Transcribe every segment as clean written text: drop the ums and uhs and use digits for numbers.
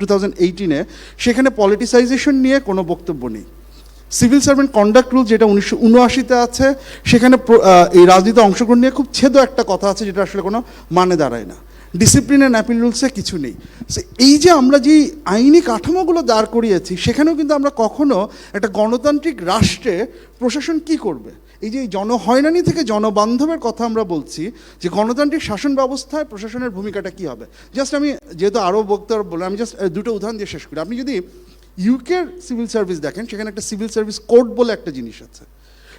2018-এ, সেখানে পলিটিসাইজেশন নিয়ে কোনো বক্তব্য নেই। সিভিল সার্ভেন্ট কন্ডাক্ট রুল যেটা 1979-তে আছে, সেখানে এই রাজনীতিতে অংশগ্রহণ নিয়ে খুব ছেদ একটা কথা আছে, যেটা আসলে কোনো মানে দাঁড়ায় না। ডিসিপ্লিন অ্যান্ড অ্যাপিল রুলসে কিছু নেই। এই যে আমরা যে আইনি কাঠামোগুলো দাঁড় করিয়েছি, সেখানেও কিন্তু আমরা কখনো একটা গণতান্ত্রিক রাষ্ট্রে প্রশাসন কি করবে, এই যে জনহয়রানি থেকে জনবান্ধবের কথা আমরা বলছি, যে গণতান্ত্রিক শাসন ব্যবস্থায় প্রশাসনের ভূমিকাটা কী হবে। জাস্ট আমি যেহেতু আরও বক্তব্য বললাম, আমি জাস্ট দুটো উদাহরণ দিয়ে শেষ করি। আপনি যদি ইউকের সিভিল সার্ভিস দেখেন, সেখানে একটা সিভিল সার্ভিস কোড বলে একটা জিনিস আছে।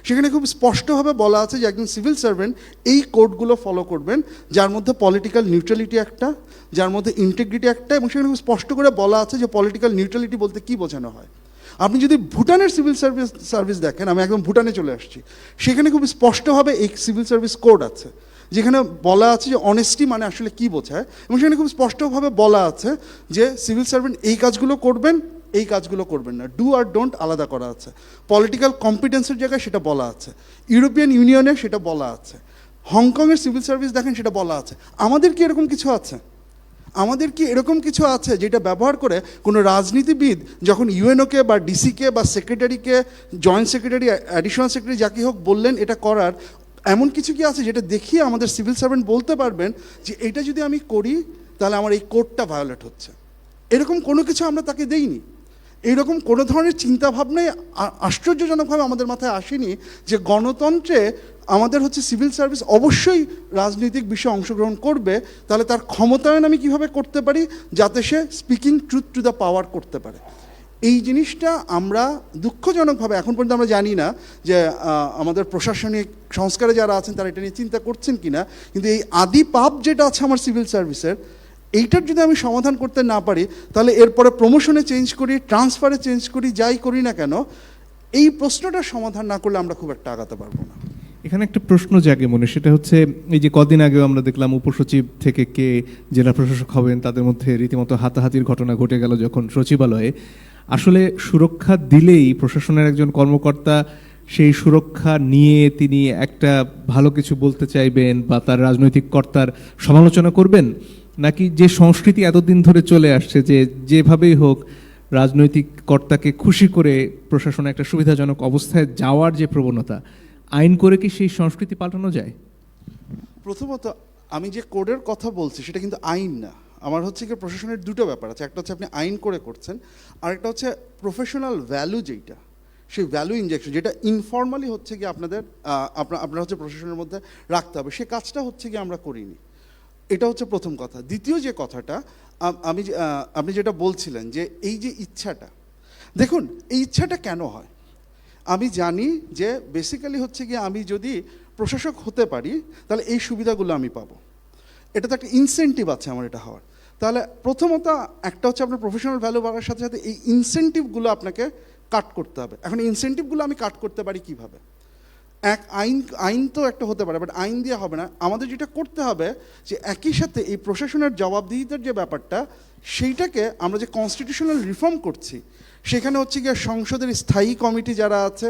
সেখানে খুব স্পষ্টভাবে বলা আছে যে একজন সিভিল সার্ভেন্ট এই কোডগুলো ফলো করবেন, যার মধ্যে পলিটিক্যাল নিউট্রালিটি একটা, যার মধ্যে ইন্টিগ্রিটি একটা, এবং সেখানে খুব স্পষ্ট করে বলা আছে যে পলিটিক্যাল নিউট্রালিটি বলতে কী বোঝানো হয়। আপনি যদি ভুটানের সিভিল সার্ভিস দেখেন, আমি একদম ভুটানে চলে আসছি, সেখানে খুব স্পষ্টভাবে এই সিভিল সার্ভিস কোড আছে, যেখানে বলা আছে যে অনেস্টি মানে আসলে কী বোঝায়, এবং সেখানে খুব স্পষ্টভাবে বলা আছে যে সিভিল সার্ভেন্ট এই কাজগুলো করবেন, এই কাজগুলো করবেন না, ডু আর ডোন্ট আলাদা করা আছে। পলিটিক্যাল কম্পিটেন্সের জায়গায় সেটা বলা আছে, ইউরোপিয়ান ইউনিয়নে সেটা বলা আছে, হংকংয়ের সিভিল সার্ভিস দেখেন সেটা বলা আছে। আমাদের কি এরকম কিছু আছে? আমাদের কি এরকম কিছু আছে যেটা ব্যবহার করে কোনো রাজনীতিবিদ যখন ইউএনওকে বা ডিসিকে বা সেক্রেটারিকে, জয়েন্ট সেক্রেটারি, অ্যাডিশনাল সেক্রেটারি যাকে হোক বললেন এটা করার, এমন কিছু কি আছে যেটা দেখিয়ে আমাদের সিভিল সার্ভেন্ট বলতে পারবেন যে এটা যদি আমি করি তাহলে আমার এই কোডটা ভায়োলেট হচ্ছে? এরকম কোনো কিছু আমরা তাকে দেইনি। এইরকম কোনো ধরনের চিন্তাভাবনাই আশ্চর্যজনকভাবে আমাদের মাথায় আসেনি যে গণতন্ত্রে আমাদের হচ্ছে সিভিল সার্ভিস অবশ্যই রাজনৈতিক বিষয়ে অংশগ্রহণ করবে, তাহলে তার ক্ষমতায়ন আমি কীভাবে করতে পারি যাতে সে speaking truth to the power করতে পারে। এই জিনিসটা আমরা দুঃখজনকভাবে এখন পর্যন্ত আমরা জানি না যে আমাদের প্রশাসনিক সংস্কারে যারা আছেন তারা এটা নিয়ে চিন্তা করছেন কি না, কিন্তু এই আদি পাপ যেটা আছে আমার সিভিল সার্ভিসের, এইটার যদি আমি সমাধান করতে না পারি, তাহলে এরপরে প্রমোশনে চেঞ্জ করি, ট্রান্সফারে চেঞ্জ করি, যাই করি না কেন, এই প্রশ্নটার সমাধান না করলে আমরা খুব একটা আগাতে পারবো না। এখানে একটা প্রশ্ন জাগে মনে, সেটা হচ্ছে এই যে কদিন আগেও আমরা দেখলাম উপসচিব থেকে কে জেলা প্রশাসক হবেন, তাদের মধ্যে রীতিমতো হাতাহাতির ঘটনা ঘটে গেল যখন সচিবালয়ে। আসলে সুরক্ষা দিলেই প্রশাসনের একজন কর্মকর্তা সেই সুরক্ষা নিয়ে তিনি একটা ভালো কিছু বলতে চাইবেন বা তার রাজনৈতিক কর্তার সমালোচনা করবেন, নাকি যে সংস্কৃতি এতদিন ধরে চলে আসছে যে যেভাবেই হোক রাজনৈতিক কর্তাকে খুশি করে প্রশাসনে একটা সুবিধাজনক অবস্থায় যাওয়ার যে প্রবণতা, আইন করে কি সেই সংস্কৃতি পাল্টানো যায়? প্রথমত আমি যে কোডের কথা বলছি সেটা কিন্তু আইন না। আমার হচ্ছে কি প্রশাসনের দুটো ব্যাপার আছে, একটা হচ্ছে আপনি আইন করে করছেন, আরেকটা হচ্ছে প্রফেশনাল ভ্যালু, যেটা সেই ভ্যালু ইনজেকশন, যেটা ইনফর্মালি হচ্ছে কি আপনার হচ্ছে প্রশাসনের মধ্যে রাখতে হবে, সে কাজটা হচ্ছে কি আমরা করিনি। এটা হচ্ছে প্রথম কথা। দ্বিতীয় যে কথাটা আপনি যেটা বলছিলেন যে এই যে ইচ্ছাটা, দেখুন এই ইচ্ছাটা কেন হয় আমি জানি যে বেসিক্যালি হচ্ছে কি আমি যদি প্রশাসক হতে পারি তাহলে এই সুবিধাগুলো আমি পাবো, এটা তো একটা ইনসেন্টিভ আছে আমার এটা হওয়ার। তাহলে প্রথমত একটা হচ্ছে আপনার প্রফেশনাল ভ্যালু বাড়ার সাথে সাথে এই ইনসেন্টিভগুলো আপনাকে কাট করতে হবে। এখন ইনসেন্টিভগুলো আমি কাট করতে পারি কিভাবে? আইন তো একটা হতে পারে, বাট আইন দিয়ে হবে না। আমাদের যেটা করতে হবে যে একই সাথে এই প্রশাসনের জবাবদিহিতার যে ব্যাপারটা, সেইটাকে আমরা যে কনস্টিটিউশনাল রিফর্ম করছি, সেখানে হচ্ছে গিয়ে সংসদের স্থায়ী কমিটি যারা আছে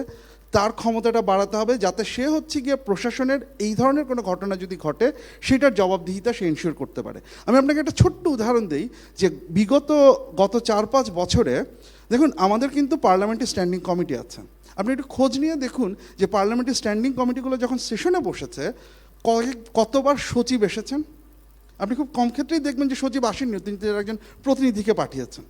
তার ক্ষমতাটা বাড়াতে হবে, যাতে সে হচ্ছে গিয়ে প্রশাসনের এই ধরনের কোনো ঘটনা যদি ঘটে সেটার জবাবদিহিতা সে ইনশিওর করতে পারে। আমি আপনাকে একটা ছোট্ট উদাহরণ দিই যে গত 4-5 বছরে দেখুন আমাদের কিন্তু পার্লামেন্টারি স্ট্যান্ডিং কমিটি আছে। আপনি একটু খোঁজ নিয়ে দেখুন যে পার্লামেন্টারি স্ট্যান্ডিং কমিটিগুলো যখন সেশনে বসেছে কতবার সচিব এসেছেন। আপনি খুব কম ক্ষেত্রেই দেখবেন যে সচিব আসেননি, তিনি একজন প্রতিনিধিকে পাঠিয়েছেন।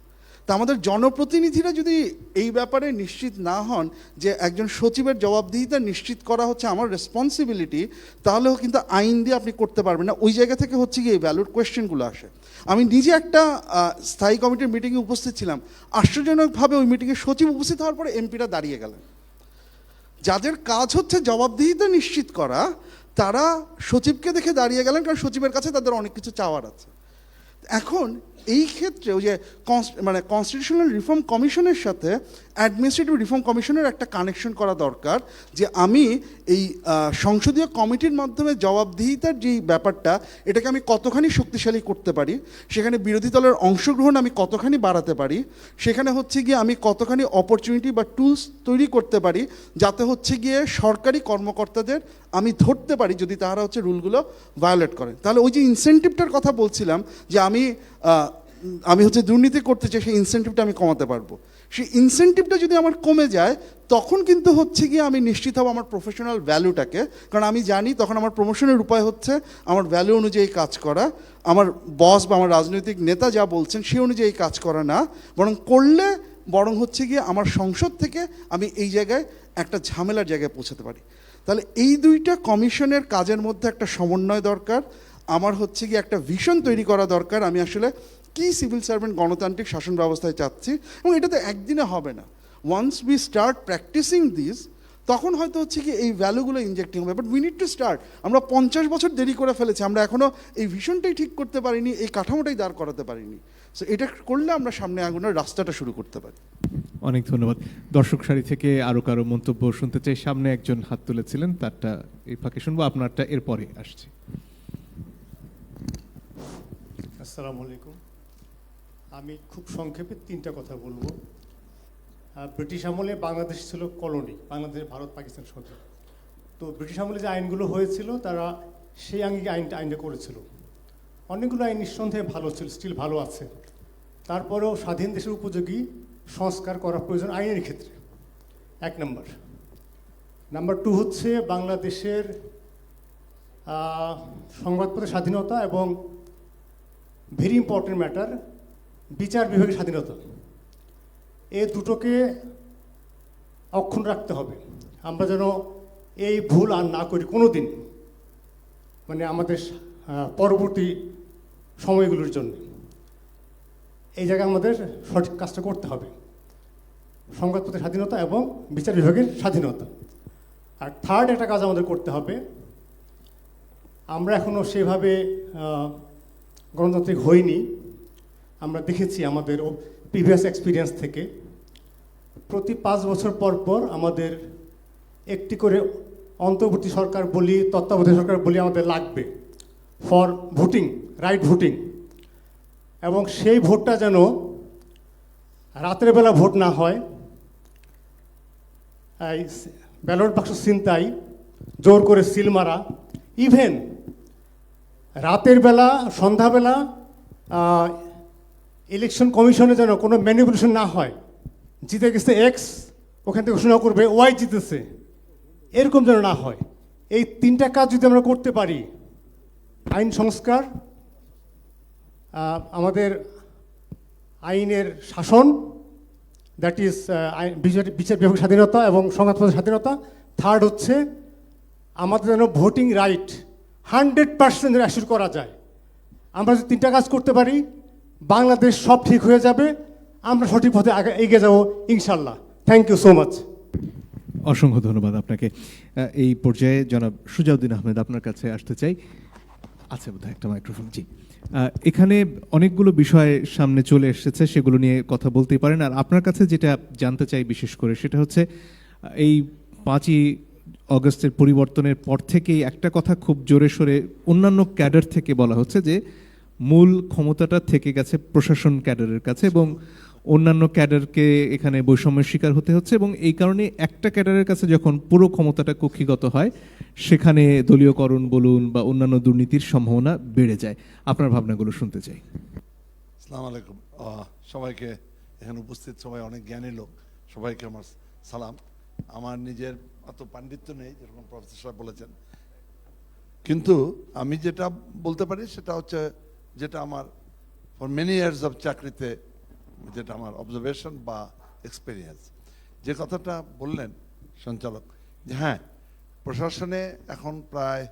তা আমাদের জনপ্রতিনিধিরা যদি এই ব্যাপারে নিশ্চিত না হন যে একজন সচিবের জবাবদিহিতা নিশ্চিত করা হচ্ছে আমার রেসপন্সিবিলিটি, তাহলেও কিন্তু আইন দিয়ে আপনি করতে পারবেন না। ওই জায়গা থেকে হচ্ছে গিয়ে এই ভ্যালুড কোয়েশ্চেনগুলো আসে। আমি নিজে একটা স্থায়ী কমিটির মিটিংয়ে উপস্থিত ছিলাম, আশ্চর্যজনকভাবে ওই মিটিংয়ে সচিব উপস্থিত হওয়ার পরে এমপিরা দাঁড়িয়ে গেলেন। যাদের কাজ হচ্ছে জবাবদিহিতা নিশ্চিত করা, তারা সচিবকে দেখে দাঁড়িয়ে গেলেন, কারণ সচিবের কাছে তাদের অনেক কিছু চাওয়ার আছে। এখন এই ক্ষেত্রে ওই যে কনস্টিটিউশনাল রিফর্ম কমিশনের সাথে অ্যাডমিনিস্ট্রেটিভ রিফর্ম কমিশনের একটা কানেকশন করা দরকার, যে আমি এই সংসদীয় কমিটির মাধ্যমে জবাবদিহিতার যেই ব্যাপারটা, এটাকে আমি কতখানি শক্তিশালী করতে পারি, সেখানে বিরোধী দলের অংশগ্রহণ আমি কতখানি বাড়াতে পারি, সেখানে হচ্ছে গিয়ে আমি কতখানি অপরচুনিটি বা টুলস তৈরি করতে পারি যাতে হচ্ছে গিয়ে সরকারি কর্মকর্তাদের আমি ধরতে পারি যদি তারা হচ্ছে রুলগুলো ভায়োলেট করে। তাহলে ওই যে ইনসেন্টিভটার কথা বলছিলাম, যে আমি আমি হচ্ছে দুর্নীতি করতে চাই, সেই ইনসেন্টিভটা আমি কমাতে পারবো। সেই ইনসেন্টিভটা যদি আমার কমে যায়, তখন কিন্তু হচ্ছে গিয়ে আমি নিশ্চিত হব আমার প্রফেশনাল ভ্যালুটাকে, কারণ আমি জানি তখন আমার প্রমোশনের উপায় হচ্ছে আমার ভ্যালু অনুযায়ী কাজ করা, আমার বস বা আমার রাজনৈতিক নেতা যা বলছেন সেই অনুযায়ী কাজ করা না, বরং হচ্ছে গিয়ে আমার সংসদ থেকে আমি এই জায়গায় একটা ঝামেলার জায়গায় পৌঁছাতে পারি। তাহলে এই দুইটা কমিশনের কাজের মধ্যে একটা সমন্বয় দরকার। আমার হচ্ছে গিয়ে একটা ভিশন তৈরি করা দরকার, আমি আসলে কি সিভিল সার্ভেন্ট গণতান্ত্রিক শাসন ব্যবস্থায় চাচ্ছি, এবং এটা তো একদিনে হবে না। Once we start practicing this, তখন হয়তো হচ্ছে কি এই ভ্যালুগুলো ইনজেক্টিং হবে। But we need to start. আমরা 50 বছর দেরি করে ফেলেছি, আমরা এখনও এই ভিশনটাই ঠিক করতে পারিনি, এই কাঠামোটাই দাঁড় করাতে পারিনি। সো এটা করলে আমরা সামনে আগুনের রাস্তাটা শুরু করতে পারি। অনেক ধন্যবাদ। দর্শক সারি থেকে আরো কারো মন্তব্য শুনতে চাই। সামনে একজন হাত তুলেছিলেন, তারটা এই ফাঁকে শুনবো, আপনারটা এরপরে আসছে। আসসালামু আলাইকুম। আমি খুব সংক্ষেপে 3টা কথা বলবো। ব্রিটিশ আমলে বাংলাদেশ ছিল কলোনি, বাংলাদেশ ভারত পাকিস্তান সরকার। তো ব্রিটিশ আমলে যে আইনগুলো হয়েছিল তারা সেই আঙ্গিকে আইনটা করেছিল। অনেকগুলো আইন নিঃসন্দেহে ভালো ছিল, স্টিল ভালো আছে। তারপরেও স্বাধীন দেশের উপযোগী সংস্কার করা প্রয়োজন আইনের ক্ষেত্রে, 1 নম্বর। নাম্বার 2 হচ্ছে বাংলাদেশের সংবাদপত্রের স্বাধীনতা এবং ভেরি ইম্পর্টেন্ট ম্যাটার বিচার বিভাগের স্বাধীনতা, এই দুটোকে অক্ষুণ্ণ রাখতে হবে। আমরা যেন এই ভুল আর না করি কোনো দিন, মানে আমাদের পরবর্তী সময়গুলোর জন্য। এই জায়গায় আমাদের সঠিক কাজটা করতে হবে, সংবাদপত্রের স্বাধীনতা এবং বিচার বিভাগের স্বাধীনতা। আর থার্ড একটা কাজ আমাদের করতে হবে, আমরা এখনও সেভাবে গণতান্ত্রিক হইনি। আমরা দেখেছি আমাদের প্রিভিয়াস এক্সপিরিয়েন্স থেকে প্রতি 5 বছর পর পর আমাদের একটি করে অন্তর্বর্তী সরকার বলি, তত্ত্বাবধায়ক সরকার বলি আমাদের লাগবে ফর ভোটিং, রাইট ভোটিং। এবং সেই ভোটটা যেন রাতের বেলা ভোট না হয়, ব্যালট বাক্স ছিনতাই, জোর করে সিল মারা, ইভেন রাতের বেলা সন্ধ্যাবেলা ইলেকশন কমিশনে যেন কোনো ম্যানিপুলেশন না হয়, জিতে গেছে এক্স, ওখান থেকে ঘোষণা করবে ওয়াই জিতেছে, এরকম যেন না হয়। এই 3টা কাজ যদি আমরা করতে পারি, আইন সংস্কার, আমাদের আইনের শাসন, দ্যাট ইজ বিচার বিভাগ স্বাধীনতা এবং সংবাদপত্রের স্বাধীনতা, থার্ড হচ্ছে আমাদের যেন ভোটিং রাইট 100% অ্যাসিওর করা যায়। আমরা যদি 3টা কাজ করতে পারি, বাংলাদেশ সব ঠিক হয়ে যাবে, আমরা সঠিক পথে এগিয়ে যাব ইনশাল্লাহ। Thank you so much. অসংখ্য ধন্যবাদ আপনাকে। এই পর্যায়ে জনাব সুজাউদ্দিন আহমেদ, আপনার কাছে আসতে চাই। আচ্ছা, বোধহয় একটা মাইক্রোফোন। জি, এখানে অনেকগুলো বিষয় সামনে চলে এসেছে, সেগুলো নিয়ে কথা বলতেই পারেন। আর আপনার কাছে যেটা জানতে চাই বিশেষ করে, সেটা হচ্ছে এই 5ই অগস্টের পরিবর্তনের পর থেকেই একটা কথা খুব জোরে সোরে অন্যান্য ক্যাডার থেকে বলা হচ্ছে যে মূল ক্ষমতাটা থেকে গেছে প্রশাসন ক্যাডারের কাছে, এবং অন্যান্য ক্যাডারকে এখানে বৈষম্যের শিকার হতে হচ্ছে, এবং এই কারণে একটা ক্যাডারের কাছে যখন পুরো ক্ষমতাটা কক্ষিগত হয়, সেখানে দলীয়করণ বলুন বা অন্যান্য দুর্নীতির সম্ভাবনা বেড়ে যায়। আপনার ভাবনাগুলো শুনতে চাই। আসসালামু আলাইকুম। সবাইকে, এখানে উপস্থিত সবাই অনেক জ্ঞানী লোক, সবাইকে আমার সালাম। আমার নিজের অত পাণ্ডিত্য নেই, যেরকম প্রফেসর সাহেব বলেছেন, কিন্তু আমি যেটা বলতে পারি সেটা হচ্ছে, যেটা আমার ফর মেনি ইয়ার্স অফ চাকরিতে যেটা আমার অবজারভেশন বা এক্সপেরিয়েন্স, যে কথাটা বললেন সঞ্চালক, যে হ্যাঁ, প্রশাসনে এখন প্রায়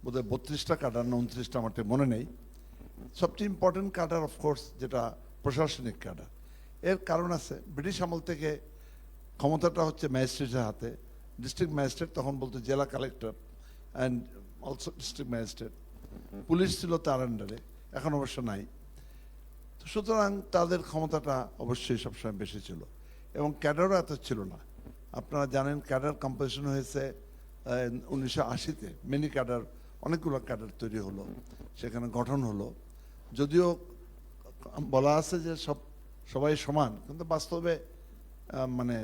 বোধহয় 32টা ক্যাডার না 29টা, আমার ঠিক মনে নেই। সবচেয়ে ইম্পর্টেন্ট ক্যাডার অফকোর্স যেটা প্রশাসনিক ক্যাডার। এর কারণ আছে, ব্রিটিশ আমল থেকে ক্ষমতাটা হচ্ছে ম্যাজিস্ট্রেটের হাতে। ডিস্ট্রিক্ট ম্যাজিস্ট্রেট তখন বলতো জেলা collector and also district magistrate. Police ছিল তার আন্ডারে, এখন অবশ্য নাই। তো সুতরাং তাদের ক্ষমতাটা অবশ্যই সবসময় বেশি ছিল, এবং ক্যাডারও এত ছিল না। আপনারা জানেন ক্যাডার কম্পোজিশন হয়েছে 1980-তে, মেনি ক্যাডার, অনেকগুলো ক্যাডার তৈরি হলো, সেখানে গঠন হলো। যদিও বলা আছে যে সবাই সমান, কিন্তু বাস্তবে মানে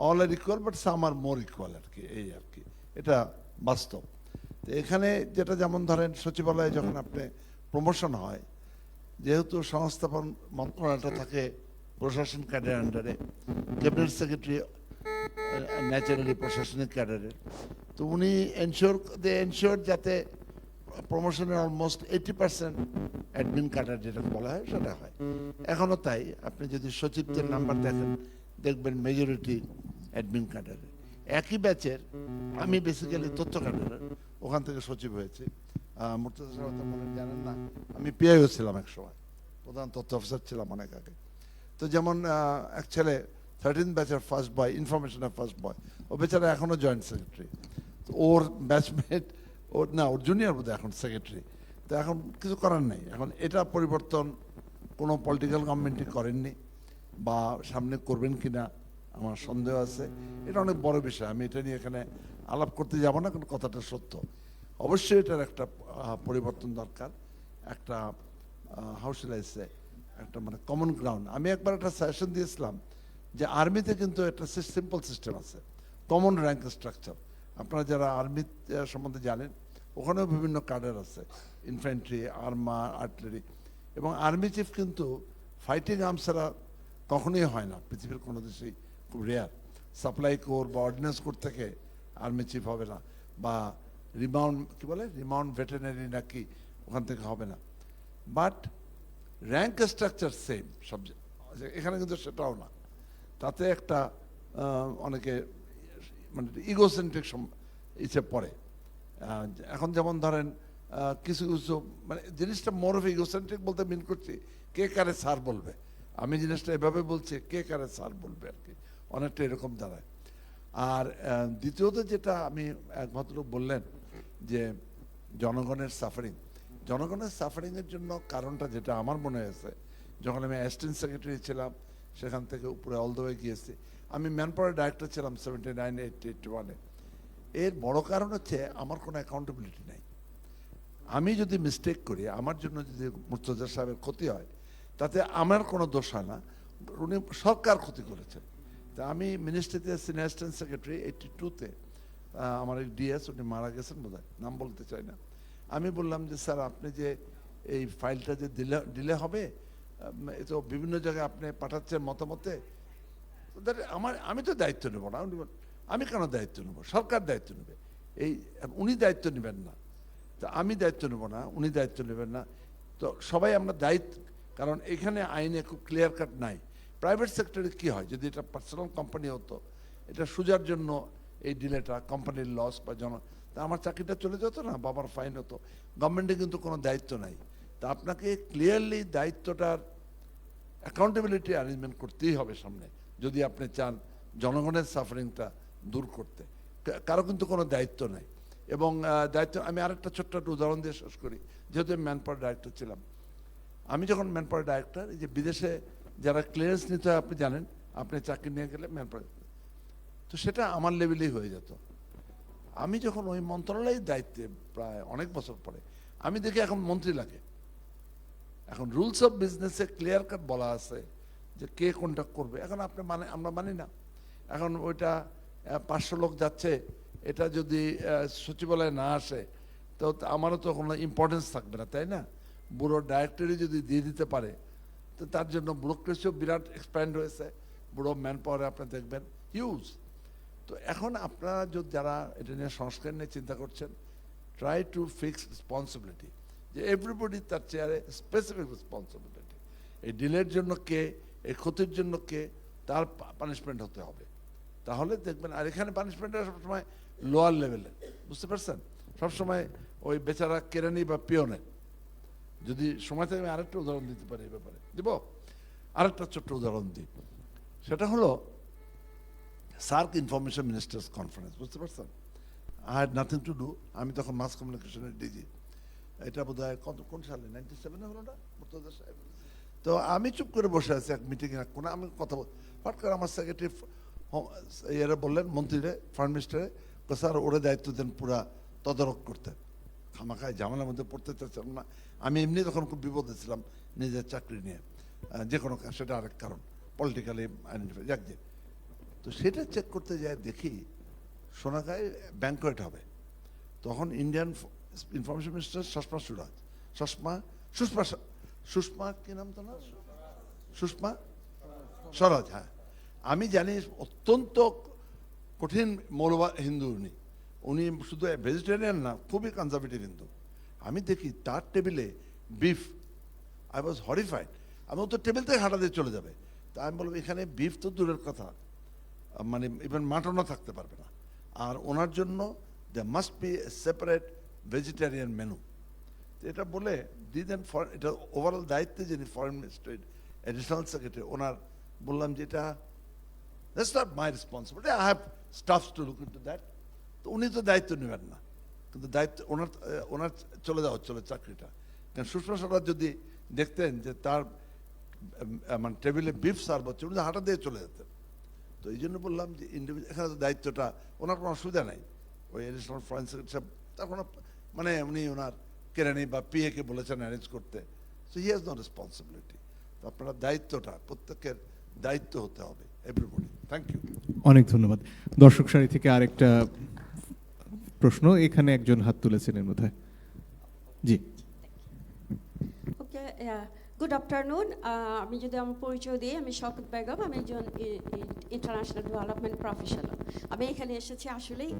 all are equal, but some are more equal আর কি, এই আর কি, এটা বাস্তব। তো এখানে যেটা, যেমন ধরেন সচিবালয়ে যখন আপনি প্রমোশন হয়, যেহেতু সংস্থাপন মন্ত্রণালয়টা থাকে প্রশাসন ক্যাডারের আন্ডারে, ক্যাবিনেট সেক্রেটারি ন্যাচারালি প্রশাসনিক ক্যাডারের, তো উনি এনশিওর যাতে প্রমোশনের অলমোস্ট 80% অ্যাডমিন ক্যাডার যেটা বলা হয় সেটা হয়। এখনও তাই, আপনি যদি সচিবদের নাম্বার দেখেন দেখবেন মেজরিটি অ্যাডমিন ক্যাডারের। একই ব্যাচের আমি বেসিক্যালি তথ্য ক্যাডারের, ওখান থেকে সচিব হয়েছে। মুর্তজা সাহেব তো মনে হয় জানেন না, আমি পিআইও ছিলাম এক সময়, প্রধান তথ্য অফিসার ছিলাম অনেক আগে। তো যেমন এক ছেলে 13 ব্যাচের ফার্স্ট বয়, ইনফরমেশনের ফার্স্ট বয়, ও বেচারা এখনও জয়েন্ট সেক্রেটারি। তো ওর ব্যাচমেট, ওর জুনিয়র বোধহয় এখন সেক্রেটারি। তো এখন কিছু করার নেই, এখন এটা পরিবর্তন কোনো পলিটিক্যাল গভর্নমেন্টই করেননি, বা সামনে করবেন কিনা আমার সন্দেহ আছে। এটা অনেক বড় বিষয়, আমি এটা নিয়ে এখানে আলাপ করতে যাব না, কারণ কথাটা সত্য। অবশ্যই এটার একটা পরিবর্তন দরকার, একটা হাউসলাইসে একটা মানে কমন গ্রাউন্ড। আমি একবার একটা সাজেশন দিয়েছিলাম যে আর্মিতে কিন্তু একটা সিম্পল সিস্টেম আছে, কমন র্যাঙ্ক স্ট্রাকচার। আপনারা যারা আর্মি সম্বন্ধে জানেন, ওখানেও বিভিন্ন কাডার আছে, ইনফ্যান্ট্রি, আর্মার, আর্টিলারি। এবং আর্মি চিফ কিন্তু ফাইটিং আর্মস ছাড়া কখনোই হয় না, পৃথিবীর কোনো দেশেই খুব রেয়ার। সাপ্লাই কোর বা অর্ডিন্যান্স কোর থেকে আর্মি চিফ হবে না, বা রিমাউন্ড ভেটেরিনারি নাকি ওখান থেকে হবে না। বাট র্যাঙ্ক স্ট্রাকচার সেম সব, এখানে কিন্তু সেটাও না। তাতে একটা অনেকে মানে ইগোসেন্ট্রিক ইচ্ছে পড়ে। এখন যেমন ধরেন কিছু কিছু মানে জিনিসটা মোর অফ ইগোসেন্ট্রিক বলতে মিন করছি কে কারে স্যার বলবে, আমি জিনিসটা এভাবে বলছি কে কারে স্যার বলবে আর কি, অনেকটা এরকম দাঁড়ায়। আর দ্বিতীয়ত যেটা আমি এক ভদ্রলোক বললেন যে জনগণের সাফারিংয়ের জন্য কারণটা যেটা আমার মনে হয়েছে, যখন আমি অ্যাসিস্ট্যান্ট সেক্রেটারি ছিলাম সেখান থেকে উপরে অল দ্য ওয়ে গিয়েছি, আমি ম্যান পাওয়ার ডাইরেক্টর ছিলাম 79, 80, 81-এ। এর বড় কারণ হচ্ছে আমার কোনো অ্যাকাউন্টেবিলিটি নাই। আমি যদি মিস্টেক করি, আমার জন্য যদি মুর্তজা সাহেবের ক্ষতি হয়, তাতে আমার কোনো দোষ হয় না, উনি সরকার ক্ষতি করেছে। তা আমি মিনিস্ট্রিতে সিনিয়র অ্যাসিস্ট্যান্ট সেক্রেটারি 82-তে, আমার এক ডিএস উনি মারা গেছেন বোধহয়, নাম বলতে চাই না। আমি বললাম যে স্যার আপনি যে এই ফাইলটা যে দিলে হবে, এ তো বিভিন্ন জায়গায় আপনি পাঠাচ্ছেন মতামতে, আমি তো দায়িত্ব নেব না। আমি কেন দায়িত্ব নেব, সরকার দায়িত্ব নেবে। এই উনি দায়িত্ব নেবেন না, তো আমি দায়িত্ব নেব না, উনি দায়িত্ব নেবেন না, তো সবাই আমরা দায়িত্ব। কারণ এখানে আইনে খুব ক্লিয়ার কাট নাই। প্রাইভেট সেক্টরে কি হয়, যদি এটা পার্সোনাল কোম্পানি হতো, এটা সুজার জন্য এই ডিলেটা কোম্পানির লস বা তা আমার চাকরিটা চলে যেত না, বাবার ফাইন হতো। গভর্নমেন্টে কিন্তু কোনো দায়িত্ব নাই। তা আপনাকে ক্লিয়ারলি দায়িত্বটার অ্যাকাউন্টেবিলিটি অ্যারেঞ্জমেন্ট করতেই হবে সামনে, যদি আপনি চান জনগণের সাফারিংটা দূর করতে। কারো কিন্তু কোনো দায়িত্ব নাই। এবং দায়িত্ব, আমি আরেকটা ছোট্ট একটা উদাহরণ দিয়ে শেষ করি, যেহেতু আমি ম্যান পাওয়ার ডাইরেক্টর ছিলাম। আমি যখন ম্যান পাওয়ার ডাইরেক্টর, এই যে বিদেশে যারা ক্লিয়ারেন্স নিতে হয় আপনি জানেন, আপনি চাকরি নিয়ে গেলে ম্যান পাওয়ার, তো সেটা আমার লেভেলেই হয়ে যেত। আমি যখন ওই মন্ত্রণালয়ের দায়িত্বে প্রায় অনেক বছর পরে, আমি দেখি এখন মন্ত্রী লাগে। এখন রুলস অফ বিজনেসে ক্লিয়ার কাট বলা আছে যে কে কোনটা করবে। এখন আপনি আমরা মানি না। এখন ওইটা 500 লোক যাচ্ছে, এটা যদি সচিবালয়ে না আসে তো আমারও তো কোনো ইম্পর্টেন্স থাকবে না, তাই না? ব্যুরো ডাইরেক্টরি যদি দিয়ে দিতে পারে, তো তার জন্য ব্যুরোক্রেসিও বিরাট এক্সপ্যান্ড হয়েছে। ব্যুরো ম্যান পাওয়ারে আপনি দেখবেন হিউজ। তো এখন আপনারা যারা এটা নিয়ে সংস্কার নিয়ে চিন্তা করছেন, ট্রাই টু ফিক্স রেসপন্সিবিলিটি, যে এভরিবডি তার চেয়ারে স্পেসিফিক রেসপন্সিবিলিটি। এই ডিলের জন্য কে, এই ক্ষতির জন্য কে, তার পানিশমেন্ট হতে হবে। তাহলে দেখবেন, আর এখানে পানিশমেন্টটা সবসময় লোয়ার লেভেলে, বুঝতে পারছেন? সবসময় ওই বেচারা কেরানি বা পিয়নের। যদি সময় থেকে আমি আরেকটা উদাহরণ দিতে পারি এই ব্যাপারে, দিব আরেকটা ছোট্ট উদাহরণ দিই। সেটা হলো সার্ক ইনফরমেশন মিনিস্টার্স কনফারেন্স, বুঝতে পারছেন? I had nothing to do, আমি তখন মাস কমিউনিকেশনের ডিজি। এটা বোধ হয় কোন সালে, 97-এ হলো না মুর্তজা সাহেব? তো আমি চুপ করে বসে আছি এক মিটিং এর কোণে, আমি কথা হঠাৎ করে আমার সেক্রেটারি এরা বললেন, মন্ত্রীরে, ফরেন মিনিস্টারে, স্যার ওরা দায়িত্ব দেন পুরা তদারক করতে। খামাখায় ঝামেলার মধ্যে পড়তে চাচ্ছিলাম না। আমি এমনি তখন খুব বিপদে ছিলাম নিজের চাকরি নিয়ে, যে কোনো কাজ, সেটা আরেক কারণ, পলিটিক্যালি আইডেন্টিফাই যাক যে। তো সেটা চেক করতে যায়, দেখি সোনাগাঁয় ব্যাংকোয়েট হবে। তখন Indian information minister Sushma Sushma কি নাম তো না, সুষমা স্বরাজ, হ্যাঁ। আমি জানি অত্যন্ত কঠিন মৌলবাদ হিন্দু উনি শুধু ভেজিটেরিয়ান না, খুবই কনজারভেটিভ হিন্দু। আমি দেখি তার টেবিলে বিফ, আই ওয়াজ হরিফাইড। আমি ও তো টেবিল থেকে হাঁটা দিয়ে চলে যাবে, তা আমি বলবো এখানে বিফ তো দূরের কথা, মানে ইভেন মাটনও থাকতে পারবে না। আর ওনার জন্য the must B a separate vegetarian menu. এটা বলে দিদেন, এটা ওভারঅল দায়িত্বে যিনি ফরেন মিনিস্ট্রির অ্যাডিশনাল সেক্রেটারি, ওনার বললাম যে এটা that's not my responsibility, I have stuffs to look into that. তো উনি তো দায়িত্ব নেবেন না, কিন্তু দায়িত্ব ওনার চলে যাওয়া হচ্ছিল চাকরিটা। কারণ সুষমা স্বরাজ যদি দেখতেন যে তার মানে টেবিলে বিফ সার্ভ হচ্ছে, উনি হাঁটা দিয়ে চলে যেতেন। তো এই জন্য বললাম যে ইন্ডিভিজুয়াল এখানে দায়িত্বটা ওনার কোনো অসুবিধা নাই, ওই অ্যাডিশনাল ফরেন সেক্রেটারি সাহেব তার কোনো মানে উনি ওনার কেরানি বা পিএ কে বলেছেন অ্যারেঞ্জ করতে, so he has no responsibility. তো আপনারা দায়িত্বটা প্রত্যেকের দায়িত্ব হতে হবে, এভরিবডি। Thank you. অনেক ধন্যবাদ। দর্শক সারি থেকে আরেকটা প্রশ্ন, এখানে একজন হাত তুলেছেন এর মধ্যে। জি, ওকে, গুড আফটারনুন। আমি যদি আমার পরিচয় দিই, আমি শওকত বেগম, আমি একজন ইন্টারন্যাশনাল ডেভেলপমেন্ট প্রফেশনাল। আমি এখানে এসেছি আসলেই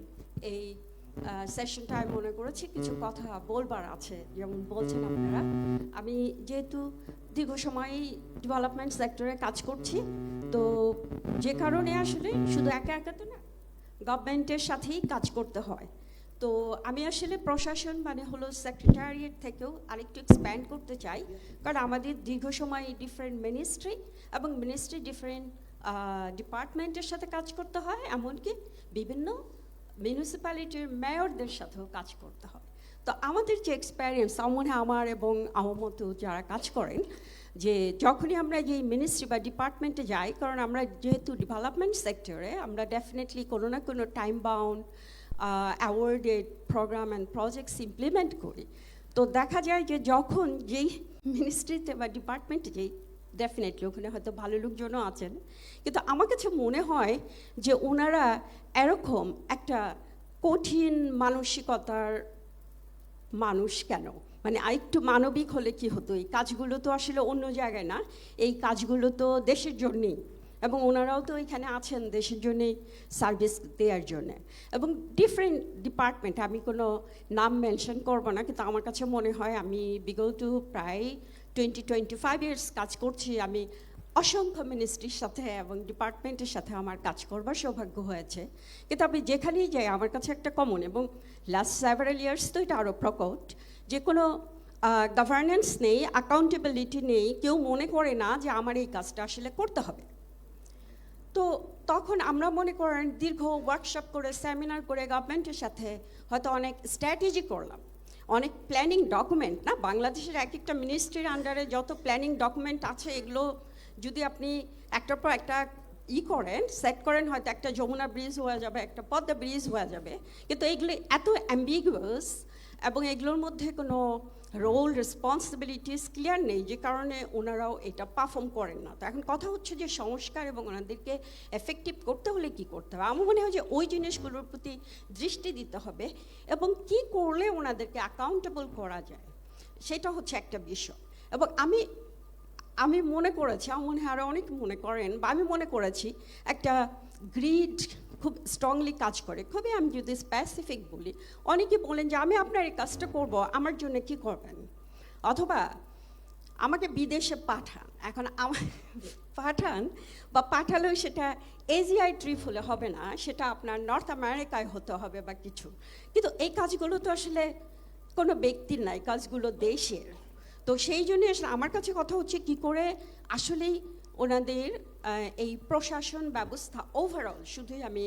এই সেশনটা আমি মনে করেছি কিছু কথা বলবার আছে, যেমন বলছেন আপনারা। আমি যেহেতু দীর্ঘ সময় ডেভেলপমেন্ট সেক্টরে কাজ করছি, তো যে কারণে আসলে শুধু একা একা তো না, গভর্নমেন্টের সাথেই কাজ করতে হয়। তো আমি আসলে প্রশাসন মানে হলো সেক্রেটারিয়েট থেকেও আরেকটু এক্সপ্যান্ড করতে চাই, কারণ আমাদের দীর্ঘ সময় ডিফারেন্ট মিনিস্ট্রি এবং ডিফারেন্ট ডিপার্টমেন্টের সাথে কাজ করতে হয়, এমনকি বিভিন্ন মিউনিসিপ্যালিটির মেয়রদের সাথেও কাজ করতে হয়। তো আমাদের যে এক্সপেরিয়েন্স, মনে হয় আমার এবং আমার মতো যারা কাজ করেন, যে যখনই আমরা যে মিনিস্ট্রি বা ডিপার্টমেন্টে যাই, কারণ আমরা যেহেতু ডেভেলপমেন্ট সেক্টরে, আমরা ডেফিনেটলি কোনো না কোনো time bound awarded program and projects implement করি। তো দেখা যায় যে যখন যেই মিনিস্ট্রিতে বা ডিপার্টমেন্টে যেই, ডেফিনেটলি ওখানে হয়তো ভালো লোকজনও আছেন, কিন্তু আমার কাছে মনে হয় যে ওনারা এরকম একটা কঠিন মানসিকতার মানুষ কেন, মানে আরেকটু মানবিক হলে কি হতো, এই কাজগুলো তো আসলে অন্য জায়গায় না, এই কাজগুলো তো দেশের জন্যেই, এবং ওনারাও তো এখানে আছেন দেশের জন্যেই সার্ভিস দেওয়ার জন্যে। এবং ডিফারেন্ট ডিপার্টমেন্ট, আমি কোনো নাম মেনশন করবো না, কিন্তু আমার কাছে মনে হয় আমি বিগত প্রায় 25 ইয়ার্স কাজ করছি। আমি অসংখ্য মিনিস্ট্রির সাথে এবং ডিপার্টমেন্টের সাথে আমার কাজ করবার সৌভাগ্য হয়েছে, কিন্তু আমি যেখানেই যাই আমার কাছে একটা কমন, এবং লাস্ট সেভারাল ইয়ার্স তো এটা আরও প্রকট, যে কোনো গভর্নেন্স নেই, অ্যাকাউন্টেবিলিটি নেই, কেউ মনে করে না যে আমার এই কাজটা আসলে করতে হবে। তো তখন আমরা মনে করেন দীর্ঘ ওয়ার্কশপ করে, সেমিনার করে, গভর্নমেন্টের সাথে হয়তো অনেক স্ট্র্যাটেজি করলাম, অনেক প্ল্যানিং ডকুমেন্ট, না বাংলাদেশের এক একটা মিনিস্ট্রির আন্ডারে যত প্ল্যানিং ডকুমেন্ট আছে, এগুলো যদি আপনি একটার পর একটা করেন, সেট করেন, হয়তো একটা যমুনা ব্রিজ হয়ে যাবে, একটা পদ্মা ব্রিজ হয়ে যাবে, কিন্তু এগুলো এত অ্যাম্বিগুয়াস এবং এগুলোর মধ্যে কোনো রোল রেসপন্সিবিলিটিস ক্লিয়ার নেই, যে কারণে ওনারাও এটা পারফর্ম করেন না। তো এখন কথা হচ্ছে যে সংস্কার এবং ওনাদেরকে এফেক্টিভ করতে হলে কি করতে হবে। আমার মনে হয় যে ওই জিনিসগুলোর প্রতি দৃষ্টি দিতে হবে, এবং কি করলে ওনাদেরকে অ্যাকাউন্টেবল করা যায়, সেটা হচ্ছে একটা বিষয়। এবং আমি মনে করেছি, আমার মনে হয় আরও অনেক মনে করেন, বা আমি মনে করেছি একটা গ্রিড খুব স্ট্রংলি কাজ করে। খুবই আমি যদি স্পেসিফিক বলি, অনেকে বলেন যে আমি আপনার এই কাজটা করব, আমার জন্য কি করবেন, অথবা আমাকে বিদেশে পাঠান। এখন পাঠান বা পাঠালেও সেটা এজিআই ট্রিপ হলে হবে না, সেটা আপনার নর্থ আমেরিকায় হতে হবে বা কিছু। কিন্তু এই কাজগুলো তো আসলে কোনো ব্যক্তির নাই, কাজগুলো দেশের। তো সেই জন্য আসলে আমার কাছে কথা হচ্ছে কি করে আসলেই ওনাদের এই প্রশাসন ব্যবস্থা ওভারঅল, শুধুই আমি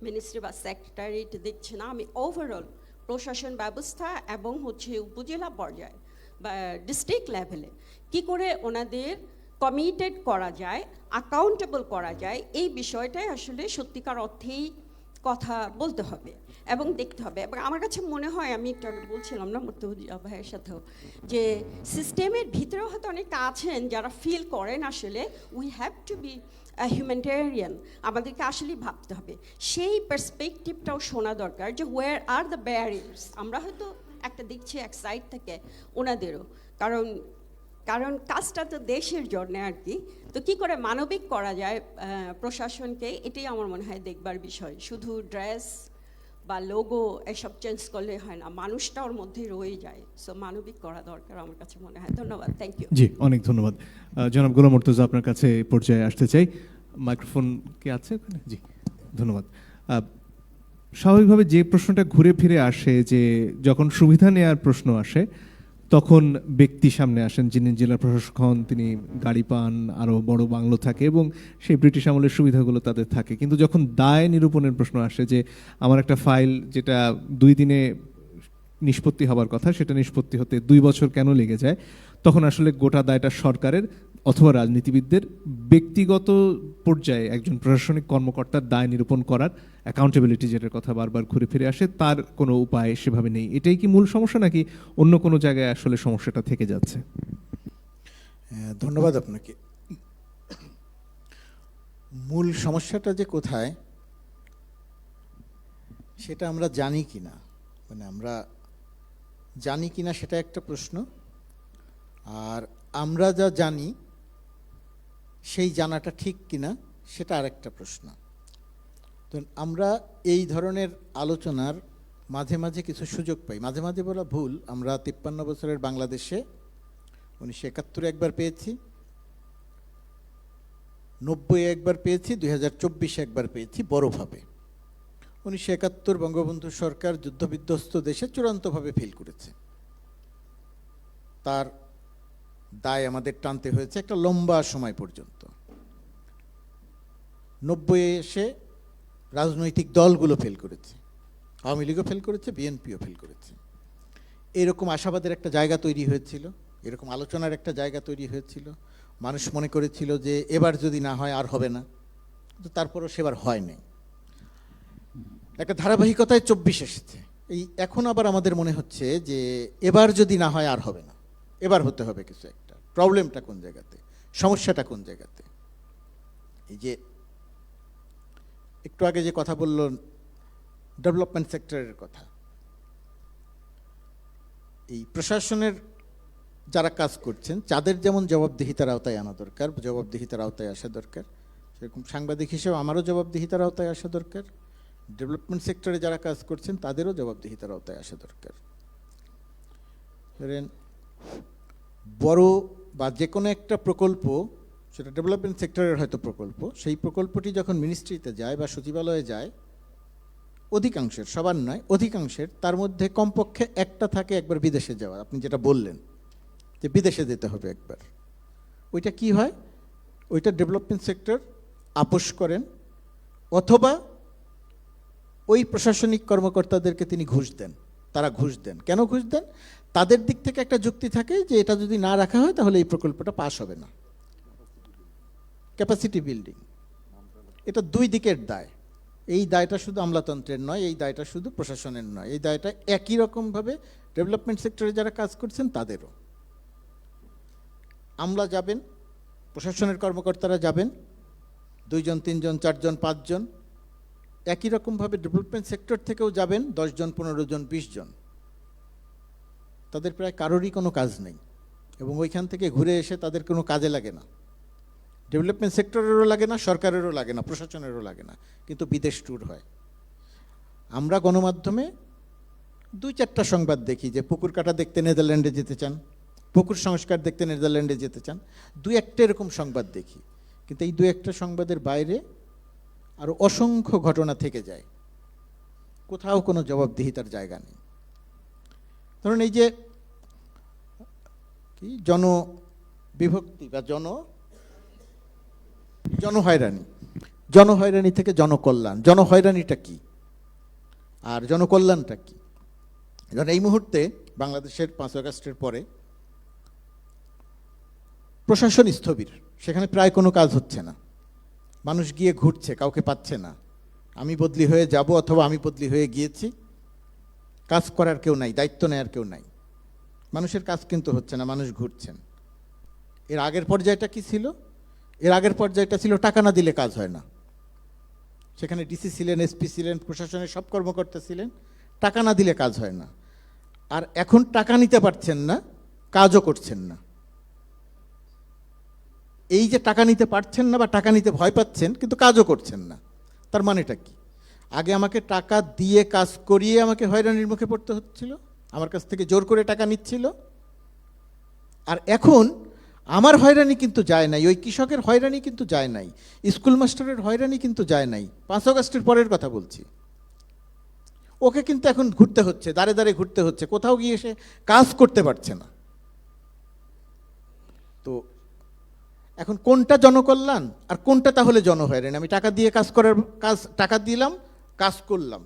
মিনিস্ট্রি বা সেক্রেটারিয়েট দেখছি না, আমি ওভারঅল প্রশাসন ব্যবস্থা এবং হচ্ছে উপজেলা পর্যায়ে বা ডিস্ট্রিক্ট লেভেলে কি করে ওনাদের কমিটেড করা যায়, অ্যাকাউন্টেবল করা যায়, এই বিষয়টাই আসলে সত্যিকার অর্থেই কথা বলতে হবে এবং দেখতে হবে। এবং আমার কাছে মনে হয়, আমি একটু আগে বলছিলাম না মুর্তজা ভাইয়ের সাথেও, যে সিস্টেমের ভিতরেও হয়তো অনেকে আছেন যারা ফিল করেন আসলে we have to be humanitarian, আমাদেরকে আসলেই ভাবতে হবে, সেই পার্সপেক্টিভটাও শোনা দরকার, যে হোয়ার আর দ্য ব্যারিয়ার্স। আমরা হয়তো একটা দেখছি এক সাইড থেকে ওনাদেরও, কারণ কারণ কাজটা তো দেশের জন্য আর কি। তো কি করে মানবিক করা যায় প্রশাসনকে, এটাই আমার মনে হয় দেখবার বিষয়। শুধু ড্রেস বা লোগো এসব চেঞ্জ করলে হয় না, মানুষটা ওর মধ্যে রয়ে যায়। সো মানবিক করা দরকার আমার কাছে মনে হয়। ধন্যবাদ, থ্যাংক ইউ। জি, অনেক ধন্যবাদ। জনাব গোলাম মুর্তজা, আপনার কাছে এই পর্যায়ে আসতে চাই। মাইক্রোফোন কি আছে ওখানে? জি, ধন্যবাদ। স্বাভাবিকভাবে যে প্রশ্নটা ঘুরে ফিরে আসে, যে যখন সুবিধা নেওয়ার প্রশ্ন আসে তখন ব্যক্তি সামনে আসেন, যিনি জেলা প্রশাসক হন, তিনি গাড়ি পান, আরও বড় বাংলো থাকে এবং সেই ব্রিটিশ আমলের সুবিধাগুলো তাদের থাকে। কিন্তু যখন দায় নিরূপণের প্রশ্ন আসে, যে আমার একটা ফাইল যেটা 2 দিনে নিষ্পত্তি হবার কথা, সেটা নিষ্পত্তি হতে 2 বছর কেন লেগে যায়, তখন আসলে গোটা দায়টা সরকারের অথবা রাজনীতিবিদদের। ব্যক্তিগত পর্যায়ে একজন প্রশাসনিক কর্মকর্তার দায় নিরূপণ করার, অ্যাকাউন্টেবিলিটি যেটার কথা বারবার ঘুরে ফিরে আসে, তার কোনো উপায় সেভাবে নেই। এটাই কি মূল সমস্যা, নাকি অন্য কোনো জায়গায় আসলে সমস্যাটা থেকে যাচ্ছে? ধন্যবাদ আপনাকে। মূল সমস্যাটা যে কোথায় সেটা আমরা জানি কিনা, মানে আমরা জানি কিনা সেটা একটা প্রশ্ন, আর আমরা যা জানি সেই জানাটা ঠিক কিনা সেটা আরেকটা প্রশ্ন। তো আমরা এই ধরনের আলোচনার মাঝে মাঝে কিছু সুযোগ পাই। মাঝে মাঝে বলা ভুল, আমরা 53 বছরের বাংলাদেশে 1971 একবার পেয়েছি, 90 একবার পেয়েছি, 2024 একবার পেয়েছি বড়ভাবে। 1971 বঙ্গবন্ধু সরকার যুদ্ধবিধ্বস্ত দেশে চূড়ান্তভাবে ফেল করেছে, তার দায় আমাদের টানতে হয়েছে একটা লম্বা সময় পর্যন্ত। 90 এসে রাজনৈতিক দলগুলো ফেল করেছে, আওয়ামী লীগও ফেল করেছে, বিএনপিও ফেল করেছে। এরকম আশাবাদের একটা জায়গা তৈরি হয়েছিল, এরকম আলোচনার একটা জায়গা তৈরি হয়েছিল। মানুষ মনে করেছিল যে এবার যদি না হয় আর হবে না, কিন্তু তারপরও সেবার হয় নাই। একটা ধারাবাহিকতায় 24 এসেছে। এই এখন আবার আমাদের মনে হচ্ছে যে এবার যদি না হয় আর হবে না, এবার হতে হবে কিছু একটা। প্রবলেমটা কোন জায়গাতে, সমস্যাটা কোন জায়গাতে? এই যে একটু আগে যে কথা বলল ডেভেলপমেন্ট সেক্টরের কথা, এই প্রশাসনের যারা কাজ করছেন তাদের যেমন জবাবদিহিতার আওতায় আনা দরকার, জবাবদিহিতার আওতায় আসা দরকার, সেরকম সাংবাদিক হিসেবে আমারও জবাবদিহিতার আওতায় আসা দরকার। ডেভেলপমেন্ট সেক্টরে যারা কাজ করছেন তাদেরও জবাবদিহিতার আওতায় আসা দরকার। ধরেন বড় বা যে কোনো একটা প্রকল্প, সেটা ডেভেলপমেন্ট সেক্টরের হয়তো প্রকল্প, সেই প্রকল্পটি যখন মিনিস্ট্রিতে যায় বা সচিবালয়ে যায়, অধিকাংশের, সবার নয়, অধিকাংশের, তার মধ্যে কমপক্ষে একটা থাকে একবার বিদেশে যাওয়া। আপনি যেটা বললেন যে বিদেশে যেতে হবে একবার, ওইটা কি হয়? ওইটা ডেভেলপমেন্ট সেক্টর আপোস করেন, অথবা ওই প্রশাসনিক কর্মকর্তাদেরকে তিনি ঘুষ দেন, তারা ঘুষ দেন। কেন ঘুষ দেন? তাদের দিক থেকে একটা যুক্তি থাকে যে এটা যদি না রাখা হয় তাহলে এই প্রকল্পটা পাস হবে না। ক্যাপাসিটি বিল্ডিং, এটা 2 দিকের দায়। এই দায়টা শুধু আমলাতন্ত্রের নয়, এই দায়টা শুধু প্রশাসনের নয়, এই দায়টা একই রকমভাবে ডেভেলপমেন্ট সেক্টরে যারা কাজ করছেন তাদেরও। আমলা যাবেন, প্রশাসনের কর্মকর্তারা যাবেন, 2 জন 3 জন 4 জন 5 জন, একই রকমভাবে ডেভেলপমেন্ট সেক্টর থেকেও যাবেন 10 জন 15 জন 20 জন। তাদের প্রায় কারোরই কোনো কাজ নেই, এবং ওইখান থেকে ঘুরে এসে তাদের কোনো কাজে লাগে না। ডেভেলপমেন্ট সেক্টরেরও লাগে না, সরকারেরও লাগে না, প্রশাসনেরও লাগে না, কিন্তু বিদেশ ট্যুর হয়। আমরা গণমাধ্যমে 2-4টা সংবাদ দেখি যে পুকুর কাটা দেখতে নেদারল্যান্ডে যেতে চান, পুকুর সংস্কার দেখতে নেদারল্যান্ডে যেতে চান, 2-1টা এরকম সংবাদ দেখি। কিন্তু এই 2-1টা সংবাদের বাইরে আরও অসংখ্য ঘটনা থেকে যায়, কোথাও কোনো জবাবদিহিতার জায়গা নেই। ধরুন এই যে কি জনবিভক্তি বা জনহয়রানি থেকে জনকল্যাণ। জনহয়রানিটা কি আর জনকল্যাণটা কি? কারণ এই মুহূর্তে বাংলাদেশের 5 আগস্টের পরে প্রশাসন স্থবির, সেখানে প্রায় কোনো কাজ হচ্ছে না। মানুষ গিয়ে ঘুরছে, কাউকে পাচ্ছে না। আমি বদলি হয়ে যাব অথবা আমি বদলি হয়ে গিয়েছি, কাজ করার কেউ নাই, দায়িত্ব নেওয়ার কেউ নাই। মানুষের কাজ কিন্তু হচ্ছে না, মানুষ ঘুরছেন। এর আগের পর্যায়টা কি ছিল? এর আগের পর্যায়টা ছিল টাকা না দিলে কাজ হয় না। সেখানে ডিসি ছিলেন, এসপি ছিলেন, প্রশাসনের সব কর্মকর্তা ছিলেন, টাকা না দিলে কাজ হয় না। আর এখন টাকা নিতে পারছেন না, কাজও করছেন না। এই যে টাকা নিতে পারছেন না বা টাকা নিতে ভয় পাচ্ছেন কিন্তু কাজও করছেন না, তার মানেটা কি? আগে আমাকে টাকা দিয়ে কাজ করিয়ে আমাকে হয়রানির মুখে পড়তে হচ্ছিল, আমার কাছ থেকে জোর করে টাকা নিচ্ছিল। আর এখন আমার হয়রানি কিন্তু যায় নাই, ওই কৃষকের হয়রানি কিন্তু যায় নাই, স্কুল মাস্টারের হয়রানি কিন্তু যায় নাই। 5 আগস্টের পরের কথা বলছি। ওকে কিন্তু এখন ঘুরতে হচ্ছে, দাঁড়ে দাঁড়ে ঘুরতে হচ্ছে, কোথাও গিয়ে সে কাজ করতে পারছে না। তো এখন কোনটা জনকল্যাণ আর কোনটা তাহলে জনহয়রানি? আমি টাকা দিয়ে কাজ করার টাকা দিলাম, কাজ করলাম,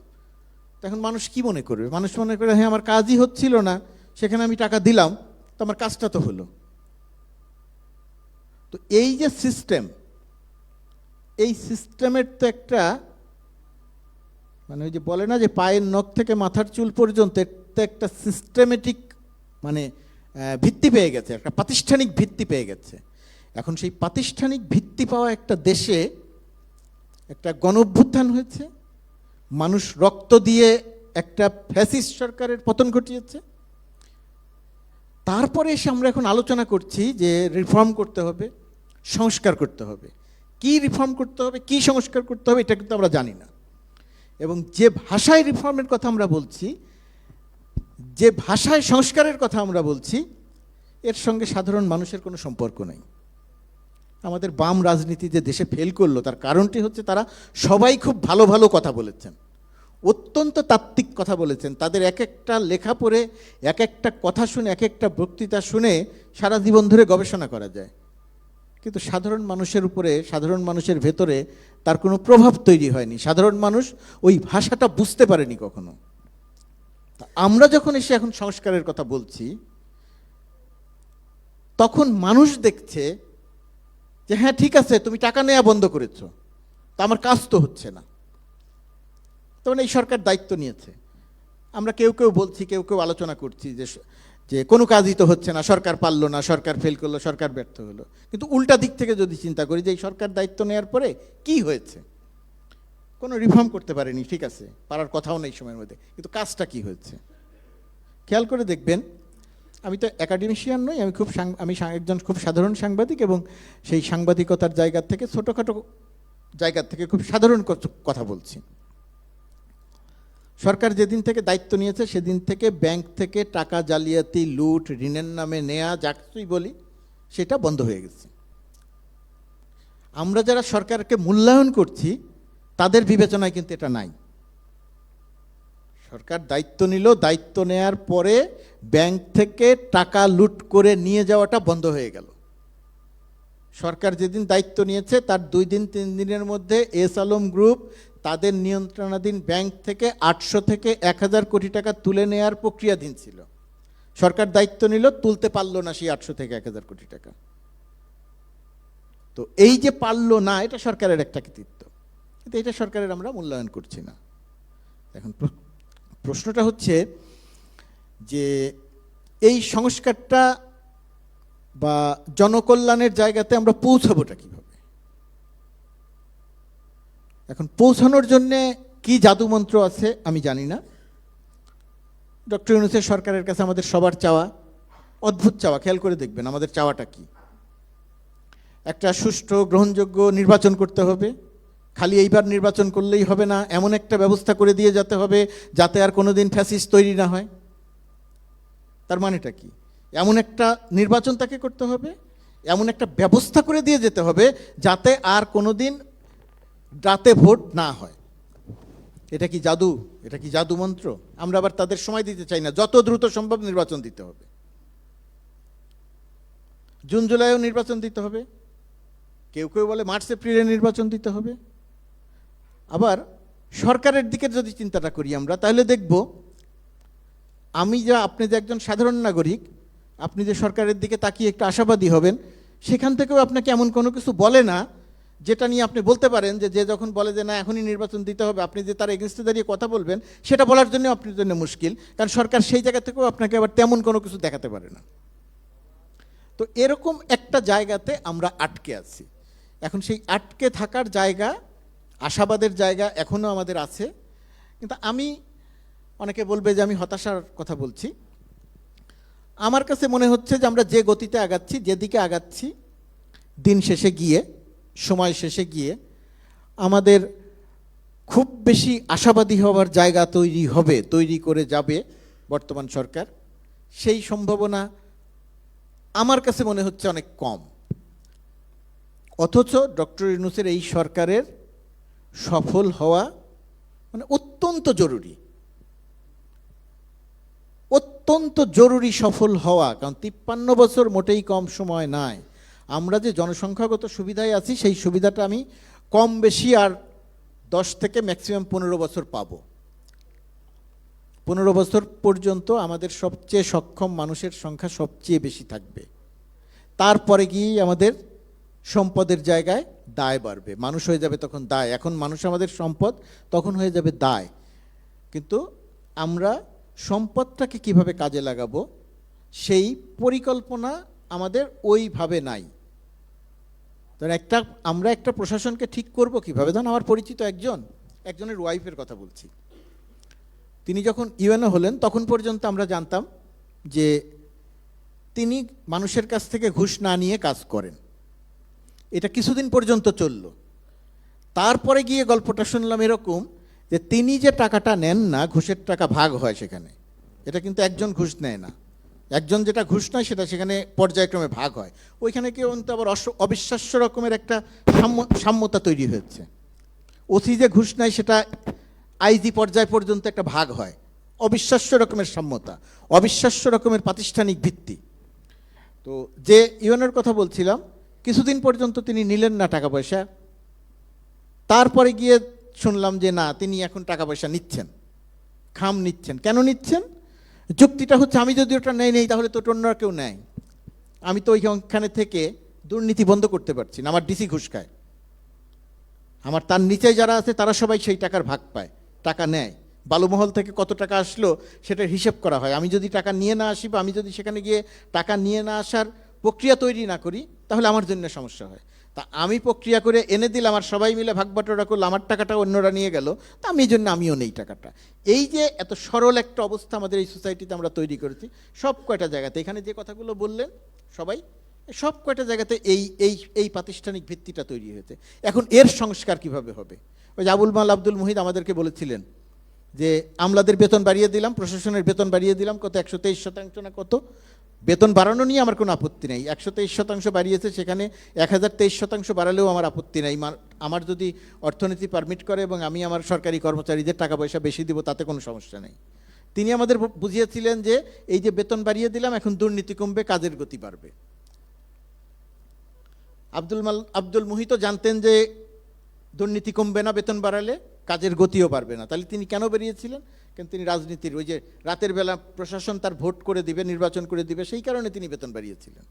তো এখন মানুষ কি মনে করবে? মানুষ মনে করে হ্যাঁ আমার কাজই হচ্ছিল না, সেখানে আমি টাকা দিলাম, তো আমার কাজটা তো হলো। তো এই যে সিস্টেম, এই সিস্টেমের তো একটা মানে ওই যে বলে না যে পায়ের নখ থেকে মাথার চুল পর্যন্ত একটা সিস্টেমেটিক মানে ভিত্তি পেয়ে গেছে, একটা প্রাতিষ্ঠানিক ভিত্তি পেয়ে গেছে। এখন সেই প্রাতিষ্ঠানিক ভিত্তি পাওয়া একটা দেশে একটা গণঅভ্যুত্থান হয়েছে, মানুষ রক্ত দিয়ে একটা ফ্যাসিস্ট সরকারের পতন ঘটিয়েছে। তারপরে এসে আমরা এখন আলোচনা করছি যে রিফর্ম করতে হবে, সংস্কার করতে হবে। কি রিফর্ম করতে হবে, কি সংস্কার করতে হবে, এটা কিন্তু আমরা জানি না। এবং যে ভাষায় রিফর্মের কথা আমরা বলছি, যে ভাষায় সংস্কারের কথা আমরা বলছি, এর সঙ্গে সাধারণ মানুষের কোনো সম্পর্ক নেই। আমাদের বাম রাজনীতি যে দেশে ফেল করলো, তার কারণটি হচ্ছে তারা সবাই খুব ভালো ভালো কথা বলেছেন, অত্যন্ত তাত্ত্বিক কথা বলেছেন। তাদের এক একটা লেখা পড়ে, এক একটা কথা শুনে, এক একটা বক্তৃতা শুনে সারা জীবন ধরে গবেষণা করা যায়, কিন্তু সাধারণ মানুষের উপরে, সাধারণ মানুষের ভেতরে তার কোনো প্রভাব তৈরি হয়নি। সাধারণ মানুষ ওই ভাষাটা বুঝতে পারেনি কখনো। আমরা যখন এসে এখন সংস্কারের কথা বলছি, তখন মানুষ দেখছে যে হ্যাঁ ঠিক আছে, তুমি টাকা নেওয়া বন্ধ করেছো, তা আমার কাজ তো হচ্ছে না। তখন এই সরকার দায়িত্ব নিয়েছে। আমরা কেউ কেউ বলছি, কেউ কেউ আলোচনা করছি যে কোনো কাজই তো হচ্ছে না, সরকার পারলো না, সরকার ফেল করলো, সরকার ব্যর্থ হলো। কিন্তু উল্টা দিক থেকে যদি চিন্তা করি যে এই সরকার দায়িত্ব নেওয়ার পরে কি হয়েছে? কোনো রিফর্ম করতে পারেনি, ঠিক আছে, পারার কথাও নেই সময়ের মধ্যে, কিন্তু কাজটা কি হয়েছে? খেয়াল করে দেখবেন, আমি তো একাডেমিশিয়ান নই, আমি একজন খুব সাধারণ সাংবাদিক, এবং সেই সাংবাদিকতার জায়গা থেকে, ছোটোখাটো জায়গা থেকে খুব সাধারণ কথা বলছি। সরকার যেদিন থেকে দায়িত্ব নিয়েছে সেদিন থেকে ব্যাংক থেকে টাকা জালিয়াতি, লুট, ঋণের নামে নেয়া, যা কিছুই বলি, সেটা বন্ধ হয়ে গেছে। আমরা যারা সরকারকে মূল্যায়ন করছি তাদের বিবেচনায় কিন্তু এটা নাই। সরকার দায়িত্ব নিল, দায়িত্ব নেয়ার পরে ব্যাংক থেকে টাকা লুট করে নিয়ে যাওয়াটা বন্ধ হয়ে গেল। সরকার যেদিন দায়িত্ব নিয়েছে তার 2-3 দিনের মধ্যে এস আলম গ্রুপ তাদের নিয়ন্ত্রণাধীন ব্যাংক থেকে 800 থেকে 1000 কোটি টাকা তুলে নেওয়ার প্রক্রিয়াধীন ছিল। সরকার দায়িত্ব নিল, তুলতে পারলো না সেই 800 থেকে 1000 কোটি টাকা। তো এই যে পারলো না, এটা সরকারের একটা কৃতিত্ব, কিন্তু এটা সরকারের আমরা মূল্যায়ন করছি না। এখন প্রশ্নটা হচ্ছে যে এই সংস্কারটা বা জনকল্যাণের জায়গাতে আমরা পৌঁছাবোটা কীভাবে? এখন পৌঁছানোর জন্যে কি জাদুমন্ত্র আছে আমি জানি না। ডক্টর ইউনূসের সরকারের কাছে আমাদের সবার চাওয়া, অদ্ভুত চাওয়া, খেয়াল করে দেখবেন আমাদের চাওয়াটা কি। একটা সুষ্ঠু গ্রহণযোগ্য নির্বাচন করতে হবে, খালি এইবার নির্বাচন করলেই হবে না, এমন একটা ব্যবস্থা করে দিয়ে যেতে হবে যাতে আর কোনোদিন ফ্যাসিস্ট তৈরি না হয়। তার মানেটা কি? এমন একটা নির্বাচন তাকে করতে হবে, এমন একটা ব্যবস্থা করে দিয়ে যেতে হবে যাতে আর কোনোদিন রাতে ভোট না হয়। এটা কি জাদু? এটা কি জাদু মন্ত্র? আমরা আবার তাদের সময় দিতে চাই না, যত দ্রুত সম্ভব নির্বাচন দিতে হবে। জুন জুলাইও নির্বাচন দিতে হবে, কেউ কেউ বলে মার্চ এপ্রিলে নির্বাচন দিতে হবে। আবার সরকারের দিকে যদি চিন্তাটা করি আমরা, তাহলে দেখব আপনি যে একজন সাধারণ নাগরিক, আপনি যে সরকারের দিকে তাকিয়ে একটু আশাবাদী হবেন, সেখান থেকেও আপনাকে এমন কোনো কিছু বলে না যেটা নিয়ে আপনি বলতে পারেন যে যখন বলে যে না এখনই নির্বাচন দিতে হবে, আপনি যে তার এগেনস্টে দাঁড়িয়ে কথা বলবেন, সেটা বলার জন্য আপনার জন্য মুশকিল, কারণ সরকার সেই জায়গা থেকেও আপনাকে আবার তেমন কোনো কিছু দেখাতে পারে না। তো এরকম একটা জায়গাতে আমরা আটকে আছি। এখন সেই আটকে থাকার জায়গা, আশাবাদের জায়গা এখনও আমাদের আছে, কিন্তু অনেকে বলবে যে আমি হতাশার কথা বলছি। আমার কাছে মনে হচ্ছে যে আমরা যে গতিতে আগাচ্ছি, যেদিকে আগাচ্ছি, দিন শেষে গিয়ে, সময় শেষে গিয়ে আমাদের খুব বেশি আশাবাদী হওয়ার জায়গা তৈরি করে যাবে বর্তমান সরকার, সেই সম্ভাবনা আমার কাছে মনে হচ্ছে অনেক কম। অথচ ডক্টর ইউনূসের এই সরকারের সফল হওয়া মানে অত্যন্ত জরুরি, অত্যন্ত জরুরি সফল হওয়া। কারণ 53 বছর মোটেই কম সময় নয়। আমরা যে জনসংখ্যাগত সুবিধায় আছি সেই সুবিধাটা আমি কম বেশি আর 10 থেকে ম্যাক্সিমাম 15 বছর পাবো। 15 বছর পর্যন্ত আমাদের সবচেয়ে সক্ষম মানুষের সংখ্যা সবচেয়ে বেশি থাকবে। তারপরে গিয়েই আমাদের সম্পদের জায়গায় দায় বাড়বে। মানুষ হয়ে যাবে তখন দায়। এখন মানুষ আমাদের সম্পদ, তখন হয়ে যাবে দায়। কিন্তু আমরা সম্পদটাকে কিভাবে কাজে লাগাবো সেই পরিকল্পনা আমাদের ওইভাবে নাই। ধরেন আমরা একটা প্রশাসনকে ঠিক করব কিভাবে? ধরেন আমার পরিচিত একজনের ওয়াইফের কথা বলছি। তিনি যখন ইউএনও হলেন তখন পর্যন্ত আমরা জানতাম যে তিনি মানুষের কাছ থেকে ঘুষ না নিয়ে কাজ করেন। এটা কিছুদিন পর্যন্ত চলল। তারপরে গিয়ে গল্পটা শুনলাম এরকম যে তিনি যে টাকাটা নেন না, ঘুষের টাকা ভাগ হয় সেখানে। এটা কিন্তু একজন ঘুষ নেয় না, একজন যেটা ঘুষ নেয় সেটা সেখানে পর্যায়ক্রমে ভাগ হয়। ওইখানে কেউ কিন্তু আবার অবিশ্বাস্য রকমের একটা সাম্যতা তৈরি হয়েছে। ওসি যে ঘুষ নেয় সেটা আইজি পর্যায় পর্যন্ত একটা ভাগ হয়। অবিশ্বাস্য রকমের সাম্যতা, অবিশ্বাস্য রকমের প্রাতিষ্ঠানিক ভিত্তি। তো যে ইউএনের কথা বলছিলাম, কিছুদিন পর্যন্ত তিনি নিলেন না টাকা পয়সা। তারপরে গিয়ে শুনলাম যে না, তিনি এখন টাকা পয়সা নিচ্ছেন, খাম নিচ্ছেন। কেন নিচ্ছেন? যুক্তিটা হচ্ছে আমি যদি ওটা নেই তাহলে তো অন্য কেউ নেয়। আমি তো ওইখানে থেকে দুর্নীতি বন্ধ করতে পারছি না। আমার ডিসি ঘুষ খায়, আমার তার নিচে যারা আছে তারা সবাই সেই টাকার ভাগ পায়, টাকা নেয়। বালুমহল থেকে কত টাকা আসলো সেটার হিসেব করা হয়। আমি যদি টাকা নিয়ে না আসি বা আমি যদি সেখানে গিয়ে টাকা নিয়ে না আসার প্রক্রিয়া তৈরি না করি তাহলে আমার জন্য সমস্যা হয়। তা আমি প্রক্রিয়া করে এনে দিলাম, আর সবাই মিলে ভাগ বাটোয়ারা করলো, আমার টাকাটা অন্যরা নিয়ে গেল, তা আমি এই জন্য আমিও নেই টাকাটা। এই যে এত সরল একটা অবস্থা আমাদের এই সোসাইটিতে আমরা তৈরি করেছি, সব কয়টা জায়গাতে এখানে যে কথাগুলো বললেন সবাই, সব কয়টা জায়গাতে এই প্রাতিষ্ঠানিক ভিত্তিটা তৈরি হয়েছে। এখন এর সংস্কার কিভাবে হবে? ওই যে আবুল মাল আব্দুল মুহিত আমাদেরকে বলেছিলেন যে আমলাদের বেতন বাড়িয়ে দিলাম, প্রশাসনের বেতন বাড়িয়ে দিলাম, কত 123% না কত, বেতন বাড়ানো নিয়ে আমার কোনো আপত্তি নেই। 123% বাড়িয়েছে, সেখানে 1023% বাড়ালেও আমার আপত্তি নেই। আমার যদি অর্থনীতি পারমিট করে এবং আমি আমার সরকারি কর্মচারীদের টাকা পয়সা বেশি দিব, তাতে কোনো সমস্যা নেই। তিনি আমাদের বুঝিয়েছিলেন যে এই যে বেতন বাড়িয়ে দিলাম, এখন দুর্নীতি কমবে, কাজের গতি বাড়বে। আব্দুল মুহিত জানতেন যে দুর্নীতি কমবে না বেতন বাড়ালে, কাজের গতিও বাড়বে না। তাহলে তিনি কেন বেরিয়েছিলেন? কারণ তিনি রাজনীতির ওই যে রাতের বেলা প্রশাসন তার ভোট করে দিবে, নির্বাচন করে দিবে, সেই কারণে তিনি বেতন বাড়িয়েছিলেন।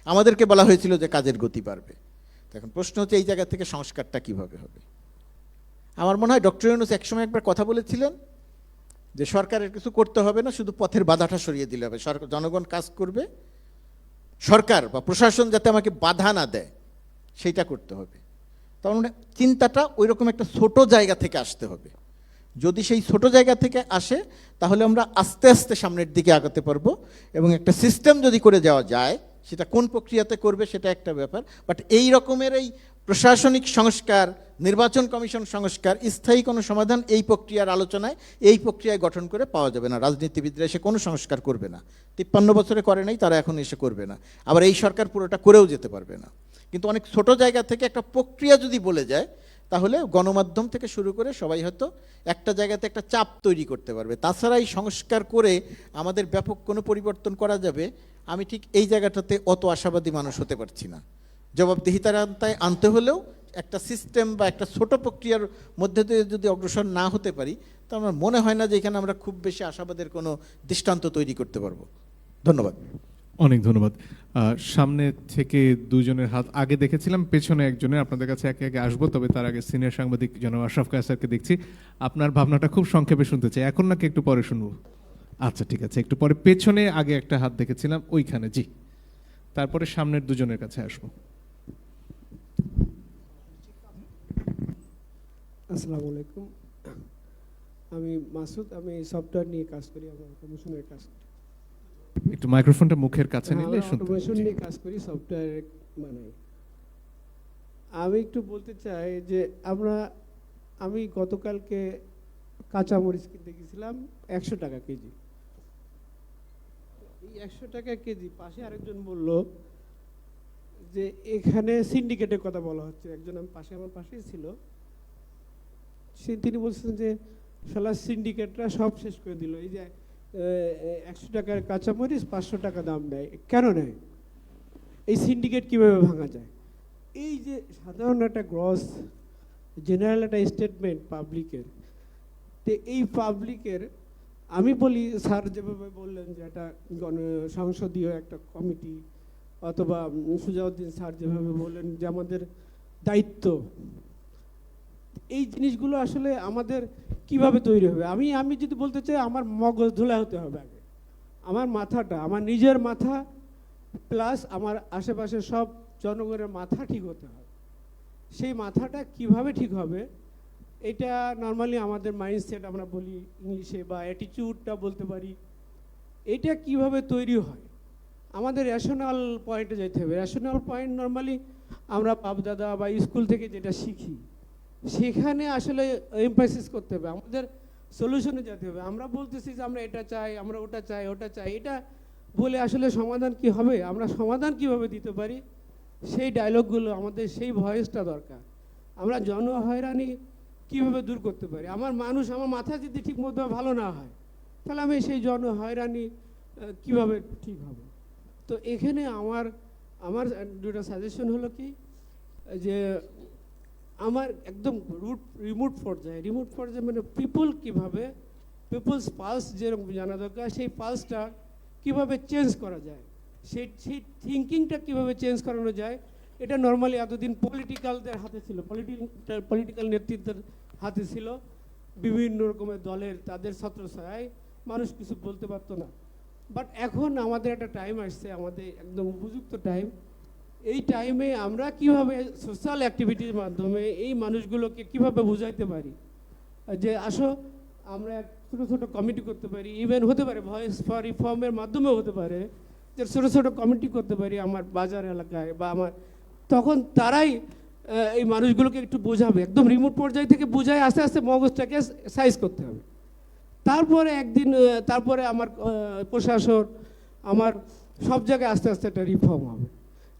আমাদেরকে বলা হয়েছিল যে কাজের গতি বাড়বে। এখন প্রশ্ন হচ্ছে এই জায়গা থেকে সংস্কারটা কিভাবে হবে? আমার মনে হয় ডক্টর ইউনূস একসময় একবার কথা বলেছিলেন যে সরকারের কিছু করতে হবে না, শুধু পথের বাধাটা সরিয়ে দিলে হবে। জনগণ কাজ করবে, সরকার বা প্রশাসন যাতে আমাকে বাধা না দেয় সেইটা করতে হবে। তার মানে চিন্তাটা ওই রকম একটা ছোট জায়গা থেকে আসতে হবে। যদি সেই ছোট জায়গা থেকে আসে তাহলে আমরা আস্তে আস্তে সামনের দিকে আগাতে পারবো। এবং একটা সিস্টেম যদি করে যাওয়া যায়, সেটা কোন প্রক্রিয়াতে করবে সেটা একটা ব্যাপার। বাট এই রকমের এই প্রশাসনিক সংস্কার, নির্বাচন কমিশন সংস্কার, স্থায়ী কোনো সমাধান এই প্রক্রিয়ার আলোচনায়, এই প্রক্রিয়ায় গঠন করে পাওয়া যাবে না। রাজনীতিবিদরা এসে কোনো সংস্কার করবে না। 53 বছরে করে নাই, তারা এখন এসে করবে না। আবার এই সরকার পুরোটা করেও যেতে পারবে না। কিন্তু অনেক ছোট জায়গা থেকে একটা প্রক্রিয়া যদি বলে যায়, তাহলে গণমাধ্যম থেকে শুরু করে সবাই হয়তো একটা জায়গাতে একটা চাপ তৈরি করতে পারবে। তাছাড়া এই সংস্কার করে আমাদের ব্যাপক কোনো পরিবর্তন করা যাবে, আমি ঠিক এই জায়গাটাতে অত আশাবাদী মানুষ হতে পারছি না। জবাবদিহিতার আওতায় আনতে হলেও একটা সিস্টেম বা একটা ছোট প্রক্রিয়ার মধ্যে দিয়ে যদি অগ্রসর না হতে পারি, তো আমার মনে হয় না যে এখানে আমরা খুব বেশি আশাবাদের কোনো দৃষ্টান্ত তৈরি করতে পারবো। ধন্যবাদ। অনেক ধন্যবাদ। সামনে থেকে দুজনের হাত আগে দেখেছিলাম, পেছনে একজনের। আপনাদের কাছে একে একে আসবো, তবে তার আগে সিনিয়র সাংবাদিক জনাব আশরাফ কায়সারকে দেখছি। আপনার ভাবনাটা খুব সংক্ষেপে শুনতে চাই, এখন নাকি একটু পরে শুনবো? আচ্ছা ঠিক আছে, একটু পরে। পেছনে আগে একটা হাত দেখেছিলাম ওইখানে, জি। তারপরে সামনের দুজনের কাছে আসবো। আসসালামু আলাইকুম, আমি মাসুদ, আমি সফটওয়্যার নিয়ে কাজ করি, আমার অটোমেশনের কাজ করি। একটু মাইক্রোফোনটা মুখের কাছে নিলে শুনতে। অটোমেশন নিয়ে কাজ করি, সফটওয়্যার বানাই। আমি একটু বলতে চাই যে আমি গতকালকে কাঁচামরিচ কিনতে গেছিলাম 100 টাকা কেজি। এই 100 টাকা কেজি পাশে আরেকজন বলল যে এখানে সিন্ডিকেটের কথা বলা হচ্ছে। একজন আমার পাশেই ছিল, তিনি বলছেন যে শালা সিন্ডিকেটরা সব শেষ করে দিল। এই যে 100 টাকার কাঁচামরিচ 500 টাকা দাম নেয়, কেন নেয়? এই সিন্ডিকেট কিভাবে ভাঙা যায়? এই যে সাধারণ একটা গ্রস জেনারেল একটা স্টেটমেন্ট পাবলিকের, তো এই পাবলিকের আমি বলি স্যার যেভাবে বললেন যে একটা সংসদীয় একটা কমিটি, অথবা সুজাউদ্দিন স্যার যেভাবে বললেন যে আমাদের দায়িত্ব, এই জিনিসগুলো আসলে আমাদের কিভাবে তৈরি হবে? আমি যদি বলতে চাই, আমার মগজ ধুলা হতে হবে আগে। আমার মাথাটা, আমার নিজের মাথা প্লাস আমার আশেপাশের সব জনগণের মাথা ঠিক হতে হবে। সেই মাথাটা কিভাবে ঠিক হবে, এটা নর্মালি আমাদের মাইন্ডসেট আমরা বলি ইংলিশে, বা অ্যাটিটিউডটা বলতে পারি। এটা কিভাবে তৈরি হয়? আমাদের রেশনাল পয়েন্টে যেতে হবে। রেশনাল পয়েন্ট নর্মালি আমরা বাপদাদা বা স্কুল থেকে যেটা শিখি, সেখানে আসলে এমফাসিস করতে হবে, আমাদের সলিউশনে যেতে হবে। আমরা বলতেছি যে আমরা এটা চাই, আমরা ওটা চাই, ওটা চাই, এটা বলে আসলে সমাধান কি হবে? আমরা সমাধান কিভাবে দিতে পারি, সেই ডায়লগগুলো আমাদের, সেই ভয়েসটা দরকার। আমরা জনহয়রানি কিভাবে দূর করতে পারি? আমার মাথা যদি ঠিক মতো ভালো না হয়, তাহলে আমি সেই জনহয়রানি কিভাবে ঠিক হবে? তো এখানে আমার দুটো সাজেশন হলো কি, যে আমার একদম রিমোট পর্যায়ে মানে পিপলস পালস যেরকম জানা দরকার, সেই পালসটা কীভাবে চেঞ্জ করা যায়, সেই থিঙ্কিংটা কীভাবে চেঞ্জ করানো যায়, এটা নর্মালি এতদিন পলিটিক্যালদের হাতে ছিল, পলিটিক্যাল নেতৃত্বের হাতে ছিল। বিভিন্ন রকমের দলের তাদের ছত্রছায়ায় মানুষ কিছু বলতে পারতো না। বাট এখন আমাদের একটা টাইম আসছে, আমাদের একদম উপযুক্ত টাইম। এই টাইমে আমরা কিভাবে সোশ্যাল অ্যাক্টিভিটির মাধ্যমে এই মানুষগুলোকে কিভাবে বুঝাইতে পারি যে আসো আমরা ছোটো ছোটো কমিটি করতে পারি, ইভেন হতে পারে ভয়েস ফর রিফর্মের মাধ্যমেও হতে পারে যে ছোটো ছোটো কমিটি করতে পারি আমার বাজার এলাকায় বা আমার, তখন তারাই এই মানুষগুলোকে একটু বোঝাবে, একদম রিমোট পর্যায় থেকে বোঝায় আস্তে আস্তে মগজটাকে সাইজ করতে হবে। তারপরে আমার প্রশাসন, আমার সব জায়গায় আস্তে আস্তে একটা রিফর্ম হবে।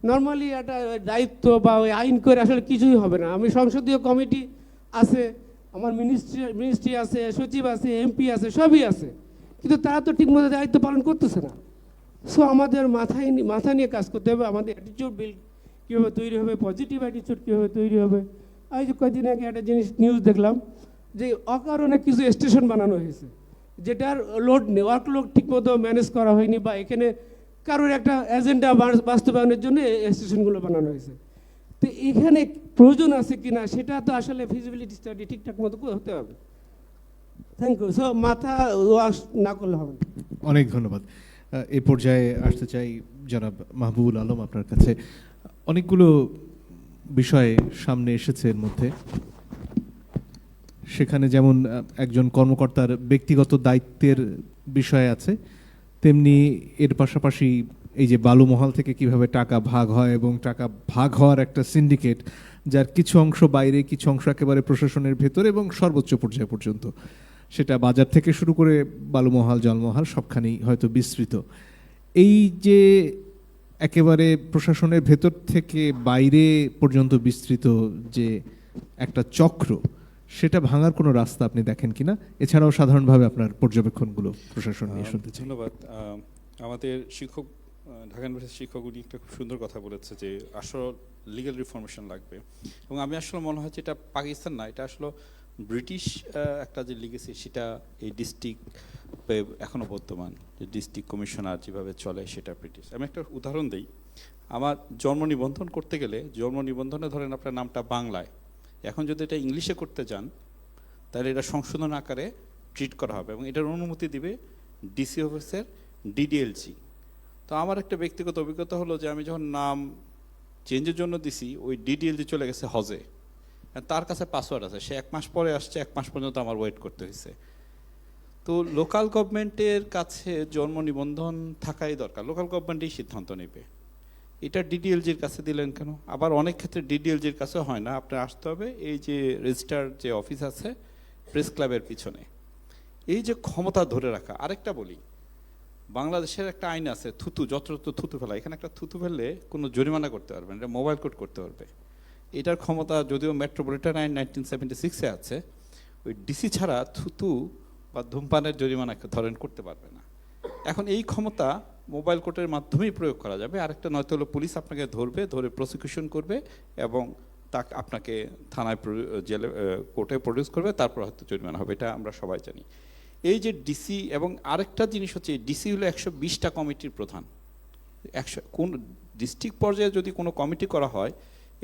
নর্মালি একটা দায়িত্ব বা ওই আইন করে আসলে কিছুই হবে না। আমি সংসদীয় কমিটি আছে, আমার মিনিস্ট্রি আছে, সচিব আছে, এমপি আছে, সবই আছে, কিন্তু তারা তো ঠিকমতো দায়িত্ব পালন করতেছে না। সো আমাদের মাথা নিয়ে কাজ করতে হবে। আমাদের অ্যাটিটিউড বিল্ড কীভাবে তৈরি হবে, পজিটিভ অ্যাটিটিউড কীভাবে তৈরি হবে। এই যে কয়েকদিন আগে একটা জিনিস নিউজ দেখলাম যে অকারণে কিছু স্টেশন বানানো হয়েছে, যেটার লোড নেই, ওয়ার্কলোড ঠিকমতো ম্যানেজ করা হয়নি, বা এখানে কারোর একটা এজেন্ডা বাস্তবায়নের জন্য এই স্টেশনগুলো বানানো হয়েছে। তো এখানে প্রয়োজন আছে কিনা সেটা তো আসলে ফিজিবিলিটি স্টাডি ঠিকঠাক মতো হতে হবে। Thank you. সো মাথা ওয়াশ না করলে হবে না। অনেক ধন্যবাদ। এই পর্যায়ে আসতে চাই জনাব মাহবুবুল আলম আপনার কাছে। অনেকগুলো বিষয় সামনে এসেছে এর মধ্যে, সেখানে যেমন একজন কর্মকর্তার ব্যক্তিগত দায়িত্বের বিষয় আছে, তেমনি এর পাশাপাশি এই যে বালুমহাল থেকে কিভাবে টাকা ভাগ হয় এবং টাকা ভাগ হওয়ার একটা সিন্ডিকেট, যার কিছু অংশ বাইরে, কিছু অংশ একেবারে প্রশাসনের ভেতরে এবং সর্বোচ্চ পর্যায় পর্যন্ত, সেটা বাজার থেকে শুরু করে বালুমহাল, জলমহাল সবখানেই হয়তো বিস্তৃত। এই যে একেবারে প্রশাসনের ভেতর থেকে বাইরে পর্যন্ত বিস্তৃত যে একটা চক্র, সেটা ভাঙার কোনো রাস্তা আপনি দেখেন কিনা? এছাড়াও সাধারণভাবে আপনার পর্যবেক্ষণগুলো প্রশাসন নিয়ে শুনতে চাই। ধন্যবাদ। আমাদের শিক্ষক, ঢাকা ইউনিভার্সিটির শিক্ষক, উনি একটা খুব সুন্দর কথা বলেছে যে আসলে লিগ্যাল রিফরমেশন লাগবে। এবং আমি আসলে মনে হয় যে এটা পাকিস্তান না, এটা আসলে ব্রিটিশ একটা যে লিগেসি, সেটা এই ডিস্ট্রিক্ট এখনও বর্তমান, যে ডিস্ট্রিক্ট কমিশনার যেভাবে চলে সেটা ব্রিটিশ। আমি একটা উদাহরণ দিই। আমার জন্ম নিবন্ধন করতে গেলে, জন্ম নিবন্ধনে ধরেন আপনার নামটা বাংলায়, এখন যদি এটা ইংলিশে করতে যান তাহলে এটা সংশোধন আকারে ট্রিট করা হবে এবং এটার অনুমতি দিবে ডিসি অফিসের ডিডিএলজি। তো আমার একটা ব্যক্তিগত অভিজ্ঞতা হলো যে আমি যখন নাম চেঞ্জের জন্য দিছি, ওই ডিডিএলজি চলে গেছে হজে, তার কাছে পাসওয়ার্ড আছে, সে 1 মাস পরে আসছে, 1 মাস পর্যন্ত আমার ওয়েট করতে হয়েছে। তো লোকাল গভর্নমেন্টের কাছে জন্ম নিবন্ধন থাকাই দরকার, লোকাল গভর্নমেন্টই সিদ্ধান্ত নেবে। এটা ডিডিএলজির কাছে দিলেন কেন? আবার অনেক ক্ষেত্রে ডিডিএলজির কাছে হয় না, আপনার আসতে হবে এই যে রেজিস্ট্রার যে অফিস আছে প্রেস ক্লাবের পিছনে। এই যে ক্ষমতা ধরে রাখা। আরেকটা বলি, বাংলাদেশের একটা আইন আছে থুতু, যত্রতত্র থুতু ফেলা। এখানে একটা থুতু ফেললে কোনো জরিমানা করতে পারবে না, এটা মোবাইল কোড করতে পারবে। এটার ক্ষমতা যদিও মেট্রোপলিটন আইন 1976-এ আছে, ওই ডিসি ছাড়া থুতু বা ধূমপানের জরিমানা ধরেন করতে পারবে না। এখন এই ক্ষমতা মোবাইল কোর্টের মাধ্যমেই প্রয়োগ করা যাবে। আরেকটা নয়তো হলো পুলিশ আপনাকে ধরবে, ধরে প্রসিকিউশন করবে এবং তাকে আপনাকে থানায় জেলে কোর্টে প্রডিউস করবে, তারপর হয়তো জরিমানা হবে। এটা আমরা সবাই জানি। এই যে ডিসি এবং আরেকটা জিনিস হচ্ছে ডিসি হলো 120টা কমিটির প্রধান। কোন ডিস্ট্রিক্ট পর্যায়ে যদি কোনো কমিটি করা হয়,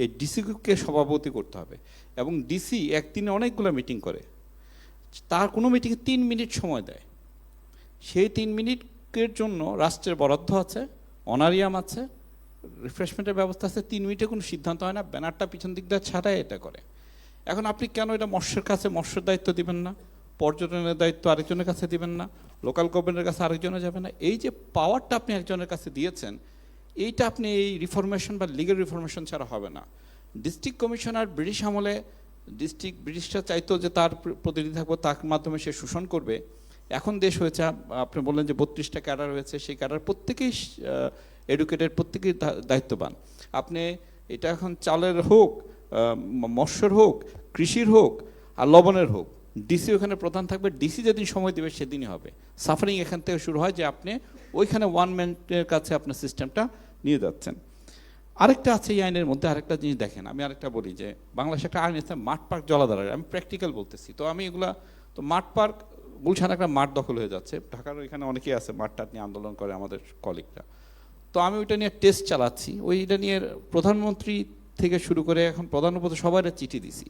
এই ডিসিকে সভাপতি করতে হবে এবং ডিসি একদিনে অনেকগুলো মিটিং করে, তার কোনো মিটিংয়ে 3 মিনিট সময় দেয়। সেই 3 মিনিটের জন্য রাষ্ট্রের বরাদ্দ আছে, অনারিয়াম আছে, রিফ্রেশমেন্টের ব্যবস্থা আছে। 3 মিনিটে কোনো সিদ্ধান্ত হয় না, ব্যানারটা পিছন দিক দিয়ে ছাড়াই এটা করে। এখন আপনি কেন এটা মৎস্যের কাছে মৎস্যের দায়িত্ব দিবেন না, পর্যটনের দায়িত্ব আরেকজনের কাছে দিবেন না, লোকাল গভর্নমেন্টের কাছে আরেকজনে যাবে না? এই যে পাওয়ারটা আপনি একজনের কাছে দিয়েছেন, এইটা আপনি এই রিফরমেশন বা লিগ্যাল রিফরমেশন ছাড়া হবে না। ডিস্ট্রিক্ট কমিশনার ব্রিটিশ আমলে ব্রিটিশরা চাইতো যে তার প্রতিনিধি থাকবো, তার মাধ্যমে সে শোষণ করবে। এখন দেশ হয়েছে, আপনি বললেন যে 32টা ক্যাডার হয়েছে, সেই ক্যাডার প্রত্যেকেই এডুকেটেড, প্রত্যেকেই দায়িত্ববান। আপনি এটা এখন চালের হোক, মৎস্যের হোক, কৃষির হোক আর লবণের হোক, ডিসি ওখানে প্রধান থাকবে। ডিসি যেদিন সময় দেবে সেদিনই হবে। সাফারিং এখান থেকে শুরু হয় যে আপনি ওইখানে ওয়ান ম্যানের কাছে আপনার সিস্টেমটা নিয়ে যাচ্ছেন। আরেকটা আছে এই আইনের মধ্যে, আরেকটা জিনিস দেখেন, আমি আরেকটা বলি যে বাংলাদেশে একটা আইন আছে মাঠ পার্ক জলাধারের। আমি প্র্যাকটিক্যাল বলতেছি, তো আমি এগুলা তো মাঠ পার্ক গুলশান একটা মাঠ দখল হয়ে যাচ্ছে, ঢাকার ওইখানে অনেকেই আছে মাঠটা নিয়ে আন্দোলন করে আমাদের কলিগরা। তো আমি ওইটা নিয়ে টেস্ট চালাচ্ছি, ওইটা নিয়ে প্রধানমন্ত্রী থেকে শুরু করে এখন প্রধান উপদেষ্টা সবাই চিঠি দিছি।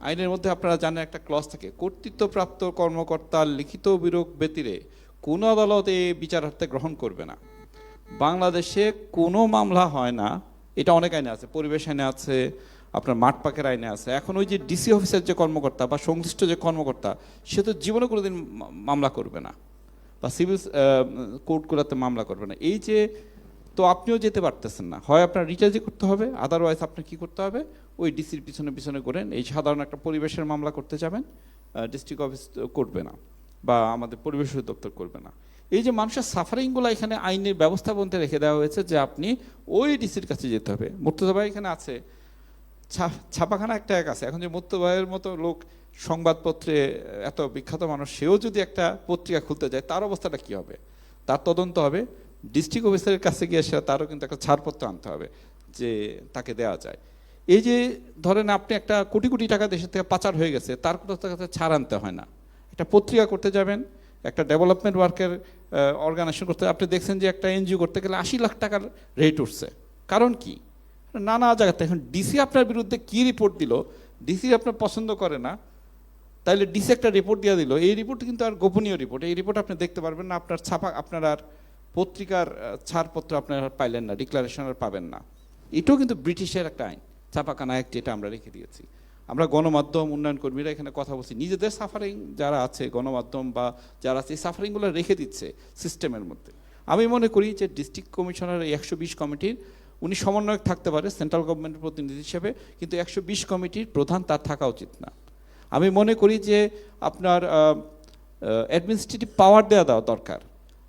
আইনের মধ্যে আপনারা জানেন একটা ক্লজ থাকে, কর্তৃত্বপ্রাপ্ত কর্মকর্তার লিখিত অভিযোগ ব্যতিরে কোনো আদালত এই বিচারার্থে গ্রহণ করবে না। বাংলাদেশে কোনো মামলা হয় না, এটা অনেক আইনে আছে, পরিবেশ আইনে আছে, আপনার মাঠ পাকের আইনে আছে। এখন ওই যে ডিসি অফিসের যে কর্মকর্তা বা সংশ্লিষ্ট যে কর্মকর্তা, সে তো জীবনে কোনোদিন মামলা করবে না বা সিভিল কোর্টগুলোতে মামলা করবে না। এই যে, তো আপনিও যেতে পারতেছেন না, হয় আপনার রিচার্জই করতে হবে, আদারওয়াইজ আপনার কী করতে হবে, ওই ডিসির পিছনে পিছনে করেন। এই সাধারণ একটা পরিবেশের মামলা করতে যাবেন, ডিস্ট্রিক্ট অফিস করবে না বা আমাদের পরিবেশ দপ্তর করবে না। এই যে মানুষের সাফারিংগুলো এখানে আইনের ব্যবস্থা বলতে রেখে দেওয়া হয়েছে যে আপনি ওই ডিসির কাছে যেতে হবে। মুর্তজা ভাই এখানে আছে, ছাপাখানা একটা এক আছে। এখন যে মুর্তজা ভাইয়ের মতো লোক সংবাদপত্রে এত বিখ্যাত মানুষ, সেও যদি একটা পত্রিকা খুলতে যায়, তার অবস্থাটা কী হবে? তার তদন্ত হবে, ডিস্ট্রিক্ট অফিসারের কাছে গিয়ে সে তারও কিন্তু একটা ছাড়পত্র আনতে হবে যে তাকে দেওয়া যায়। এই যে ধরেন আপনি একটা কোটি কোটি টাকা দেশের থেকে পাচার হয়ে গেছে, তার কোনো কাছে ছাড় আনতে হয় না। একটা পত্রিকা করতে যাবেন, একটা ডেভেলপমেন্ট ওয়ার্কের অর্গানাইজেশন করতে, আপনি দেখছেন যে একটা এনজিও করতে গেলে 80 লাখ টাকার রেট উঠছে। কারণ কি? নানা জায়গাতে। এখন ডিসি আপনার বিরুদ্ধে কি রিপোর্ট দিল, ডিসি আপনার পছন্দ করে না, তাইলে ডিসি একটা রিপোর্ট দিয়ে দিল, এই রিপোর্ট কিন্তু আর গোপনীয় রিপোর্ট, এই রিপোর্ট আপনি দেখতে পারবেন না, আপনার ছাপা, আপনার আর পত্রিকার ছাড়পত্র আপনার পাইলেন না, ডিক্লারেশন আর পাবেন না। এটাও কিন্তু ব্রিটিশের একটা আইন, ছাপাখানা অ্যাক্ট, এটা আমরা রেখে দিয়েছি। আমরা গণমাধ্যম উন্নয়ন কর্মীরা এখানে কথা বলছি, নিজেদের সাফারিং যারা আছে গণমাধ্যম বা যারা আছে, এই সাফারিংগুলো রেখে দিচ্ছে সিস্টেমের মধ্যে। আমি মনে করি যে ডিস্ট্রিক্ট কমিশনার 120 কমিটির উনি সমন্বয়ক থাকতে পারে সেন্ট্রাল গভর্নমেন্টের প্রতিনিধি হিসেবে, কিন্তু 120 কমিটির প্রধান তার থাকা উচিত না। আমি মনে করি যে আপনার অ্যাডমিনিস্ট্রেটিভ পাওয়ার দেওয়া দরকার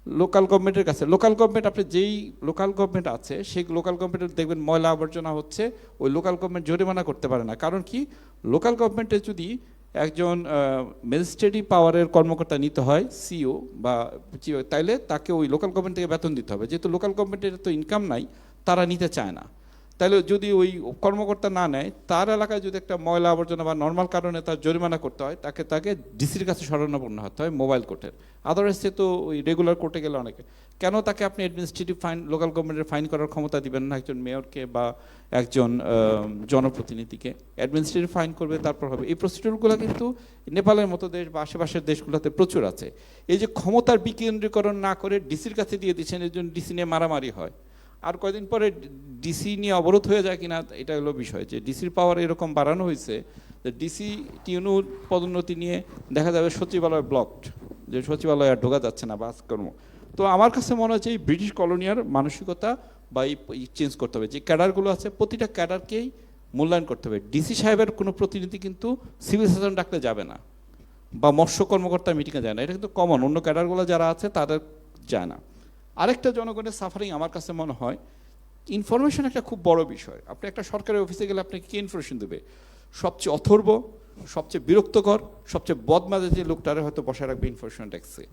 লোকাল গভর্নমেন্টের কাছে। লোকাল গভর্নমেন্ট, আপনি যেই লোকাল গভর্নমেন্ট আছে সেই লোকাল গভর্নমেন্টের দেখবেন ময়লা আবর্জনা হচ্ছে, ওই লোকাল গভর্নমেন্ট জরিমানা করতে পারে না। কারণ কি? লোকাল গভর্নমেন্টে যদি একজন ম্যাজিস্ট্রেটিভ পাওয়ারের কর্মকর্তা নিতে হয়, সিও বা তাইলে তাকে ওই লোকাল গভর্নমেন্ট থেকে বেতন দিতে হবে। যেহেতু লোকাল গভর্নমেন্টের তো ইনকাম নাই, তারা নিতে চায় না। তাহলে যদি ওই কর্মকর্তা না নেয়, তার এলাকায় যদি একটা ময়লা আবর্জনা বা নর্মাল কারণে তার জরিমানা করতে হয়, তাকে ডিসির কাছে শরণাপন্ন হতে হয় মোবাইল কোর্টের। আদারওয়াইজ সে তো ওই রেগুলার কোর্টে গেলে অনেকে, কেন তাকে আপনি অ্যাডমিনিস্ট্রেটিভ ফাইন লোকাল গভর্নমেন্টের ফাইন করার ক্ষমতা দিবেন না একজন মেয়রকে বা একজন জনপ্রতিনিধিকে? অ্যাডমিনিস্ট্রেটিভ ফাইন করবে, তারপর হবে। এই প্রসিডিউরগুলো কিন্তু নেপালের মতো দেশ বা আশেপাশের দেশগুলোতে প্রচুর আছে। এই যে ক্ষমতার বিকেন্দ্রীকরণ না করে ডিসির কাছে দিয়ে দিচ্ছেন, এর জন্য ডিসি নিয়ে মারামারি হয়। আর কয়দিন পরে ডিসি নিয়ে অবরোধ হয়ে যায় কিনা, এটা হলো বিষয়। যে ডিসির পাওয়ার এরকম বাড়ানো হয়েছে যে ডিসি টিউনুর পদোন্নতি নিয়ে দেখা যাবে সচিবালয় ব্লকড, যে সচিবালয় আর ঢোকা যাচ্ছে না, বাসকর্ম। তো আমার কাছে মনে হচ্ছে এই ব্রিটিশ কলোনিয়ার মানসিকতা বা চেঞ্জ করতে হবে। যে ক্যাডারগুলো আছে প্রতিটা ক্যাডারকেই মূল্যায়ন করতে হবে। ডিসি সাহেবের কোনো প্রতিনিধি কিন্তু সিভিল সার্জন ডাকলে যাবে না, বা মৎস্য কর্মকর্তার মিটিংয়ে যায় না, এটা কিন্তু কমন, অন্য ক্যাডারগুলো যারা আছে তাদের যায় না। আরেকটা জনগণের সাফারিং আমার কাছে মনে হয়, ইনফরমেশন একটা খুব বড় বিষয়। আপনি একটা সরকারি অফিসে গেলে আপনাকে কি ইনফরমেশন দেবে? সবচেয়ে অথর্ব, সবচেয়ে বিরক্তকর, সবচেয়ে বদমেজাজি লোকটারে হয়তো বসায় রাখবে ইনফরমেশন ডেস্কে।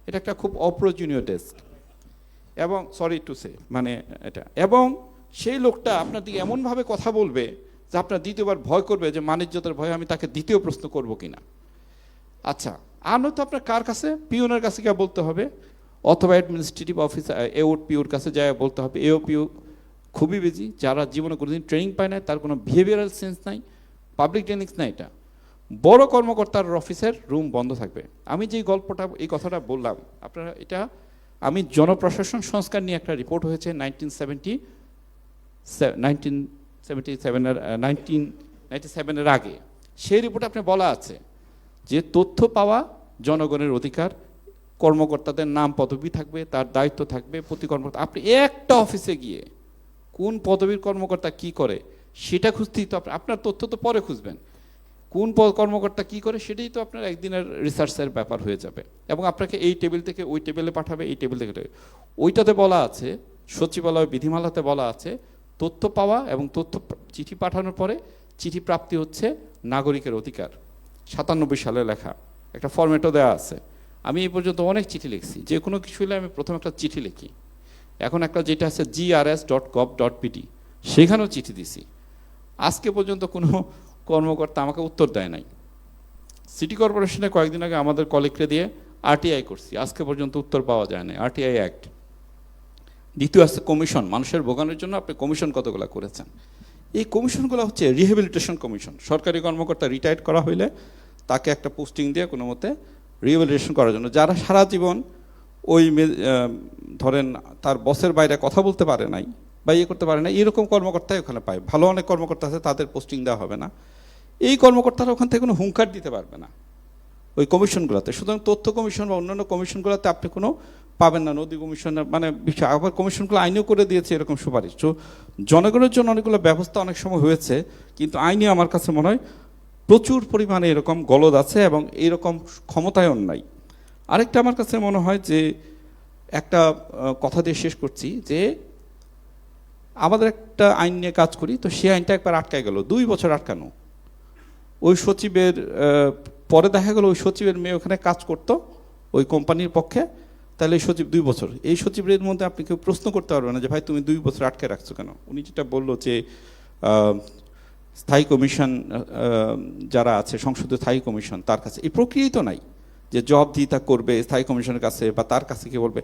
এটা একটা খুব অপ্রয়োজনীয় ডেস্ক, এবং সরি টু সে মানে এটা, এবং সেই লোকটা আপনার দিকে এমনভাবে কথা বলবে যে আপনার দ্বিতীয়বার ভয় করবে যে মানিজ্যতার ভয়ে আমি তাকে দ্বিতীয় প্রশ্ন করব কিনা। আচ্ছা, আর নয়তো আপনার কার কাছে? পিওনের কাছে গিয়ে বলতে হবে, অথবা অ্যাডমিনিস্ট্রেটিভ অফিসার এও পিওর কাছে যায় বলতে হবে। এও পিও খুবই বিজি, যারা জীবনে কোনোদিন ট্রেনিং পায় না, তার কোনো বিহেভিয়ারাল সেন্স নাই, পাবলিক ট্রেনিংস নাই। এটা বড় কর্মকর্তার অফিসের রুম বন্ধ থাকবে। আমি যেই গল্পটা এই কথাটা বললাম আপনারা, এটা আমি জনপ্রশাসন সংস্কার নিয়ে একটা রিপোর্ট হয়েছে 1997 আগে। সেই রিপোর্টে আপনি বলা আছে যে তথ্য পাওয়া জনগণের অধিকার, কর্মকর্তাদের নাম পদবি থাকবে, তার দায়িত্ব থাকবে প্রতি কর্মকর্তা। আপনি একটা অফিসে গিয়ে কোন পদবীর কর্মকর্তা কি করে সেটা খুঁজতেই তো আপনার তথ্য তো পরে খুঁজবেন, কোন কর্মকর্তা কি করে সেটাই তো আপনার একদিনের রিসার্চের ব্যাপার হয়ে যাবে। এবং আপনাকে এই টেবিল থেকে ওই টেবিলে পাঠাবে, এই টেবিল থেকে ওইটাতে বলা আছে, সচিবালয় বিধিমালাতে বলা আছে তথ্য পাওয়া এবং তথ্য চিঠি পাঠানোর পরে চিঠি প্রাপ্তি হচ্ছে নাগরিকের অধিকার। 97 সালে লেখা একটা ফরম্যাটও দেওয়া আছে। আমি এই পর্যন্ত অনেক চিঠি লিখছি, যে কোনো কিছু হলে আমি প্রথম একটা চিঠি লিখি। এখন একটা যেটা আছে grs.gov.pd, সেখানেও চিঠি দিছি। আজকে পর্যন্ত কোনো কর্মকর্তা আমাকে উত্তর দেয় নাই। সিটি কর্পোরেশনে কয়েকদিন আগে আমাদের কলিগকে দিয়ে আরটিআই করছি, আজকে পর্যন্ত উত্তর পাওয়া যায় না। RTI act. দ্বিতীয় আছে কমিশন, মানুষের ভোগানোর জন্য আপনি কমিশন কতগুলো করেছেন। এই কমিশনগুলো হচ্ছে রিহেবিলিটেশন কমিশন। সরকারি কর্মকর্তা রিটায়ার্ড করা হইলে তাকে একটা পোস্টিং দিয়ে কোনো মতে রিহেবিলিটেশন করার জন্য, যারা সারা জীবন ওই ধরেন তার বসের বাইরে কথা বলতে পারে নাই বা ইয়ে করতে পারে না, এরকম কর্মকর্তাই ওখানে পায়। ভালো অনেক কর্মকর্তা আছে, তাদের পোস্টিং দেওয়া হবে না। এই কর্মকর্তারা ওখান থেকে কোনো হুঙ্কার দিতে পারবে না ওই কমিশনগুলোতে। সুতরাং তথ্য কমিশন বা অন্যান্য কমিশনগুলোতে আপনি কোনো পাবেন না। নদী কমিশনের মানে বিষয়, আবার কমিশনগুলো আইনেও করে দিয়েছে এরকম সুপারিশ। তো জনগণের জন্য অনেকগুলো ব্যবস্থা অনেক সময় হয়েছে, কিন্তু আইনে আমার কাছে মনে হয় প্রচুর পরিমাণে এরকম গলদ আছে এবং এইরকম ক্ষমতায়ন নাই। আরেকটা আমার কাছে মনে হয় যে একটা কথা দিয়ে শেষ করছি, যে আমাদের একটা আইন নিয়ে কাজ করি, তো সেই আইনটা একবার আটকায় গেল, 2 বছর আটকানো। ওই সচিবের পরে দেখা গেল ওই সচিবের মেয়ে ওখানে কাজ করতো ওই কোম্পানির পক্ষে, তাহলে এই সচিব 2 বছর, এই সচিবের মধ্যে আপনি কেউ প্রশ্ন করতে পারবেন না যে ভাই তুমি 2 বছর আটকে রাখছো কেন। উনি যেটা বললো যে স্থায়ী কমিশন যারা আছে, সংসদীয় স্থায়ী কমিশন, তার কাছে এই প্রক্রিয়াই তো নাই যে জবাবদিহিতা করবে স্থায়ী কমিশনের কাছে বা তার কাছে কি বলবে।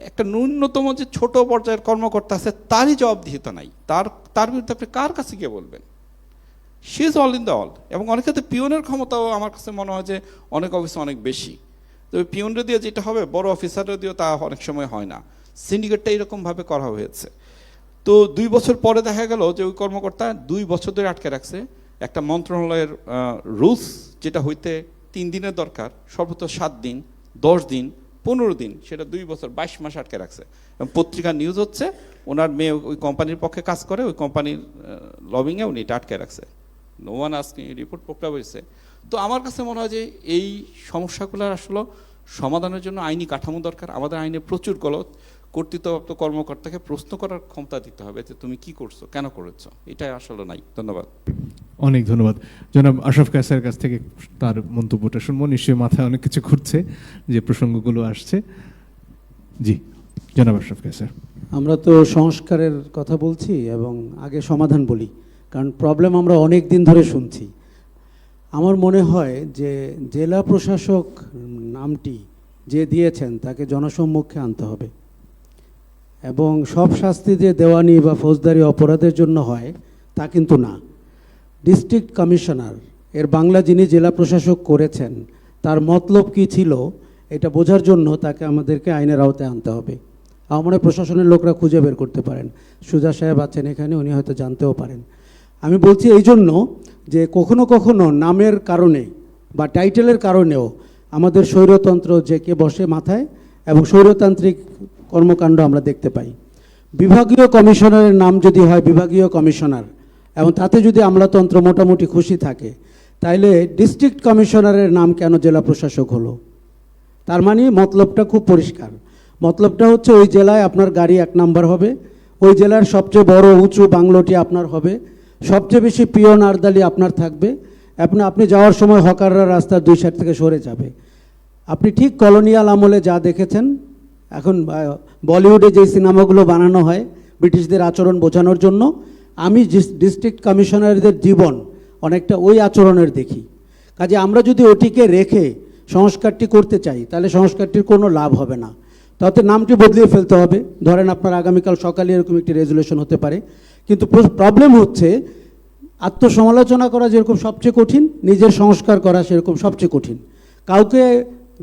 একটা ন্যূনতম যে ছোট পর্যায়ের কর্মকর্তা আছে তারই জবাবদিহিতা নাই, তার বিরুদ্ধে আপনি কার কাছে গিয়ে বলবেন? She is all in the all. এবং অনেক ক্ষেত্রে পিওনের ক্ষমতাও আমার কাছে মনে হয় যে অনেক অফিসে অনেক বেশি। তবে পিওনরা দিয়ে যেটা হবে, বড় অফিসাররা দিয়েও তা অনেক সময় হয় না। সিন্ডিকেটটা এরকমভাবে করা হয়েছে। তো 2 বছর পরে দেখা গেল যে ওই কর্মকর্তা 2 বছর ধরে আটকে রাখছে। একটা মন্ত্রণালয়ের রুলস যেটা হইতে 3 দিনের দরকার, সর্বোচ্চ 7 দিন, 10 দিন, 15 দিন, সেটা 2 বছর 22 মাস আটকে রাখছে। এবং পত্রিকার নিউজ হচ্ছে ওনার মেয়ে ওই কোম্পানির পক্ষে কাজ করে, ওই কোম্পানির লবিংয়ে উনি এটা আটকে রাখছে। নো ওয়ান আজকে রিপোর্ট প্রকাশ হয়েছে। তো আমার কাছে মনে হয় যে এই সমস্যাগুলোর আসলে সমাধানের জন্য আইনি কাঠামো দরকার। আমাদের আইনে প্রচুর গলদ। কর্তৃত্বপ্রাপ্ত কর্মকর্তাকে প্রশ্ন করার ক্ষমতা দিতে হবে যে তুমি কি করছো, কেন করেছো, এটা আসলে নাই। ধন্যবাদ। অনেক ধন্যবাদ। জনাব আশরাফ কায়সারের কাছ থেকে তার মন্তব্যটা শুনবো। নিশ্চয়ই মাথায় অনেক কিছু ঘুরছে যে প্রসঙ্গগুলো আসছে। জি, জনাব আশরাফ কায়সার। আমরা তো সংস্কারের কথা বলছি এবং আগে সমাধান বলি, কারণ প্রবলেম আমরা অনেক দিন ধরে শুনছি। আমার মনে হয় যে জেলা প্রশাসক নামটি যে দিয়েছেন তাকে জনসম্মুখে আনতে হবে, এবং সব শাস্তি যে দেওয়ানি বা ফৌজদারি অপরাধের জন্য হয় তা কিন্তু না। ডিস্ট্রিক্ট কমিশনার এর বাংলা যিনি জেলা প্রশাসক করেছেন তার মতলব কী ছিল এটা বোঝার জন্য তাকে আমাদেরকে আইনের আওতায় আনতে হবে। আমার মনে হয় প্রশাসনের লোকরা খুঁজে বের করতে পারেন। সুজা সাহেব আছেন এখানে, উনি হয়তো জানতেও পারেন। আমি বলছি এই জন্য যে কখনো কখনো নামের কারণে বা টাইটেলের কারণেও আমাদের স্বৈরতন্ত্র যে কে বসে মাথায় এবং স্বৈরতান্ত্রিক কর্মকাণ্ড আমরা দেখতে পাই। বিভাগীয় কমিশনারের নাম যদি হয় বিভাগীয় কমিশনার, এবং তাতে যদি আমলাতন্ত্র মোটামুটি খুশি থাকে, তাইলে ডিস্ট্রিক্ট কমিশনারের নাম কেন জেলা প্রশাসক হলো? তার মানে মতলবটা খুব পরিষ্কার। মতলবটা হচ্ছে ওই জেলায় আপনার গাড়ি 1 নাম্বার হবে, ওই জেলার সবচেয়ে বড় উঁচু বাংলোটি আপনার হবে, সবচেয়ে বেশি পিয়ন আরদালি আপনার থাকবে, আপনি যাওয়ার সময় হকাররা রাস্তার 2 সাইড থেকে সরে যাবে। আপনি ঠিক কলোনিয়াল আমলে যা দেখেছেন, এখন বলিউডে যে সিনেমাগুলো বানানো হয় ব্রিটিশদের আচরণ বোঝানোর জন্য, আমি ডিস্ট্রিক্ট কমিশনারদের জীবন অনেকটা ওই আচরণের দেখি। কাজে আমরা যদি ওটিকে রেখে সংস্কারটি করতে চাই, তাহলে সংস্কারটির কোনো লাভ হবে না, তাতে নামটি বদলিয়ে ফেলতে হবে। ধরেন আপনার আগামীকাল সকালে এরকম একটি রেজুলেশন হতে পারে, কিন্তু প্রবলেম হচ্ছে আত্মসমালোচনা করা যেরকম সবচেয়ে কঠিন, নিজের সংস্কার করা সেরকম সবচেয়ে কঠিন। কাউকে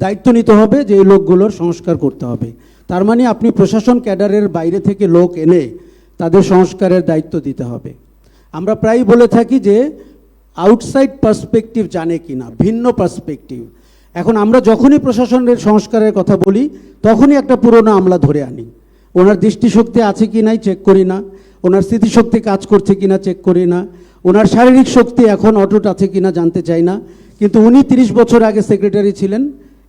দায়িত্ব নিতে হবে যে এই লোকগুলোর সংস্কার করতে হবে। তার মানে আপনি প্রশাসন ক্যাডারের বাইরে থেকে লোক এনে তাদের সংস্কারের দায়িত্ব দিতে হবে। আমরা প্রায়ই বলে থাকি যে আউটসাইড পার্সপেক্টিভ জানে কি না, ভিন্ন পার্সপেক্টিভ। এখন আমরা যখনই প্রশাসনের সংস্কারের কথা বলি তখনই একটা পুরনো আমলা ধরে আনি, ওনার দৃষ্টিশক্তি আছে কি নাই চেক করি না, ওনার স্মৃতিশক্তি কাজ করছে কি না চেক করি না, ওনার শারীরিক শক্তি এখন অটুট আছে কি না জানতে চাই না, কিন্তু উনি 30 বছর আগে সেক্রেটারি ছিলেন,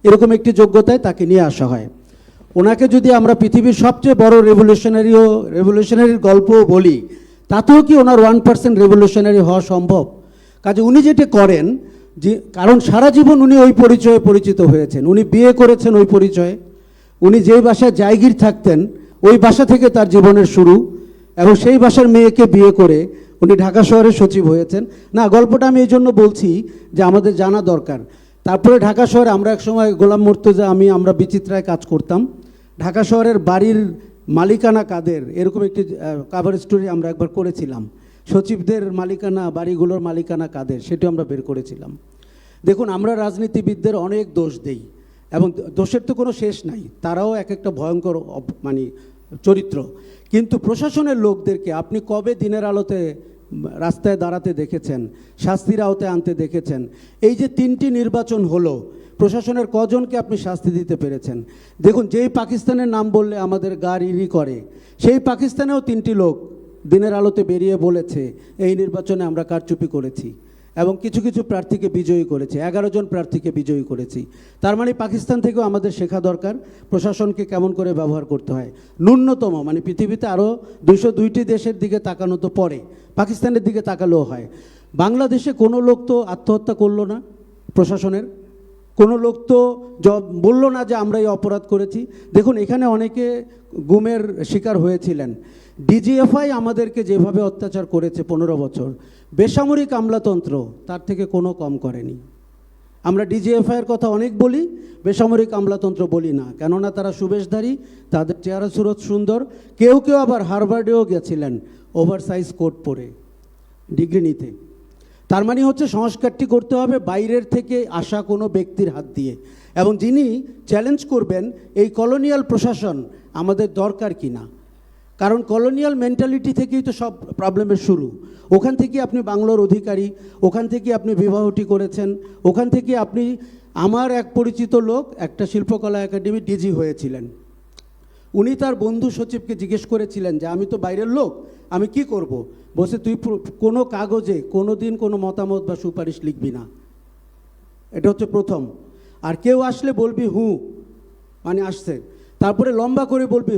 এরকম একটি যোগ্যতায় তাকে নিয়ে আসা হয়। ওনাকে যদি আমরা পৃথিবীর সবচেয়ে বড় রেভলিউশনারির গল্পও বলি, তাতেও কি ওনার 1% রেভলিউশনারি হওয়া সম্ভব? কাজে উনি যেটা করেন, যে কারণ সারা জীবন উনি ওই পরিচয়ে পরিচিত হয়েছেন, উনি বিয়ে করেছেন ওই পরিচয়ে, উনি যেই বাসায় জায়গির থাকতেন ওই বাসা থেকে তার জীবনের শুরু, এবং সেই বাসার মেয়েকে বিয়ে করে উনি ঢাকা শহরের সচিব হয়েছেন। না, গল্পটা আমি এই জন্য বলছি যে আমাদের জানা দরকার। তারপরে ঢাকা শহরে আমরা একসময় গোলাম মুর্তজা আমরা বিচিত্রায় কাজ করতাম। ঢাকা শহরের বাড়ির মালিকানা কাদের এরকম একটি কাভার স্টোরি আমরা একবার করেছিলাম। সচিবদের মালিকানা, বাড়িগুলোর মালিকানা কাদের সেটিও আমরা বের করেছিলাম। দেখুন, আমরা রাজনীতিবিদদের অনেক দোষ দেই, এবং দোষের তো কোনো শেষ নাই, তারাও এক একটা ভয়ঙ্কর মানে চরিত্র। কিন্তু প্রশাসনের লোকদেরকে আপনি কবে দিনের আলোতে রাস্তায় দাঁড়াতে দেখেছেন, শাস্তির আওতায় আনতে দেখেছেন? এই যে 3টি নির্বাচন হলো, প্রশাসনের কজনকে আপনি শাস্তি দিতে পেরেছেন? দেখুন, যেই পাকিস্তানের নাম বললে আমাদের গা রিরি করে, সেই পাকিস্তানেও 3টি লোক দিনের আলোতে বেরিয়ে বলেছে এই নির্বাচনে আমরা কারচুপি করেছি, এবং কিছু কিছু প্রার্থীকে বিজয়ী করেছে, 11 জন প্রার্থীকে বিজয়ী করেছি। তার মানে পাকিস্তান থেকেও আমাদের শেখা দরকার প্রশাসনকে কেমন করে ব্যবহার করতে হয়। ন্যূনতম মানে পৃথিবীতে আরও 202টি দেশের দিকে তাকানো তো পরে, পাকিস্তানের দিকে তাকালেও হয়। বাংলাদেশে কোনো লোক তো আত্মহত্যা করলো না, প্রশাসনের কোনো লোক তো বললো না যে আমরা এই অপরাধ করেছি। দেখুন, এখানে অনেকে গুমের শিকার হয়েছিলেন। ডিজিএফআই আমাদেরকে যেভাবে অত্যাচার করেছে 15 বছর, বেসামরিক আমলাতন্ত্র তার থেকে কোনো কম করেনি। আমরা ডিজিএফআইয়ের কথা অনেক বলি, বেসামরিক আমলাতন্ত্র বলি না, কেননা তারা সুবেশধারী, তাদের চেহারা সুরত সুন্দর, কেউ কেউ আবার হার্ভার্ডেও গেছিলেন ওভারসাইজ কোট পরে ডিগ্রি নিতে। তার মানে হচ্ছে সংস্কারটি করতে হবে বাইরের থেকে আসা কোনো ব্যক্তির হাত দিয়ে, এবং যিনি চ্যালেঞ্জ করবেন এই কলোনিয়াল প্রশাসন আমাদের দরকার কি না। কারণ কলোনিয়াল মেন্টালিটি থেকেই তো সব প্রবলেমের শুরু। ওখান থেকে আপনি বাংলোর অধিকারী, ওখান থেকে আপনি বিবাহটি করেছেন, ওখান থেকে আপনি, আমার এক পরিচিত লোক একটা শিল্পকলা একাডেমি ডিজি হয়েছিলেন। উনি তার বন্ধু সচিবকে জিজ্ঞেস করেছিলেন যে আমি তো বাইরের লোক, আমি কি করব? বলছে, তুই কোনো কাগজে কোনো দিন কোনো মতামত বা সুপারিশ লিখবি না, এটা হচ্ছে প্রথম। আর কেউ আসলে বলবি হু, মানে আসছে, তারপরে লম্বা করে বলবি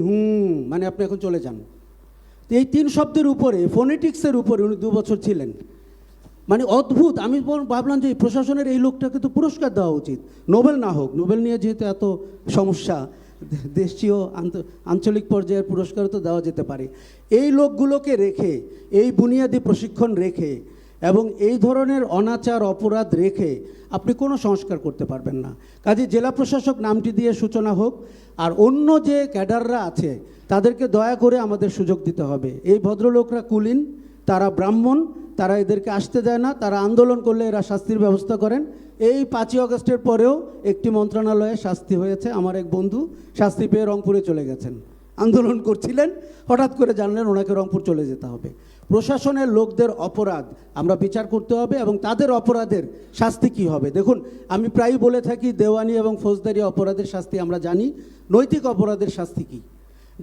মানে আপনি এখন চলে যান। এই 3 শব্দের উপরে, ফোনেটিক্সের উপরে উনি 2 বছর ছিলেন। মানে অদ্ভুত। আমি ভাবলাম যে প্রশাসনের এই লোকটাকে তো পুরস্কার দেওয়া উচিত, নোবেল না হোক, নোবেল নিয়ে যেহেতু এত সমস্যা, দেশীয় আঞ্চলিক পর্যায়ের পুরস্কার তো দেওয়া যেতে পারে। এই লোকগুলোকে রেখে, এই বুনিয়াদী প্রশিক্ষণ রেখে এবং এই ধরনের অনাচার অপরাধ রেখে আপনি কোনো সংস্কার করতে পারবেন না। কাজে জেলা প্রশাসক নামটি দিয়ে সূচনা হোক, আর অন্য যে ক্যাডাররা আছে তাদেরকে দয়া করে আমাদের সুযোগ দিতে হবে। এই ভদ্রলোকরা কুলীন, তারা ব্রাহ্মণ, তারা এদেরকে আসতে দেয় না, তারা আন্দোলন করলে এরা শাস্তির ব্যবস্থা করেন। এই 5ই আগস্টের পরেও একটি মন্ত্রণালয়ে শাস্তি হয়েছে, আমার এক বন্ধু শাস্তি পেয়ে রংপুরে চলে গেছেন। আন্দোলন করছিলেন, হঠাৎ করে জানলেন ওনাকে রংপুর চলে যেতে হবে। প্রশাসনের লোকদের অপরাধ আমরা বিচার করতে হবে, এবং তাদের অপরাধের শাস্তি কি হবে। দেখুন, আমি প্রায়ই বলে থাকি দেওয়ানি এবং ফৌজদারি অপরাধের শাস্তি আমরা জানি, নৈতিক অপরাধের শাস্তি কী।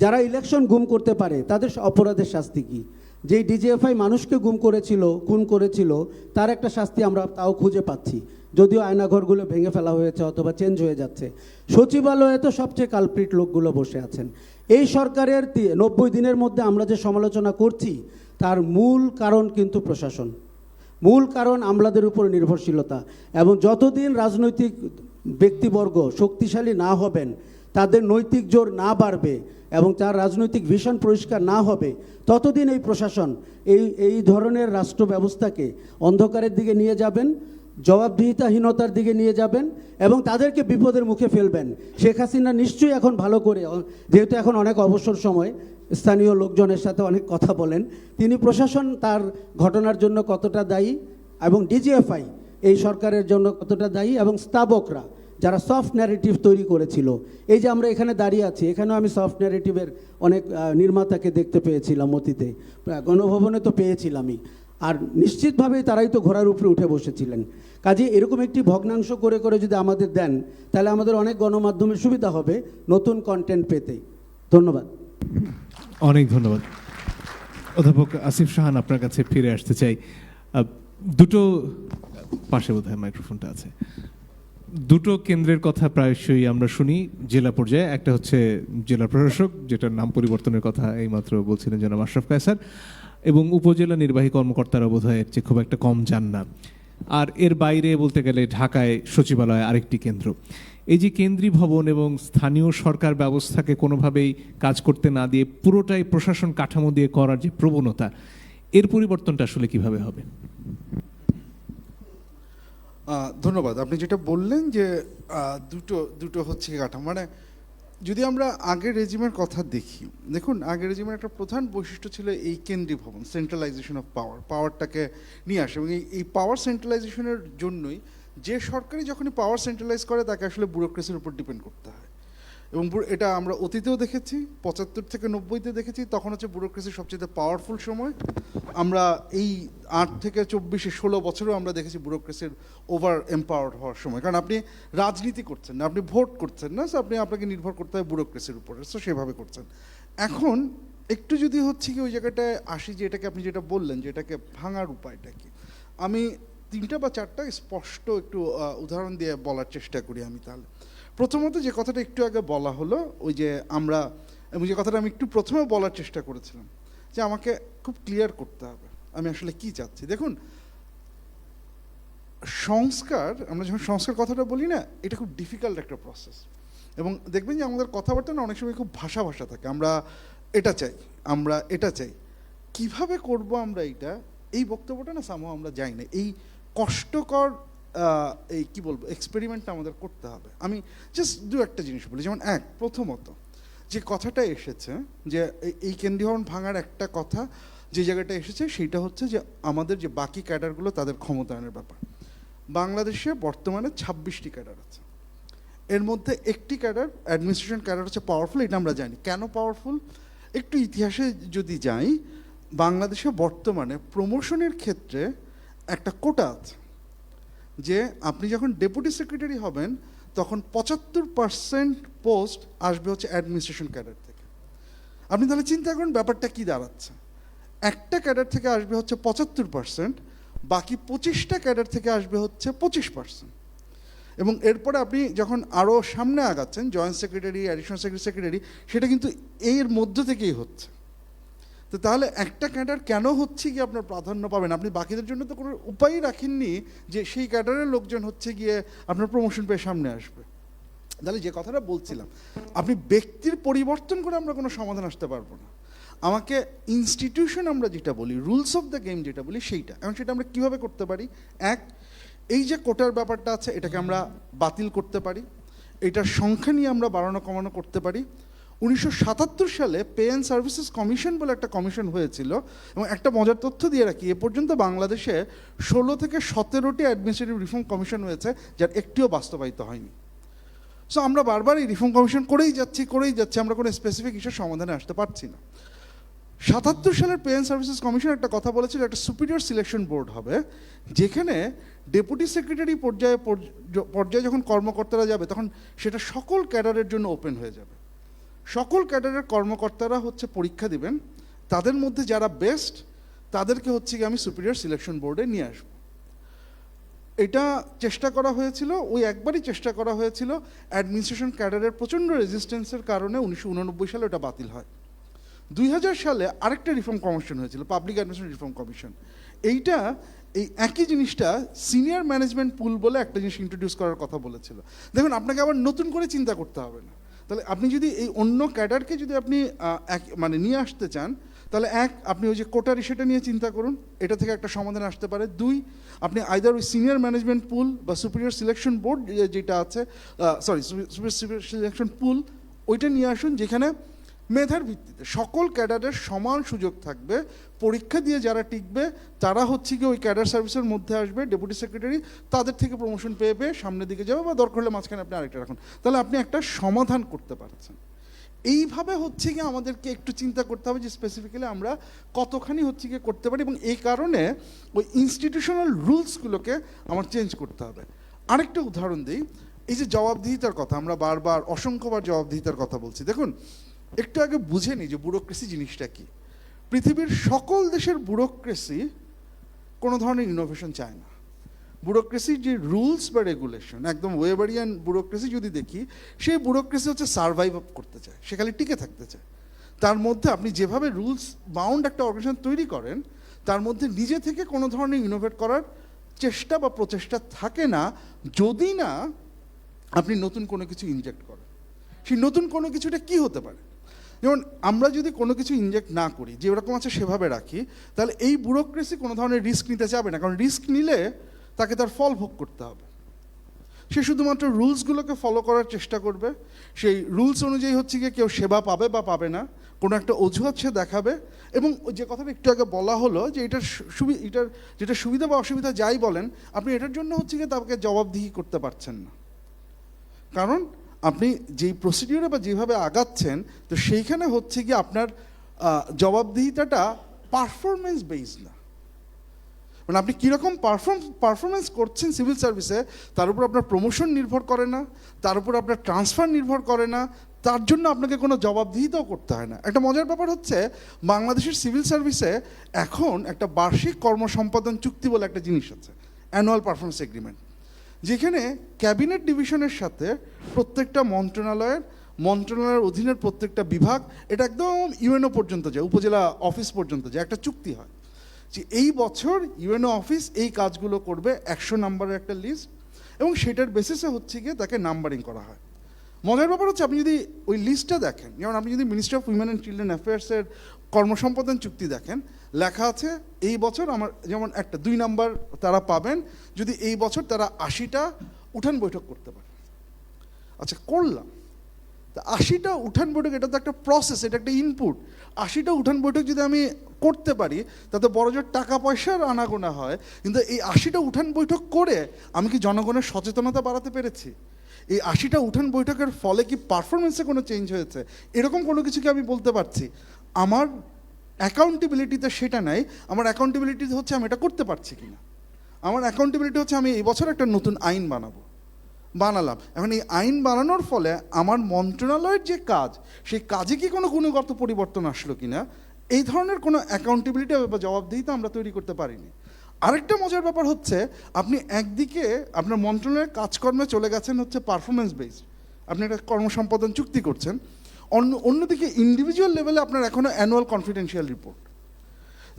যারা ইলেকশন গুম করতে পারে তাদের অপরাধের শাস্তি কী? যেই ডিজিএফআই মানুষকে গুম করেছিল, খুন করেছিল, তার একটা শাস্তি আমরা তাও খুঁজে পাচ্ছি, যদিও আয়নাঘরগুলো ভেঙে ফেলা হয়েছে অথবা চেঞ্জ হয়ে যাচ্ছে। সচিবালয়ে তো সবচেয়ে কালপ্রিট লোকগুলো বসে আছেন। এই সরকারের 90 দিনের মধ্যে আমরা যে সমালোচনা করছি তার মূল কারণ কিন্তু প্রশাসন, মূল কারণ আমলাদের উপর নির্ভরশীলতা। এবং যতদিন রাজনৈতিক ব্যক্তিবর্গ শক্তিশালী না হবেন, তাদের নৈতিক জোর না বাড়বে এবং তার রাজনৈতিক ভিশন পরিষ্কার না হবে, ততদিন এই প্রশাসন এই ধরনের রাষ্ট্র ব্যবস্থাকে অন্ধকারের দিকে নিয়ে যাবেন, জবাবদিহিতাহীনতার দিকে নিয়ে যাবেন এবং তাদেরকে বিপদের মুখে ফেলবেন। শেখ হাসিনা নিশ্চয়ই এখন ভালো করে, যেহেতু এখন অনেক অবসর সময়, স্থানীয় লোকজনের সাথে অনেক কথা বলেন, তিনি প্রশাসন তার ঘটনার জন্য কতটা দায়ী এবং ডিজিএফআই এই সরকারের জন্য কতটা দায়ী এবং স্তাবকরা যারা সফট ন্যারেটিভ তৈরি করেছিল। এই যে আমরা এখানে দাঁড়িয়ে আছি, এখানেও আমি সফট ন্যারেটিভের অনেক নির্মাতাকে দেখতে পেয়েছিলাম অতীতে, গণভবনে তো পেয়েছিলামই। আর নিশ্চিতভাবেই তারাই তো ঘোড়ার উপরে উঠে বসেছিলেন। কাজে এরকম একটি ভগ্নাংশ করে করে যদি আমাদের দেন, তাহলে আমাদের অনেক গণমাধ্যমের সুবিধা হবে নতুন কন্টেন্ট পেতে। ধন্যবাদ। অনেক ধন্যবাদ। অধ্যাপক আসিফ শাহান, আপনার কাছে ফিরে আসতে চাই। দুটো পাশে বোধহয় মাইক্রোফোনটা আছে। দুটো কেন্দ্রের কথা প্রায়শই আমরা শুনি জেলা পর্যায়ে। একটা হচ্ছে জেলা প্রশাসক, যেটার নাম পরিবর্তনের কথা এইমাত্র বলছিলেন জনাব আশরাফ কায়সার, এবং উপজেলা নির্বাহী কর্মকর্তারা বোধহয় এর চেয়ে খুব একটা কম যান না। আর এর বাইরে বলতে গেলে ঢাকায় সচিবালয় আরেকটি কেন্দ্র। এই যে কেন্দ্রীয় ভবন এবং স্থানীয় সরকার ব্যবস্থাকে কোনোভাবেই কাজ করতে না দিয়ে পুরোটাই প্রশাসন কাঠামো দিয়ে করার যে প্রবণতা, এর পরিবর্তনটা আসলে কিভাবে হবে? ধন্যবাদ। আপনি যেটা বললেন যে দুটো হচ্ছে কাঠামো, মানে যদি আমরা আগের রেজিমের কথা দেখি, দেখুন আগের রেজিমের একটা প্রধান বৈশিষ্ট্য ছিল এই কেন্দ্রীয় ভবন, সেন্ট্রালাইজেশন অফ পাওয়ারটাকে নিয়ে আসে। এবং এই পাওয়ার সেন্ট্রালাইজেশনের জন্যই যে সরকারই যখনই পাওয়ার সেন্ট্রালাইজ করে তাকে আসলে ব্যুরোক্রেসির উপর ডিপেন্ড করতে হয়। এবং এটা আমরা অতীতেও দেখেছি, 75 থেকে 90-তে দেখেছি, তখন হচ্ছে ব্যুরোক্রেসি সবচেয়ে পাওয়ারফুল সময়। আমরা এই 8 থেকে 16 বছরেও আমরা দেখেছি ব্যুরোক্রেসির ওভার এম্পাওয়ার্ড হওয়ার সময়। কারণ আপনি রাজনীতি করছেন না, আপনি ভোট করছেন না, সো আপনাকে নির্ভর করতে হয় ব্যুরোক্রেসির উপরে, সো সেভাবে করছেন। এখন একটু যদি হচ্ছে কি ওই জায়গাটায় আসি, যে এটাকে আপনি যেটা বললেন যে এটাকে ভাঙার উপায়টা কি, আমি 3টা বা 4টা স্পষ্ট একটু উদাহরণ দিয়ে বলার চেষ্টা করি আমি। তাহলে প্রথমত যে কথাটা একটু আগে বলা হলো, ওই যে আমরা, এবং যে কথাটা আমি একটু প্রথমে বলার চেষ্টা করেছিলাম, যে আমাকে খুব ক্লিয়ার করতে হবে আমি আসলে কি চাচ্ছি। দেখুন, সংস্কার, আমরা যখন সংস্কার কথাটা বলি না, এটা খুব ডিফিকাল্ট একটা প্রসেস। এবং দেখবেন যে আমাদের কথাবার্তা না অনেক সময় খুব ভাষা থাকে, আমরা এটা চাই, আমরা এটা চাই, কিভাবে করব আমরা এইটা, এই বক্তব্যটা না সামহাও আমরা যাই না। এই কষ্টকর এই কি বলবো এক্সপেরিমেন্টটা আমাদের করতে হবে। আমি জাস্ট একটা জিনিস বলি, যেমন প্রথমত যে কথাটা এসেছে যে এই কেন্দ্রীয় ভবন ভাঙার একটা কথা যে জায়গাটা এসেছে, সেইটা হচ্ছে যে আমাদের যে বাকি ক্যাডারগুলো তাদের ক্ষমতায়নের ব্যাপার। বাংলাদেশে বর্তমানে 26টি ক্যাডার আছে, এর মধ্যে একটি ক্যাডার, অ্যাডমিনিস্ট্রেশন ক্যাডার হচ্ছে পাওয়ারফুল। এটা আমরা জানি কেন পাওয়ারফুল। একটু ইতিহাসে যদি যাই, বাংলাদেশে বর্তমানে প্রমোশনের ক্ষেত্রে একটা কোটা আছে, যে আপনি যখন ডেপুটি সেক্রেটারি হবেন তখন 75% পোস্ট আসবে হচ্ছে অ্যাডমিনিস্ট্রেশন ক্যাডার থেকে। আপনি তাহলে চিন্তা করুন ব্যাপারটা কি দাঁড়াচ্ছে। একটা ক্যাডার থেকে আসবে হচ্ছে 75%, বাকি 25টা ক্যাডার থেকে আসবে হচ্ছে 25%। এবং এরপরে আপনি যখন আরও সামনে আগাচ্ছেন, জয়েন্ট সেক্রেটারি, অ্যাডিশনাল সেক্রেটারি, সেটা কিন্তু এর মধ্য থেকেই হচ্ছে। তো তাহলে একটা ক্যাডার কেন হচ্ছে গিয়ে আপনার প্রাধান্য পাবেন? আপনি বাকিদের জন্য তো কোনো উপায়ই রাখেননি যে সেই ক্যাডারের লোকজন হচ্ছে গিয়ে আপনার প্রমোশন পেয়ে সামনে আসবে। তাহলে যে কথাটা বলছিলাম, আপনি ব্যক্তির পরিবর্তন করে আমরা কোনো সমাধান আসতে পারবো না। আমাকে ইনস্টিটিউশন, আমরা যেটা বলি রুলস অফ দ্য গেম যেটা বলি সেইটা, এবং সেটা আমরা কীভাবে করতে পারি? এই যে কোটার ব্যাপারটা আছে, এটাকে আমরা বাতিল করতে পারি, এটার সংখ্যা নিয়ে আমরা বাড়ানো কমানো করতে পারি। 1977 সালে পে অ্যান্ড সার্ভিসেস কমিশন বলে একটা কমিশন হয়েছিল, এবং একটা মজার তথ্য দিয়ে রাখি, এ পর্যন্ত বাংলাদেশে 16 থেকে 17টি অ্যাডমিনিস্ট্রেটিভ রিফর্ম কমিশন হয়েছে, যার একটিও বাস্তবায়িত হয়নি। সো আমরা বারবার এই রিফর্ম কমিশন করেই যাচ্ছি, আমরা কোনো স্পেসিফিক ইস্যুর সমাধানে আসতে পারছি না। 77 সালের পে অ্যান্ড সার্ভিসেস কমিশন একটা কথা বলেছিল, একটা সুপিরিয়র সিলেকশন বোর্ড হবে, যেখানে ডেপুটি সেক্রেটারি পর্যায়ে যখন কর্মকর্তারা যাবে, তখন সেটা সকল ক্যাডারের জন্য ওপেন হয়ে যাবে। সকল ক্যাডারের কর্মকর্তারা হচ্ছে পরীক্ষা দিবেন, তাদের মধ্যে যারা বেস্ট তাদেরকে হচ্ছে কি আমি সুপিরিয়র সিলেকশন বোর্ডে নিয়ে আসব। এটা চেষ্টা করা হয়েছিল, ওই একবারই চেষ্টা করা হয়েছিল, অ্যাডমিনিস্ট্রেশন ক্যাডারের প্রচণ্ড রেজিস্ট্যান্সের কারণে 1989 সালে ওটা বাতিল হয়। 2000 সালে আরেকটা রিফর্ম কমিশন হয়েছিল, পাবলিক অ্যাডমিনিস্ট্রেশন রিফর্ম কমিশন। এইটা এই একই জিনিসটা সিনিয়র ম্যানেজমেন্ট পুল বলে একটা জিনিস ইন্ট্রোডিউস করার কথা বলেছিল। দেখুন, আপনাকে আবার নতুন করে চিন্তা করতে হবে না। তাহলে আপনি যদি এই অন্য ক্যাডারকে যদি আপনি মানে নিয়ে আসতে চান, তাহলে আপনি ওই যে কোটারি সেটা নিয়ে চিন্তা করুন, এটা থেকে একটা সমাধান আসতে পারে। 2, আপনি আইদার ওই সিনিয়র ম্যানেজমেন্ট পুল বা সুপিরিয়র সিলেকশন বোর্ড যেটা আছে, সুপিরিয়র সিলেকশন পুল, ওইটা নিয়ে আসুন, যেখানে মেধার ভিত্তিতে সকল ক্যাডারের সমান সুযোগ থাকবে। পরীক্ষা দিয়ে যারা টিকবে তারা হচ্ছে কি ওই ক্যাডার সার্ভিসের মধ্যে আসবে, ডেপুটি সেক্রেটারি তাদের থেকে প্রমোশন পেয়ে পেয়ে সামনের দিকে যাবে, বা দরকার হলে মাঝখানে আপনি আরেকটা রাখুন। তাহলে আপনি একটা সমাধান করতে পারছেন। এইভাবে হচ্ছে কি আমাদেরকে একটু চিন্তা করতে হবে যে স্পেসিফিক্যালি আমরা কতখানি হচ্ছে কি করতে পারি, এবং এই কারণে ওই ইনস্টিটিউশনাল রুলসগুলোকে আমার চেঞ্জ করতে হবে। আরেকটা উদাহরণ দিই, এই যে জবাবদিহিতার কথা, আমরা বারবার অসংখ্যবার জবাবদিহিতার কথা বলছি। দেখুন, একটু আগে বুঝে নিই যে ব্যুরোক্রেসি জিনিসটা কি। পৃথিবীর সকল দেশের ব্যুরোক্রেসি কোনো ধরনের ইনোভেশন চায় না। ব্যুরোক্রেসির যে রুলস বা রেগুলেশন, একদম ওয়েবারিয়ান ব্যুরোক্রেসি যদি দেখি, সেই ব্যুরোক্রেসি হচ্ছে সার্ভাইভ করতে চায়, সে খালি টিকে থাকতে চায়। তার মধ্যে আপনি যেভাবে রুলস বাউন্ড একটা অর্গানাইজেশন তৈরি করেন, তার মধ্যে নিজে থেকে কোনো ধরনের ইনোভেট করার চেষ্টা বা প্রচেষ্টা থাকে না, যদি না আপনি নতুন কোনো কিছু ইনজেক্ট করেন। সেই নতুন কোনো কিছুটা কি হতে পারে? যেমন আমরা যদি কোনো কিছু ইনজেক্ট না করি, যেরকম আছে সেভাবে রাখি, তাহলে এই ব্যুরোক্রেসি কোনো ধরনের রিস্ক নিতে চাবে না, কারণ রিস্ক নিলে তাকে তার ফল ভোগ করতে হবে। সে শুধুমাত্র রুলসগুলোকে ফলো করার চেষ্টা করবে, সেই রুলস অনুযায়ী হচ্ছে গিয়ে কেউ সেবা পাবে বা পাবে না, কোনো একটা অজুহাত সে দেখাবে। এবং যে কথাটা একটু আগে বলা হলো যে এটার যেটা সুবিধা বা অসুবিধা যাই বলেন, আপনি এটার জন্য হচ্ছে গিয়ে তাকে জবাবদিহি করতে পারছেন না, কারণ আপনি যেই প্রসিডিওরে বা যেভাবে আগাচ্ছেন, তো সেইখানে হচ্ছে গিয়ে আপনার জবাবদিহিতাটা পারফরমেন্স বেসড না। মানে আপনি কীরকম পারফরমেন্স করছেন সিভিল সার্ভিসে, তার উপর আপনার প্রমোশন নির্ভর করে না, তার উপর আপনার ট্রান্সফার নির্ভর করে না, তার জন্য আপনাকে কোনো জবাবদিহিতাও করতে হয় না। একটা মজার ব্যাপার হচ্ছে, বাংলাদেশের সিভিল সার্ভিসে এখন একটা বার্ষিক কর্মসম্পাদন চুক্তি বলে একটা জিনিস আছে, অ্যানুয়াল পারফরমেন্স এগ্রিমেন্ট, যেখানে ক্যাবিনেট ডিভিশনের সাথে প্রত্যেকটা মন্ত্রণালয়ের অধীনের প্রত্যেকটা বিভাগ, এটা একদম ইউএনও পর্যন্ত যায়, উপজেলা অফিস পর্যন্ত যায়, একটা চুক্তি হয় যে এই বছর ইউএনও অফিস এই কাজগুলো করবে, 100 নাম্বারের একটা লিস্ট, এবং সেটার বেসিসে হচ্ছে গিয়ে তাকে নাম্বারিং করা হয়। মজার ব্যাপার হচ্ছে, আপনি যদি ওই লিস্টটা দেখেন, যেমন আপনি যদি ministry of women and children অ্যাফেয়ার্সের কর্মসম্পাদন চুক্তি দেখেন, লেখা আছে এই বছর আমার যেমন 2 নাম্বার তারা পাবেন যদি এই বছর তারা 80টা উঠান বৈঠক করতে পারে। আচ্ছা, করলাম, তা 80টা উঠান বৈঠক, এটা তো একটা প্রসেস, এটা একটা ইনপুট। 80টা উঠান বৈঠক যদি আমি করতে পারি, তাতে বড়জোর টাকা পয়সার আনাগোনা হয়, কিন্তু এই 80টা উঠান বৈঠক করে আমি কি জনগণের সচেতনতা বাড়াতে পেরেছি? এই 80টা উঠান বৈঠকের ফলে কি পারফরমেন্সে কোনো চেঞ্জ হয়েছে? এরকম কোনো কিছু কি আমি বলতে পারছি? আমার অ্যাকাউন্টেবিলিটিতে সেটা নাই। আমার অ্যাকাউন্টেবিলিটি হচ্ছে আমি এটা করতে পারছি কিনা। আমার অ্যাকাউন্টেবিলিটি হচ্ছে আমি এই বছর একটা নতুন আইন বানালাম। এখন এই আইন বানানোর ফলে আমার মন্ত্রণালয়ের যে কাজ, সেই কাজে কি কোনো গুণগত পরিবর্তন আসলো কিনা, এই ধরনের কোনো অ্যাকাউন্টেবিলিটি বা জবাবদিহিতা আমরা তৈরি করতে পারিনি। আরেকটা মজার ব্যাপার হচ্ছে, আপনি একদিকে আপনার মন্ত্রণালয়ের কাজকর্মে চলে গেছেন হচ্ছে পারফরমেন্স বেসড, আপনি একটা কর্মসম্পাদন চুক্তি করছেন, অন্যদিকে ইন্ডিভিজুয়াল লেভেলে আপনার এখনও অ্যানুয়াল কনফিডেন্সিয়াল রিপোর্ট,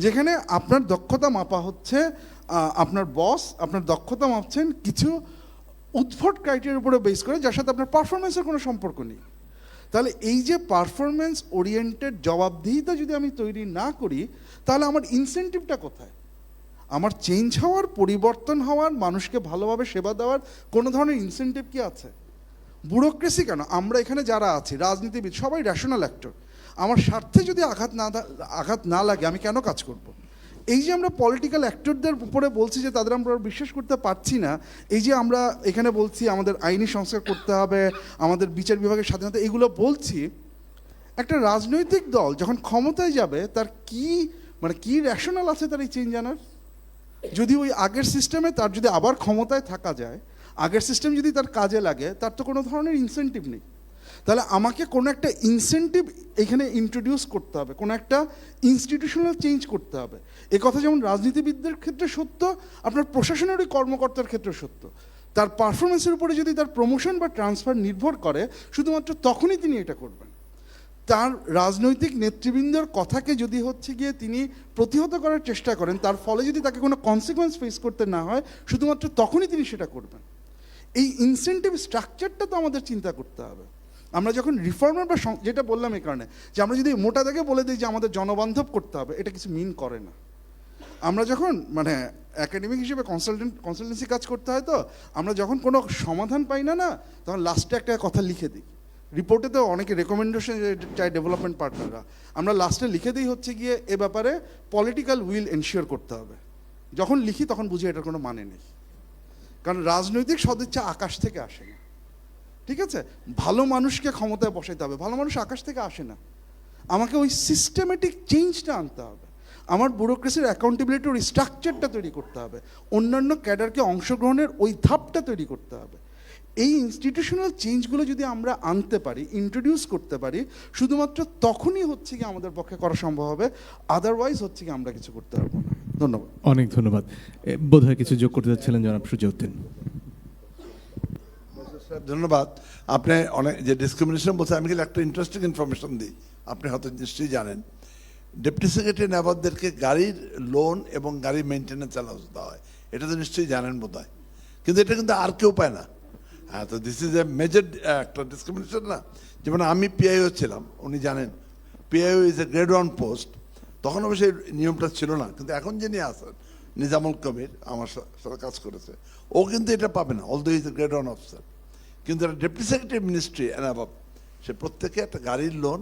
যেখানে আপনার দক্ষতা মাপা হচ্ছে, আপনার বস আপনার দক্ষতা মাপছেন কিছু উদ্ভট ক্রাইটেরিয়ার উপরে বেস করে, যার সাথে আপনার পারফরমেন্সের কোনো সম্পর্ক নেই। তাহলে এই যে পারফরমেন্স ওরিয়েন্টেড জবাবদিহিতা যদি আমি তৈরি না করি, তাহলে আমার ইনসেন্টিভটা কোথায়? আমার চেঞ্জ হওয়ার, পরিবর্তন হওয়ার, মানুষকে ভালোভাবে সেবা দেওয়ার কোনো ধরনের ইনসেন্টিভ কি আছে? ব্যুরোক্রেসি কেন? আমরা এখানে যারা আছি রাজনীতিবিদ, সবাই রেশনাল অ্যাক্টর। আমার স্বার্থে যদি আঘাত না লাগে আমি কেন কাজ করব? এই যে আমরা পলিটিক্যাল অ্যাক্টরদের উপরে বলছি যে তাদের আমরা বিশ্বাস করতে পারছি না, এই যে আমরা এখানে বলছি আমাদের আইনি সংস্কার করতে হবে, আমাদের বিচার বিভাগের স্বাধীনতা, এগুলো বলছি, একটা রাজনৈতিক দল যখন ক্ষমতায় যাবে তার কি রেশনাল আছে তার এই চেঞ্জ আনার? যদি ওই আগের সিস্টেমে তার যদি আবার ক্ষমতায় থাকা যায়, আগের সিস্টেম যদি তার কাজে লাগে, তার তো কোনো ধরনের ইনসেন্টিভ নেই। তাহলে আমাকে কোনো একটা ইনসেন্টিভ এখানে ইন্ট্রোডিউস করতে হবে, কোনো একটা ইনস্টিটিউশনাল চেঞ্জ করতে হবে। এ কথা যেমন রাজনীতিবিদদের ক্ষেত্রে সত্য, আপনার প্রশাসনের ওই কর্মকর্তার ক্ষেত্রে সত্য। তার পারফরমেন্সের উপরে যদি তার প্রমোশন বা ট্রান্সফার নির্ভর করে, শুধুমাত্র তখনই তিনি এটা করবেন। তার রাজনৈতিক নেতৃবৃন্দের কথাকে যদি হচ্ছে গিয়ে তিনি প্রতিহত করার চেষ্টা করেন, তার ফলে যদি তাকে কোনো কনসিকোয়েন্স ফেস করতে না হয়, শুধুমাত্র তখনই তিনি সেটা করবেন। এই ইনসেন্টিভ স্ট্রাকচারটা তো আমাদের চিন্তা করতে হবে। আমরা যখন রিফর্মার বা যেটা বললাম এই কারণে যে আমরা যদি মোটা দাগে বলে দিই যে আমাদের জনবান্ধব করতে হবে, এটা কিছু মিন করে না। আমরা যখন মানে একাডেমিক হিসেবে কনসালটেন্সি কাজ করতে হয়, তো আমরা যখন কোনো সমাধান পাই না তখন লাস্টে একটা কথা লিখে দিই। রিপোর্টে তো অনেকে রেকমেন্ডেশন চাই ডেভেলপমেন্ট পার্টনাররা, আমরা লাস্টে লিখে দিই হচ্ছে গিয়ে এ ব্যাপারে পলিটিক্যাল উইল এনশিওর করতে হবে। যখন লিখি তখন বুঝি এটার কোনো মানে নেই, কারণ রাজনৈতিক সদিচ্ছা আকাশ থেকে আসে না। ঠিক আছে, ভালো মানুষকে ক্ষমতায় বসাইতে হবে, ভালো মানুষ আকাশ থেকে আসে না। আমাকে ওই সিস্টেমেটিক চেঞ্জটা আনতে হবে, আমার ব্যুরোক্রেসির অ্যাকাউন্টেবিলিটির ওই স্ট্রাকচারটা তৈরি করতে হবে, অন্যান্য ক্যাডারকে অংশগ্রহণের ওই ধাপটা তৈরি করতে হবে। এই ইনস্টিটিউশনাল চেঞ্জগুলো যদি আমরা আনতে পারি, ইন্ট্রোডিউস করতে পারি, শুধুমাত্র তখনই হচ্ছে কি আমাদের পক্ষে করা সম্ভব হবে, আদারওয়াইজ হচ্ছে কি আমরা কিছু করতে পারবো না। ধন্যবাদ। অনেক ধন্যবাদ। বোধহয় কিছু যোগ করতে যাচ্ছিলেন জনাব সুজাউদ্দিন। ধন্যবাদ। আপনি অনেক যে ডিসক্রিমিনেশন বলছে, আমি কিন্তু একটা ইন্টারেস্টিং ইনফরমেশন দিই, আপনি হয়তো নিশ্চয়ই জানেন। ডেপুটি সেক্রেটারি নেবারদেরকে গাড়ির লোন এবং গাড়ির মেনটেন্যান্স অ্যালাউন্স দেওয়া হয়, এটা তো নিশ্চয়ই জানেন বোধ হয়, কিন্তু এটা কিন্তু আর কেউ পায় না। হ্যাঁ, তো দিস ইজ এ মেজর একটা ডিসক্রিমিনেশন না। যেমন আমি পিআইও ছিলাম, উনি জানেন PIO is a grade 1 post, তখন অবশ্যই নিয়মটা ছিল না, কিন্তু এখন যিনি আছেন নিজামুল কবির আমার সাথে কাজ করেছে, ও কিন্তু এটা পাবে না, although is a grade 1 officer. কিন্তু একটা deputy secretary ministry and above, সে প্রত্যেকে একটা গাড়ির লোন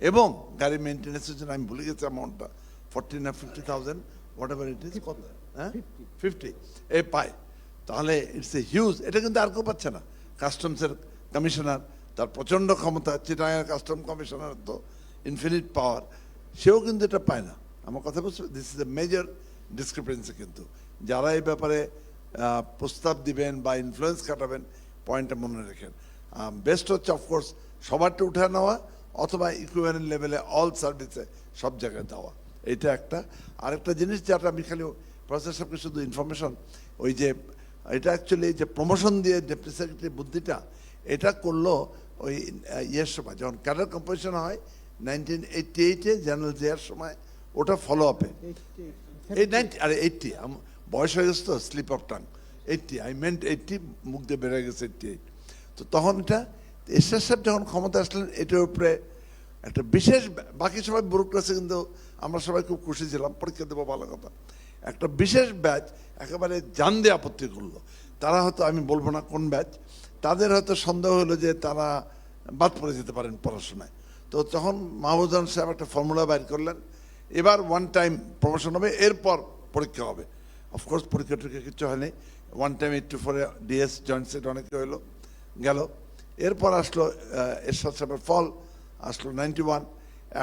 এবং গাড়ি মেনটেন্যান্সের জন্য, আমি ভুলে গেছি অ্যামাউন্টটা, 40 না 50,000 হোয়াট এভার ইট ইজ, কত, হ্যাঁ 50 এ পায়। তাহলে ইটস এ হিউজ, এটা কিন্তু আর কেউ পাচ্ছে না। কাস্টমসের কমিশনার, তার প্রচণ্ড ক্ষমতা, চিটাগাং কাস্টম কমিশনার তো ইনফিনিট পাওয়ার, সেও কিন্তু এটা পায় না। আমার কথা বলছি, this is a major discrepancy. কিন্তু যারা এই ব্যাপারে প্রস্তাব দিবেন বা ইনফ্লুয়েন্স খাটাবেন, পয়েন্টটা মনে রেখেন। বেস্ট হচ্ছে অফকোর্স সবারটা উঠে নেওয়া, অথবা ইকুইভ্যালেন্ট লেভেলে অল সার্ভিসে সব জায়গায় দেওয়া, এটা একটা। আরেকটা জিনিস যেটা আমি খালি প্রফেসর সাহেবকে শুধু ইনফরমেশন, ওই যে এটা অ্যাকচুয়ালি যে প্রমোশন দিয়ে ডেপুটি সেক্রেটারি বুদ্ধিটা, এটা করলো ওই ইয়ের সময়, যখন ক্যাডার কম্পোজিশন হয় 1988-এ জেনারেল জিয়ার সময়, ওটা ফলো আপে এই 80 বয়স হয়ে গেছে তো, slip of tongue, 80 I meant 80, মুখ দিয়ে বেড়ে গেছে 88। তো তখন এটা এরশাদ সাহেব যখন ক্ষমতা আসলেন, এটার উপরে একটা বিশেষ, বাকি সবাই ব্যুরোক্রেসি কিন্তু আমরা সবাই খুব খুশি ছিলাম, পরীক্ষা দেবো ভালো কথা, একটা বিশেষ ব্যাচ একেবারে জান দিয়ে আপত্তি করলো। তারা হয়তো, আমি বলবো না কোন ব্যাচ, তাদের হয়তো সন্দেহ হলো যে তারা বাদ পড়ে যেতে পারেন পড়াশোনায়। তো তখন মাহবুবুর সাহেব একটা ফর্মুলা বাইর করলেন, এবার 1 টাইম প্রমোশন হবে, এরপর পরীক্ষা হবে। অফকোর্স পরীক্ষা টরীক্ষা কিছু হয়নি, 1 টাইম 84-এ ডিএস জয়েন্ট সেট অনেকে হইলো গেল। এরপর আসলো এরশাদ সাহেবের ফল, আসলো 91।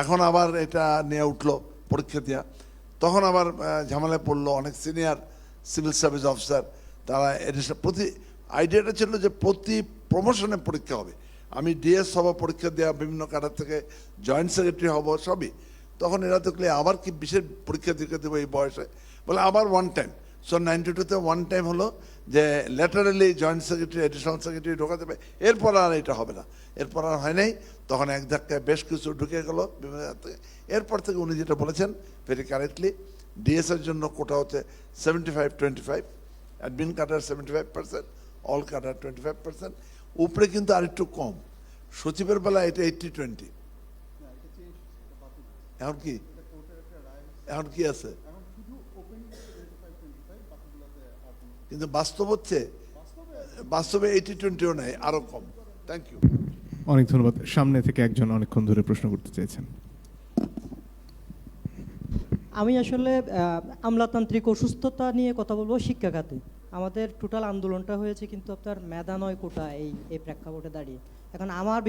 এখন আবার এটা নিয়ে উঠলো পরীক্ষা দেওয়া, তখন আবার ঝামেলায় পড়লো অনেক সিনিয়র সিভিল সার্ভিস অফিসার, তারা এর প্রতি আইডিয়াটা ছিল যে প্রতি প্রমোশনে পরীক্ষা হবে, আমি ডিএস হব, পরীক্ষা দেওয়া, বিভিন্ন কাটার থেকে জয়েন্ট সেক্রেটারি হব, সবই। তখন এরা দেখলে আবার কি বিশেষ পরীক্ষা দিকে দেবো এই বয়সে, বলে আবার 1 টাইম। সো 92-তে 1 টাইম হলো যে laterally joint secretary, additional secretary ঢোকা দেবে, এরপর আর এটা হবে না। এরপর আর হয় নাই, তখন এক ধাক্কায় বেশ কিছু ঢুকে গেল বিভিন্ন জায়গা থেকে। এরপর থেকে উনি যেটা বলেছেন ভেরি কারেক্টলি, ডিএসের জন্য কোটা হচ্ছে 75-25, অ্যাডমিন কাটার 75%, অল কাটার 25%, উপরে কিন্তু আরেকটু কম। সচিবের বেলা এটা 80-20। এখন কি, এখন কি আছে, কিন্তু বাস্তব হচ্ছে, বাস্তবে 80-20ও নাই, আরো কম। Thank you. অনেক ধন্যবাদ। সামনে থেকে একজন অনেকক্ষণ ধরে প্রশ্ন করতে চেয়েছেন। আমি আসলে আমলাতান্ত্রিক অসুস্থতা নিয়ে কথা বলবো শিক্ষা খাতে। আমাদের টোটাল আন্দোলনটা হয়েছে কিন্তু আপনার মেধা নয় কোটা, এই প্রেক্ষাপটে দাঁড়িয়ে। এখন আমার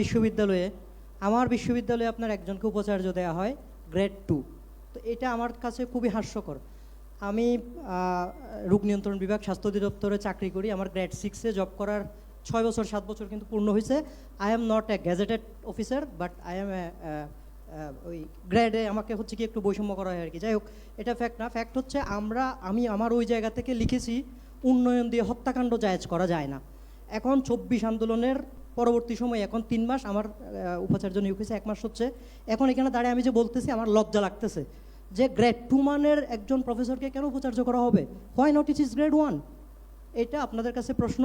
বিশ্ববিদ্যালয়ে আপনার একজনকে উপাচার্য দেওয়া হয় গ্রেড 2। তো এটা আমার কাছে খুবই হাস্যকর। আমি রোগ নিয়ন্ত্রণ বিভাগ, স্বাস্থ্য অধিদপ্তরে চাকরি করি, আমার গ্রেড 6-এ জব করার 6 বছর 7 বছর কিন্তু পূর্ণ হয়েছে। I am not a gazetted officer, but I am a ওই গ্রেডে আমাকে হচ্ছে কি একটু বৈষম্য করা হয় আর কি। যাই হোক, এটা ফ্যাক্ট না। ফ্যাক্ট হচ্ছে আমি আমার ওই জায়গা থেকে লিখেছি উন্নয়ন দিয়ে হত্যাকাণ্ড জায়েজ করা যায় না। এখন 24 আন্দোলনের পরবর্তী সময় এখন 3 মাস আমার উপাচার্য নিয়োগ হয়েছে, 1 মাস হচ্ছে। এখন এখানে দাঁড়িয়ে আমি যে বলতেছি আমার লজ্জা লাগতেছে যে গ্রেড 2 মানের একজন প্রফেসরকে কেন উপাচার্য করা হবে? Why not it is grade 1? এটা আপনাদের কাছে প্রশ্ন।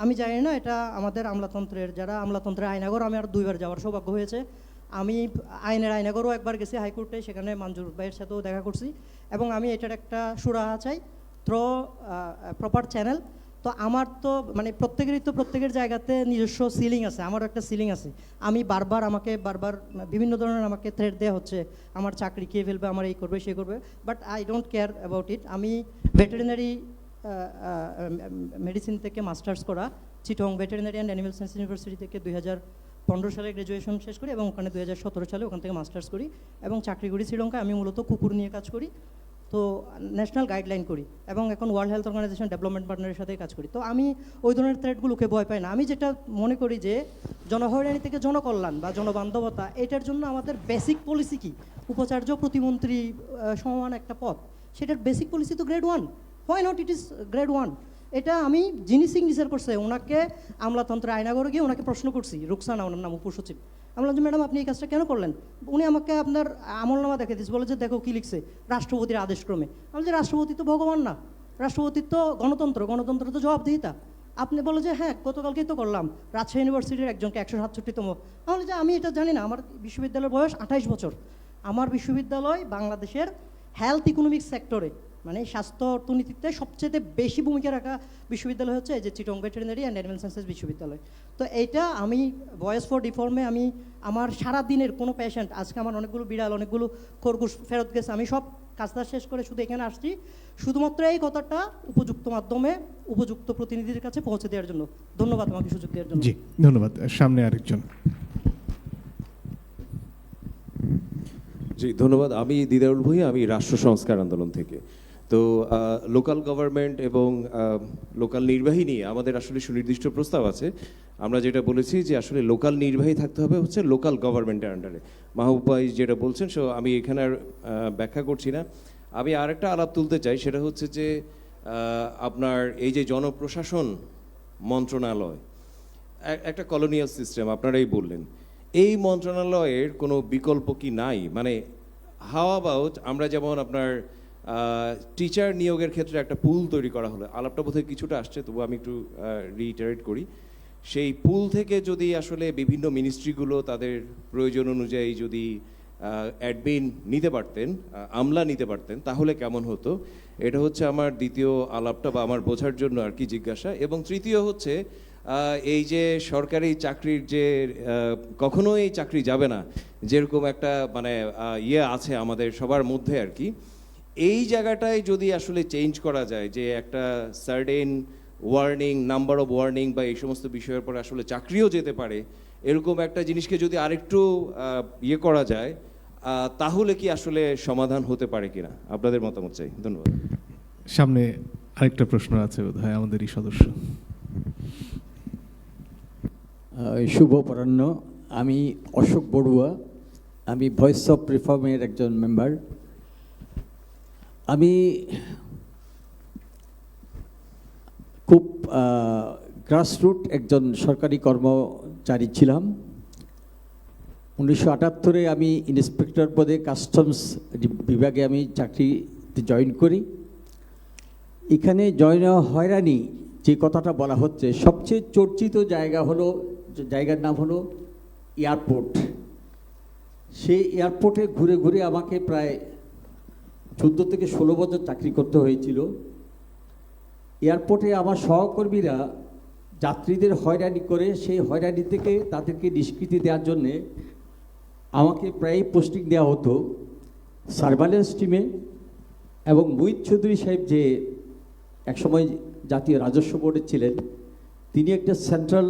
আমি জানি না, এটা আমাদের আমলাতন্ত্রের যারা আমলাতন্ত্রের আইনাগর, আমি আর 2বার যাওয়ার সৌভাগ্য হয়েছে। আমি আইনাগরও একবার গেছি হাইকোর্টে, সেখানে মঞ্জুর ভাইয়ের সাথেও দেখা করছি, এবং আমি এটার একটা সুরাহা চাই থ্রো প্রপার চ্যানেল। তো আমার তো মানে প্রত্যেকের জায়গাতে নিজস্ব সিলিং আছে, আমারও একটা সিলিং আছে। আমি আমাকে বারবার বিভিন্ন ধরনের আমাকে থ্রেট দেওয়া হচ্ছে, আমার চাকরি খেয়ে ফেলবে, আমার এই করবে সেই করবে, but I don't care about it. আমি ভেটেরিনারি মেডিসিন থেকে মাস্টার্স করা, চিটং veterinary and animal science university থেকে 2015 সালে গ্র্যাজুয়েশন শেষ করি, এবং ওখানে 2017 সালে ওখান থেকে মাস্টার্স করি, এবং চাকরি করি শ্রীলঙ্কায়। আমি মূলত কুকুর নিয়ে কাজ করি, তো ন্যাশনাল গাইডলাইন করি, এবং এখন ওয়ার্ল্ড হেলথ অর্গানাইজেশন ডেভেলপমেন্ট পার্টনারের সাথে কাজ করি। তো আমি ওই ধরনের থ্রেটগুলোকে ভয় পাই না। আমি যেটা মনে করি যে জনহয়রানি থেকে জনকল্যাণ বা জনবান্ধবতা, এটার জন্য আমাদের বেসিক পলিসি কি? উপাচার্য প্রতিমন্ত্রী সমান একটা পদ, সেটার বেসিক পলিসি তো grade 1। Why not it is grade 1? এটা আমি যিনি সিগনেচার করছে ওনাকে আমলাতন্ত্রের আয়নাগরে গিয়ে ওনাকে প্রশ্ন করছি, রুকসানা ওনার নাম, উপসচিব। আমি বললাম যে ম্যাডাম আপনি এই কাজটা কেন করলেন? উনি আমাকে আপনার আমলনামা দেখে দিচ্ছে, বলে যে দেখো কী লিখছে, রাষ্ট্রপতির আদেশক্রমে। আমি বলছি রাষ্ট্রপতি তো ভগবান না, রাষ্ট্রপতির তো গণতন্ত্র তো জবাবদিহিতা। আপনি বলে যে হ্যাঁ গতকালকেই তো করলাম, রাজশাহী ইউনিভার্সিটির একজনকে 167তম। আমি বলি যে আমি এটা জানি না, আমার বিশ্ববিদ্যালয়ের বয়স 28 বছর। আমার বিশ্ববিদ্যালয় বাংলাদেশের হেলথ ইকোনমিক্স সেক্টরে, মানে স্বাস্থ্য অর্থনীতিতে সবচেয়ে বেশি ভূমিকা রাখা বিশ্ববিদ্যালয় হচ্ছে এই যে চিটং ভেটেরিনারি অ্যান্ড অ্যানিমাল সায়েন্সেস বিশ্ববিদ্যালয়। তো এইটা আমি ভয়েস ফর ডিফর্মে আমি আমার সারা দিনের কোনো পেশেন্ট, আজকে আমার অনেকগুলো বিড়াল, অনেকগুলো খরগোশ ফেরত গেছে, আমি সব কাজটা শেষ করে শুধু এখানে আসছি শুধুমাত্র এই কথাটা উপযুক্ত মাধ্যমে উপযুক্ত প্রতিনিধির কাছে পৌঁছে দেওয়ার জন্য। ধন্যবাদ আমাকে সুযোগ দেওয়ার জন্য। জি ধন্যবাদ। সামনে আরেকজন। জি ধন্যবাদ। আমি দিদারুল ভূঁইয়া, আমি রাষ্ট্র সংস্কার আন্দোলন থেকে। তো লোকাল গভর্নমেন্ট এবং লোকাল নির্বাহী নিয়ে আমাদের আসলে সুনির্দিষ্ট প্রস্তাব আছে। আমরা যেটা বলেছি যে আসলে লোকাল নির্বাহী থাকতে হবে হচ্ছে লোকাল গভর্নমেন্টের আন্ডারে। মাহবুব ভাই যেটা বলছেন সো আমি এখানে আর ব্যাখ্যা করছি না। আমি আরেকটা আলাপ তুলতে চাই, সেটা হচ্ছে যে আপনার এই যে জনপ্রশাসন মন্ত্রণালয় একটা কলোনিয়াল সিস্টেম আপনারাই বললেন, এই মন্ত্রণালয়ের কোনো বিকল্প কি নাই? মানে হাউ অ্যাবাউট আমরা যেমন আপনার টিচার নিয়োগের ক্ষেত্রে একটা পুল তৈরি করা হলো, আলাপটা বোধহয় কিছুটা আসছে, তবু আমি একটু রিইটারেট করি। সেই পুল থেকে যদি আসলে বিভিন্ন মিনিস্ট্রিগুলো তাদের প্রয়োজন অনুযায়ী যদি অ্যাডমিন নিতে পারতেন, আমলা নিতে পারতেন, তাহলে কেমন হতো? এটা হচ্ছে আমার দ্বিতীয় আলাপটা বা আমার বোঝার জন্য আর কি জিজ্ঞাসা। এবং তৃতীয় হচ্ছে এই যে সরকারি চাকরির যে কখনোই এই চাকরি যাবে না, যেরকম একটা মানে ইয়ে আছে আমাদের সবার মধ্যে আর কি, এই জায়গাটায় যদি আসলে চেঞ্জ করা যায় যে একটা certain warning, number of warning বা এই সমস্ত বিষয়ের পরে আসলে চাকরিও যেতে পারে, এরকম একটা জিনিসকে যদি আরেকটু ইয়ে করা যায়, তাহলে কি আসলে সমাধান হতে পারে কিনা? আপনাদের মতামত চাই। ধন্যবাদ। সামনে আরেকটা প্রশ্ন আছে বোধহয় আমাদেরই সদস্য। শুভ অপরাহ্ন। আমি অশোক বড়ুয়া, আমি ভয়েস অফ রিফর্মের একজন মেম্বার। আমি খুব গ্রাসরুট একজন সরকারি কর্মচারী ছিলাম। 1978-এ আমি ইন্সপেক্টর পদে কাস্টমস বিভাগে আমি চাকরিতে জয়েন করি। এখানে জয়েন হয়রানি যে কথাটা বলা হচ্ছে, সবচেয়ে চর্চিত জায়গার নাম হলো এয়ারপোর্ট। সেই এয়ারপোর্টে ঘুরে ঘুরে আমাকে প্রায় 14 থেকে 16 বছর চাকরি করতে হয়েছিল। এয়ারপোর্টে আমার সহকর্মীরা যাত্রীদের হয়রানি করে, সেই হয়রানি থেকে তাদেরকে নিষ্কৃতি দেওয়ার জন্যে আমাকে প্রায় পোস্টিং দেওয়া হতো সার্ভেলেন্স টিমে। এবং মুহিত চৌধুরী সাহেব যে একসময় জাতীয় রাজস্ব বোর্ডে ছিলেন, তিনি একটা সেন্ট্রাল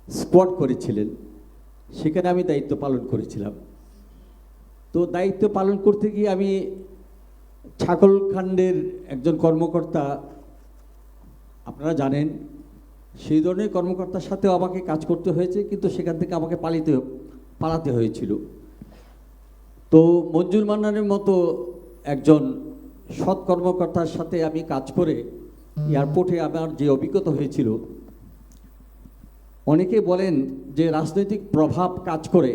স্কোয়াড করেছিলেন, সেখানে আমি দায়িত্ব পালন করেছিলাম। তো দায়িত্ব পালন করতে গিয়ে আমি ছাগলকাণ্ডের একজন কর্মকর্তা, আপনারা জানেন সেই ধরনের কর্মকর্তার সাথেও আমাকে কাজ করতে হয়েছে, কিন্তু সেখান থেকে আমাকে পালাতে হয়েছিল। তো মঞ্জুর মান্নানের মতো একজন সৎ কর্মকর্তার সাথে আমি কাজ করে এয়ারপোর্টে আমার যে অভিজ্ঞতা হয়েছিল, অনেকে বলেন যে রাজনৈতিক প্রভাব কাজ করে।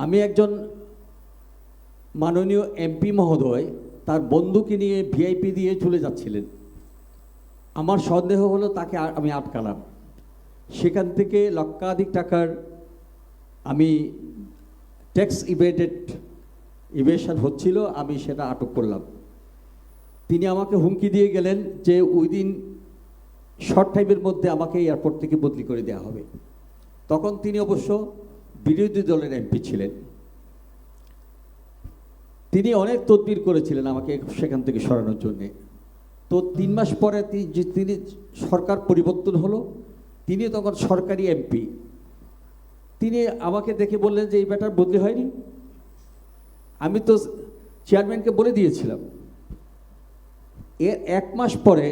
আমি একজন মাননীয় এমপি মহোদয় তার বন্ধুকে নিয়ে ভিআইপি দিয়ে চলে যাচ্ছিলেন। আমার সন্দেহ হলো তাকে আমি আটকালাম। সেখান থেকে লক্ষাধিক টাকার আমি ট্যাক্স ইভেশন হচ্ছিল, আমি সেটা আটক করলাম। তিনি আমাকে হুমকি দিয়ে গেলেন যে উইদিন শর্ট টাইমের মধ্যে আমাকে এয়ারপোর্ট থেকে বদলি করে দেওয়া হবে। তখন তিনি অবশ্য বিরোধী দলের এমপি ছিলেন। তিনি অনেক তদবির করেছিলেন আমাকে সেখান থেকে সরানোর জন্যে। তো 3 মাস পরে তিনি সরকার পরিবর্তন হলো, তিনি তখন সরকারি এমপি। তিনি আমাকে দেখে বললেন যে এই ব্যাটার বদলি হয়নি। আমি তো চেয়ারম্যানকে বলে দিয়েছিলাম। এর 1 মাস পরে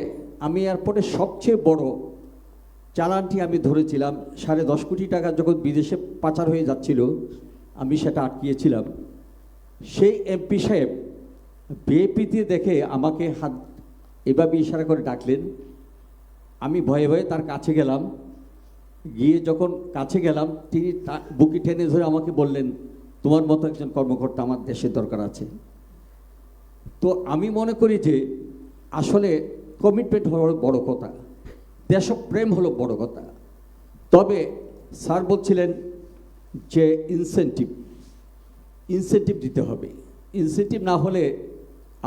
আমি এয়ারপোর্টের সবচেয়ে বড় চালানটি আমি ধরেছিলাম। 10.5 কোটি টাকা যখন বিদেশে পাচার হয়ে যাচ্ছিল, আমি সেটা আটকিয়েছিলাম। সেই এমপি সাহেব বিএপিতে দেখে আমাকে হাত এভাবে ইশারা করে ডাকলেন। আমি ভয়ে ভয়ে তার কাছে গেলাম। গিয়ে যখন কাছে গেলাম, তিনি বুকি টেনে ধরে আমাকে বললেন, তোমার মতো একজন কর্মকর্তা আমার দেশের দরকার আছে। তো আমি মনে করি যে আসলে কমিটমেন্ট হলো বড় কথা, দেশপ্রেম হলো বড় কথা। তবে স্যার বলছিলেন যে ইনসেন্টিভ দিতে হবে। ইনসেন্টিভ না হলে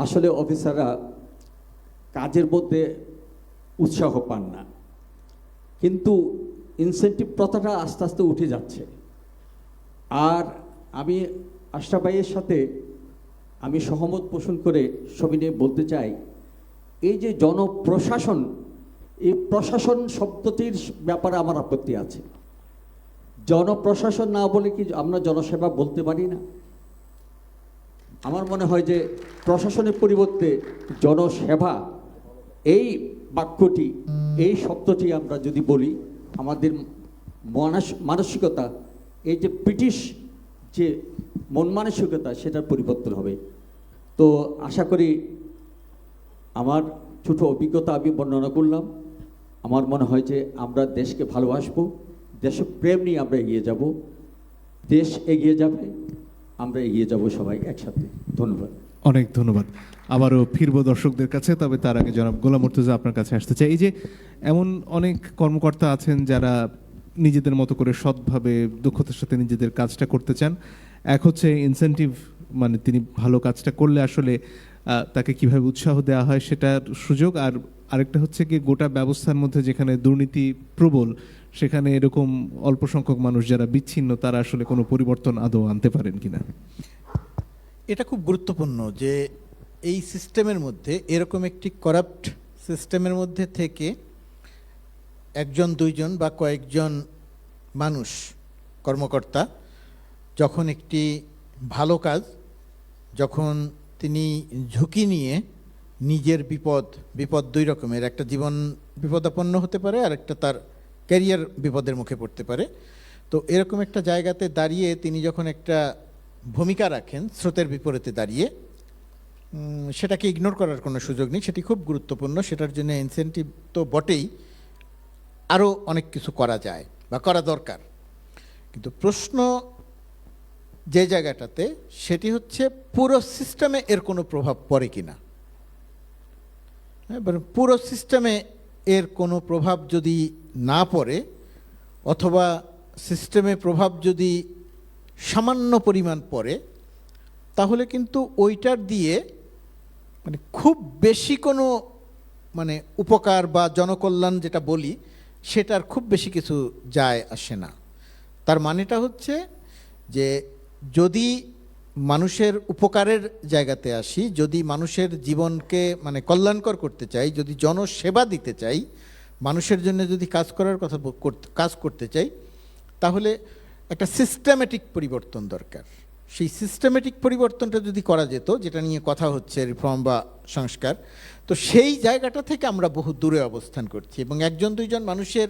আসলে অফিসাররা কাজের মধ্যে উৎসাহ পান না। কিন্তু ইনসেন্টিভ প্রথাটা আস্তে আস্তে উঠে যাচ্ছে। আর আমি আশরাফ ভাইয়ের সাথে আমি সহমত পোষণ করে সবিনয়ে বলতে চাই, এই যে জনপ্রশাসন, এই প্রশাসন শব্দটির ব্যাপারে আমার আপত্তি আছে। জনপ্রশাসন না বলে কি আমরা জনসেবা বলতে পারি না? আমার মনে হয় যে প্রশাসনের পরিবর্তে জনসেবা এই বাক্যটি, এই শব্দটি আমরা যদি বলি, আমাদের মানসিকতা, এই যে ব্রিটিশ যে মন মানসিকতা, সেটার পরিবর্তন হবে। তো আশা করি আমার ছোট অভিজ্ঞতা আমি বর্ণনা করলাম। আমার মনে হয় যে আমরা দেশকে ভালোবাসবো, দেশপ্রেম নিয়ে আমরা এগিয়ে যাব, দেশ এগিয়ে যাবে, আমরা এগিয়ে যাব সবাই একসাথে। ধন্যবাদ। অনেক ধন্যবাদ। আবারও ফিরবো দর্শকদের কাছে, তবে তার আগে জনাব গোলাম মুর্তজা আপনার কাছে আসতে চাই। এই যে এমন অনেক কর্মকর্তা আছেন যারা নিজেদের মতো করে সৎভাবে দক্ষতার সাথে নিজেদের কাজটা করতে চান। এক হচ্ছে ইনসেন্টিভ, মানে তিনি ভালো কাজটা করলে আসলে তাকে কিভাবে উৎসাহ দেওয়া হয় সেটার সুযোগ। আর আরেকটা হচ্ছে কি, গোটা ব্যবস্থার মধ্যে যেখানে দুর্নীতি প্রবল, সেখানে এরকম অল্প সংখ্যক মানুষ যারা বিচ্ছিন্ন, তারা আসলে কোনো পরিবর্তন আদৌ আনতে পারেন কিনা। এটা খুব গুরুত্বপূর্ণ যে এই সিস্টেমের মধ্যে, এরকম একটি করাপ্ট সিস্টেমের মধ্যে থেকে একজন, দুইজন বা কয়েকজন মানুষ, কর্মকর্তা, যখন একটি ভালো কাজ, যখন তিনি ঝুঁকি নিয়ে নিজের বিপদ 2 রকমের, একটা জীবন বিপদাপন্ন হতে পারে, আর একটা তার ক্যারিয়ার বিপদের মুখে পড়তে পারে। তো এরকম একটা জায়গাতে দাঁড়িয়ে তিনি যখন একটা ভূমিকা রাখেন স্রোতের বিপরীতে দাঁড়িয়ে, সেটাকে ইগনোর করার কোনো সুযোগ নেই। সেটি খুব গুরুত্বপূর্ণ। সেটার জন্য ইনসেন্টিভ তো বটেই, আরও অনেক কিছু করা যায় বা করা দরকার। কিন্তু প্রশ্ন যে জায়গাটাতে, সেটি হচ্ছে পুরো সিস্টেমে এর কোনো প্রভাব পড়ে কিনা। পুরো সিস্টেমে এর কোনো প্রভাব যদি না পড়ে, অথবা সিস্টেমে প্রভাব যদি সামান্য পরিমাণ পড়ে, তাহলে কিন্তু ওইটার দিয়ে মানে খুব বেশি কোনো মানে উপকার বা জনকল্যাণ যেটা বলি, সেটার খুব বেশি কিছু যায় আসে না। তার মানেটা হচ্ছে যে যদি মানুষের উপকারের জায়গাতে আসি, যদি মানুষের জীবনকে মানে কল্যাণকর করতে চাই, যদি জনসেবা দিতে চাই, মানুষের জন্য যদি কাজ করতে চাই, তাহলে একটা সিস্টেমেটিক পরিবর্তন দরকার। সেই সিস্টেমেটিক পরিবর্তনটা যদি করা যেত, যেটা নিয়ে কথা হচ্ছে রিফর্ম বা সংস্কার, তো সেই জায়গাটা থেকে আমরা বহু দূরে অবস্থান করছি। এবং একজন দুইজন মানুষের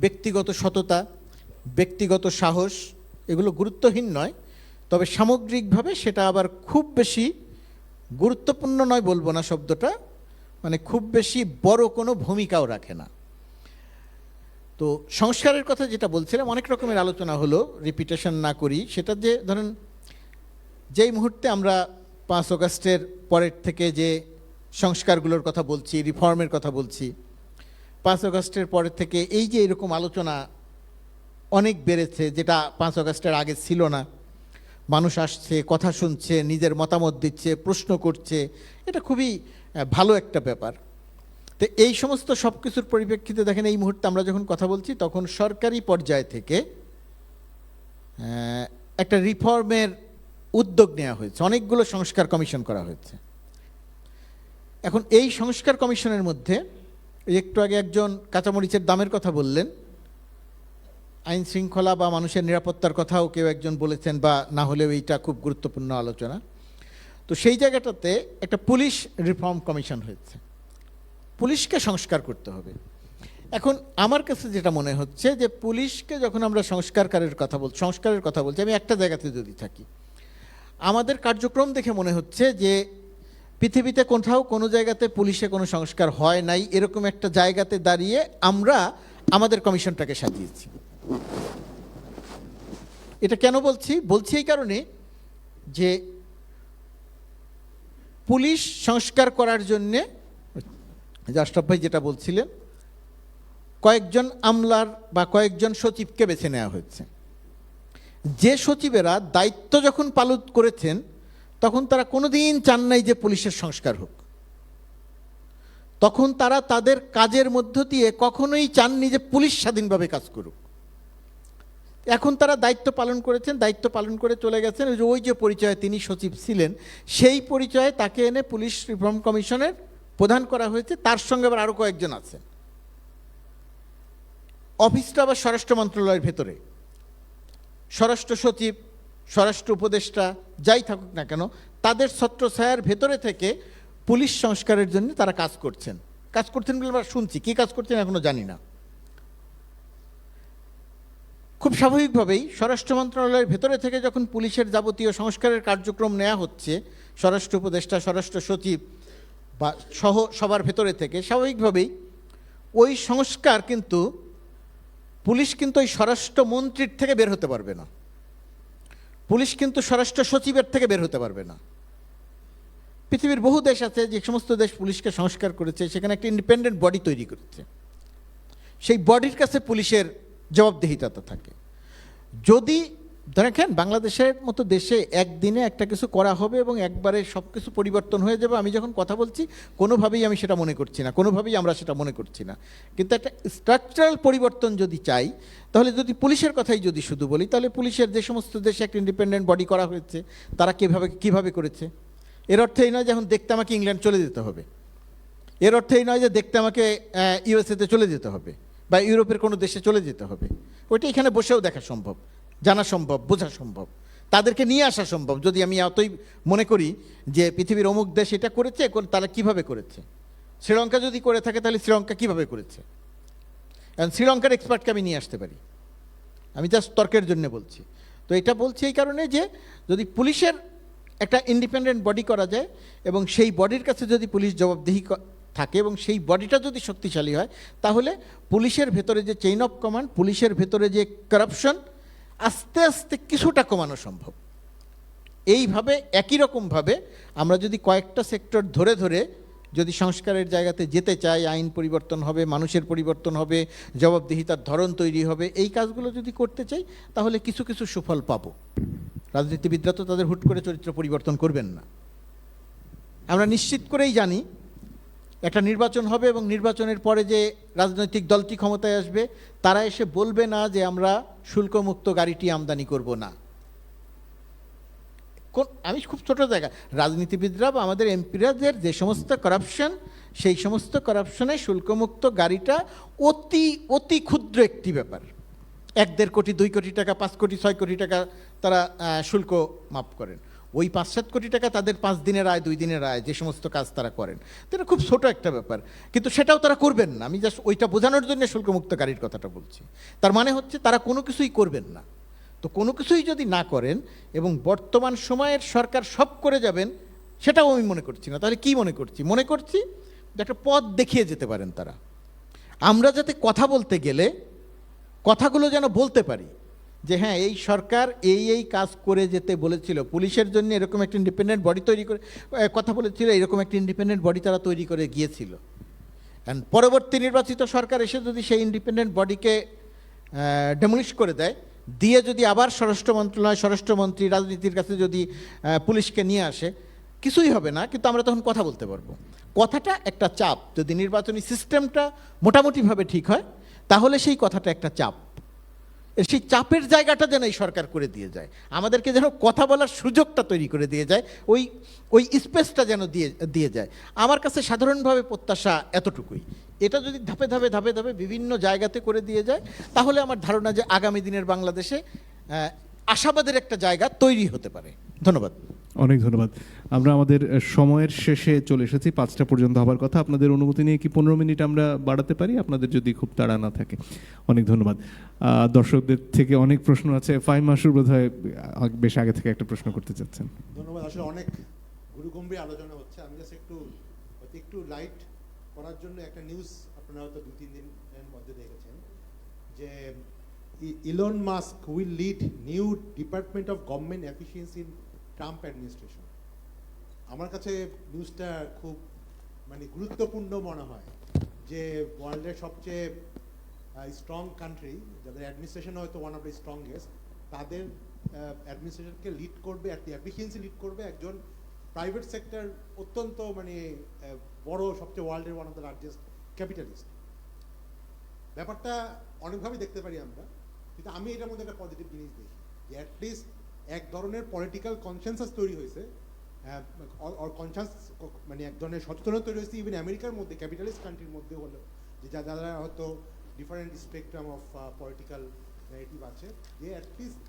ব্যক্তিগত সততা, ব্যক্তিগত সাহস এগুলো গুরুত্বহীন নয়, তবে সামগ্রিকভাবে সেটা আবার খুব বেশি গুরুত্বপূর্ণ নয় বলবো না শব্দটা, মানে খুব বেশি বড় কোনো ভূমিকাও রাখে না। তো সংস্কারের কথা যেটা বলছিলাম, অনেক রকমের আলোচনা হলো, রিপিটেশন না করি। সেটা যে ধরেন যেই মুহূর্তে আমরা 5 আগস্টের পরের থেকে যে সংস্কারগুলোর কথা বলছি, রিফর্মের কথা বলছি, 5 আগস্টের পরের থেকে এই যে এরকম আলোচনা অনেক বেড়েছে, যেটা 5 আগস্টের আগে ছিল না। মানুষ আসছে, কথা শুনছে, নিজের মতামত দিচ্ছে, প্রশ্ন করছে, এটা খুবই ভালো একটা ব্যাপার। তো এই সমস্ত সব কিছুর পরিপ্রেক্ষিতে দেখেন এই মুহূর্তে আমরা যখন কথা বলছি তখন সরকারি পর্যায় থেকে একটা রিফর্মের উদ্যোগ নেওয়া হয়েছে, অনেকগুলো সংস্কার কমিশন করা হয়েছে। এখন এই সংস্কার কমিশনের মধ্যে একটু আগে একজন কাঁচামরিচের দামের কথা বললেন, আইন শৃঙ্খলা বা মানুষের নিরাপত্তার কথাও কেউ একজন বলেছেন, বা না হলেও এইটা খুব গুরুত্বপূর্ণ আলোচনা। তো সেই জায়গাটাতে একটা পুলিশ রিফর্ম কমিশন হয়েছে, পুলিশকে সংস্কার করতে হবে। এখন আমার কাছে যেটা মনে হচ্ছে যে পুলিশকে যখন আমরা সংস্কারের কথা বলছি, আমি একটা জায়গাতে যদি থাকি, আমাদের কার্যক্রম দেখে মনে হচ্ছে যে পৃথিবীতে কোথাও কোনো জায়গাতে পুলিশে কোনো সংস্কার হয় নাই, এরকম একটা জায়গাতে দাঁড়িয়ে আমরা আমাদের কমিশনটাকে সাজিয়েছি। এটা কেন বলছি এই কারণে যে পুলিশ সংস্কার করার জন্যে আশরাফ ভাই যেটা বলছিলেন, কয়েকজন আমলার বা কয়েকজন সচিবকে বেছে নেওয়া হয়েছে। যে সচিবেরা দায়িত্ব যখন পালন করেছেন তখন তারা কোনোদিন চান নাই যে পুলিশের সংস্কার হোক, তখন তারা তাদের কাজের মধ্য দিয়ে কখনোই চাননি যে পুলিশ স্বাধীনভাবে কাজ করুক। এখন তারা দায়িত্ব পালন করেছেন, দায়িত্ব পালন করে চলে গেছেন। ওই যে পরিচয়ে তিনি সচিব ছিলেন, সেই পরিচয়ে তাকে এনে পুলিশ রিফর্ম কমিশনের প্রধান করা হয়েছে। তার সঙ্গে আবার আরও কয়েকজন আছেন। অফিসটা আবার স্বরাষ্ট্র মন্ত্রণালয়ের ভেতরে, স্বরাষ্ট্র সচিব, স্বরাষ্ট্র উপদেষ্টা যাই থাকুক না কেন, তাদের ছত্রছায়ার ভেতরে থেকে পুলিশ সংস্কারের জন্য তারা কাজ করছেন বলে আমরা শুনছি। কী কাজ করছেন এখনো জানি না। খুব স্বাভাবিকভাবেই স্বরাষ্ট্র মন্ত্রণালয়ের ভেতরে থেকে যখন পুলিশের যাবতীয় সংস্কারের কার্যক্রম নেওয়া হচ্ছে, স্বরাষ্ট্র উপদেষ্টা, স্বরাষ্ট্র সচিব বা সহ সবার ভেতরে থেকে, স্বাভাবিকভাবেই ওই সংস্কার কিন্তু পুলিশ কিন্তু ওই স্বরাষ্ট্রমন্ত্রীর থেকে বের হতে পারবে না, পুলিশ কিন্তু স্বরাষ্ট্র সচিবের থেকে বের হতে পারবে না। পৃথিবীর বহু দেশ আছে, যে সমস্ত দেশ পুলিশকে সংস্কার করেছে সেখানে একটা ইন্ডিপেন্ডেন্ট বডি তৈরি করেছে, সেই বডির কাছে পুলিশের জবাবদিহিতা থাকে। যদি দেখেন বাংলাদেশের মতো দেশে একদিনে একটা কিছু করা হবে এবং একবারে সব কিছু পরিবর্তন হয়ে যাবে, আমি যখন কথা বলছি কোনোভাবেই আমি সেটা মনে করছি না, কোনোভাবেই আমরা সেটা মনে করছি না। কিন্তু একটা স্ট্রাকচারাল পরিবর্তন যদি চাই, তাহলে যদি পুলিশের কথাই যদি শুধু বলি, তাহলে পুলিশের যে সমস্ত দেশে একটা ইন্ডিপেন্ডেন্ট বডি করা হয়েছে তারা কীভাবে করেছে। এর অর্থ এই নয় যে এখন দেখতে আমাকে ইংল্যান্ড চলে যেতে হবে, এর অর্থ এই নয় যে দেখতে আমাকে ইউএসএতে চলে যেতে হবে বা ইউরোপের কোনো দেশে চলে যেতে হবে। ওইটা এখানে বসেও দেখা সম্ভব, জানা সম্ভব, বোঝা সম্ভব, তাদেরকে নিয়ে আসা সম্ভব। যদি আমি এতই মনে করি যে পৃথিবীর অমুক দেশ এটা করেছে, তারা কিভাবে করেছে, শ্রীলঙ্কা যদি করে থাকে তাহলে শ্রীলঙ্কা কিভাবে করেছে, কারণ শ্রীলঙ্কার এক্সপার্টকে আমি নিয়ে আসতে পারি। আমি জাস্ট তর্কের জন্য বলছি। তো এটা বলছি এই কারণে যে যদি পুলিশের একটা ইন্ডিপেন্ডেন্ট বডি করা যায় এবং সেই বডির কাছে যদি পুলিশ জবাবদিহি থাকে এবং সেই বডিটা যদি শক্তিশালী হয়, তাহলে পুলিশের ভেতরে যে চেইন অফ কমান্ড, পুলিশের ভেতরে যে কারাপশন আস্তে আস্তে কিছুটা কমানো সম্ভব। এইভাবে একই রকমভাবে আমরা যদি কয়েকটা সেক্টর ধরে ধরে যদি সংস্কারের জায়গাতে যেতে চাই, আইন পরিবর্তন হবে, মানুষের পরিবর্তন হবে, জবাবদিহিতার ধরন তৈরি হবে, এই কাজগুলো যদি করতে চাই তাহলে কিছু কিছু সুফল পাবো। রাজনীতিবিদরা তো তাদের হুট করে চরিত্র পরিবর্তন করবেন না। আমরা নিশ্চিত করেই জানি একটা নির্বাচন হবে এবং নির্বাচনের পরে যে রাজনৈতিক দলটি ক্ষমতায় আসবে তারা এসে বলবে না যে আমরা শুল্কমুক্ত গাড়িটি আমদানি করব না। আমি খুব ছোট জায়গা, রাজনীতিবিদরা বা আমাদের এমপিরাদের যে সমস্ত কারাপশন, সেই সমস্ত কারাপশনে শুল্কমুক্ত গাড়িটা অতি অতি ক্ষুদ্র একটি ব্যাপার, 1-1.5 কোটি 2 কোটি টাকা 5 কোটি 6 কোটি টাকা তারা শুল্ক মাফ করেন। ওই 5-7 কোটি টাকা তাদের 5 দিনের আয় 2 দিনের আয় যে সমস্ত কাজ তারা করেন, তো এটা খুব ছোট একটা ব্যাপার, কিন্তু সেটাও তারা করবেন না। আমি জাস্ট ওইটা বোঝানোর জন্য শুল্কমুক্ত গাড়ির কথাটা বলছি। তার মানে হচ্ছে তারা কোনো কিছুই করবেন না। তো কোনো কিছুই যদি না করেন এবং বর্তমান সময়ের সরকার সব করে যাবেন, সেটাও আমি মনে করছি না। তাহলে কি মনে করছি যে একটা পথ দেখিয়ে যেতে পারেন তারা। আমরা যাতে কথা বলতে গেলে কথাগুলো যেন বলতে পারি যে হ্যাঁ এই সরকার এই কাজ করে যেতে বলেছিল, পুলিশের জন্য এরকম একটা ইন্ডিপেন্ডেন্ট বডি তৈরি করে কথা বলেছিল, এরকম একটা ইন্ডিপেন্ডেন্ট বডি তারা তৈরি করে গিয়েছিল। অ্যান্ড পরবর্তী নির্বাচিত সরকার এসে যদি সেই ইন্ডিপেন্ডেন্ট বডিকে ডেমলিশ করে দেয়, দিয়ে যদি আবার স্বরাষ্ট্র মন্ত্রণালয়, স্বরাষ্ট্রমন্ত্রী রাজনীতির কাছে যদি পুলিশকে নিয়ে আসে, কিছুই হবে না, কিন্তু আমরা তখন কথা বলতে পারবো। কথাটা একটা চাপ, যদি নির্বাচনী সিস্টেমটা মোটামুটিভাবে ঠিক হয় তাহলে সেই কথাটা একটা চাপ, সেই চাপের জায়গাটা যেন এই সরকার করে দিয়ে যায়, আমাদেরকে যেন কথা বলার সুযোগটা তৈরি করে দিয়ে যায়, ওই স্পেসটা যেন দিয়ে যায়। আমার কাছে সাধারণভাবে প্রত্যাশা এতটুকুই। এটা যদি ধাপে ধাপে বিভিন্ন জায়গাতে করে দিয়ে যায়, তাহলে আমার ধারণা যে আগামী দিনের বাংলাদেশে আশাবাদের একটা জায়গা তৈরি হতে পারে। ধন্যবাদ। অনেক ধন্যবাদ। আমরা আমাদের সময়ের শেষে চলে এসেছি, 5টা পর্যন্ত হবার কথা। আপনাদের অনুমতি নিয়ে কি 15 মিনিট আমরা বাড়াতে পারি, আপনাদের যদি খুব তাড়া না থাকে? অনেক ধন্যবাদ। দর্শকদের থেকে অনেক প্রশ্ন আছে। ফাহিম মাসুর বোধহয় বেশ আগে থেকে একটা প্রশ্ন করতে চাচ্ছেন। ধন্যবাদ। আসলে অনেক গুরুগম্ভীর আলোচনা হচ্ছে। আমি জাস্ট একটু লাইট করার জন্য একটা নিউজ আপনারা হয়তো 2-3 দিনের মধ্যে দেখেছেন যে Elon Musk will lead new department of government efficiency in Trump administration. আমার কাছে নিউজটা খুব গুরুত্বপূর্ণ মনে হয় যে ওয়ার্ল্ডের সবচেয়ে স্ট্রং কান্ট্রি, যাদের অ্যাডমিনিস্ট্রেশন হয়তো ওয়ান অফ দ্য স্ট্রংগেস্ট, তাদের অ্যাডমিনিস্ট্রেশনকে লিড করবে, এফিসিয়েন্সি লিড করবে একজন প্রাইভেট সেক্টর অত্যন্ত বড়, সবচেয়ে ওয়ার্ল্ডের one of the largest capitalist. ব্যাপারটা অনেকভাবে দেখতে পারি আমরা, কিন্তু আমি এটার মধ্যে একটা পজিটিভ জিনিস দেখি যে অ্যাটলিস্ট এক ধরনের পলিটিক্যাল কনসেনসাস তৈরি হয়েছে, এক ধরনের সচেতনতা তৈরি হয়েছে ইভেন আমেরিকার মধ্যে, ক্যাপিটালিস্ট কান্ট্রির মধ্যে হলো, যে যারা হয়তো different spectrum of political narrative আছে, যে অ্যাটলিস্ট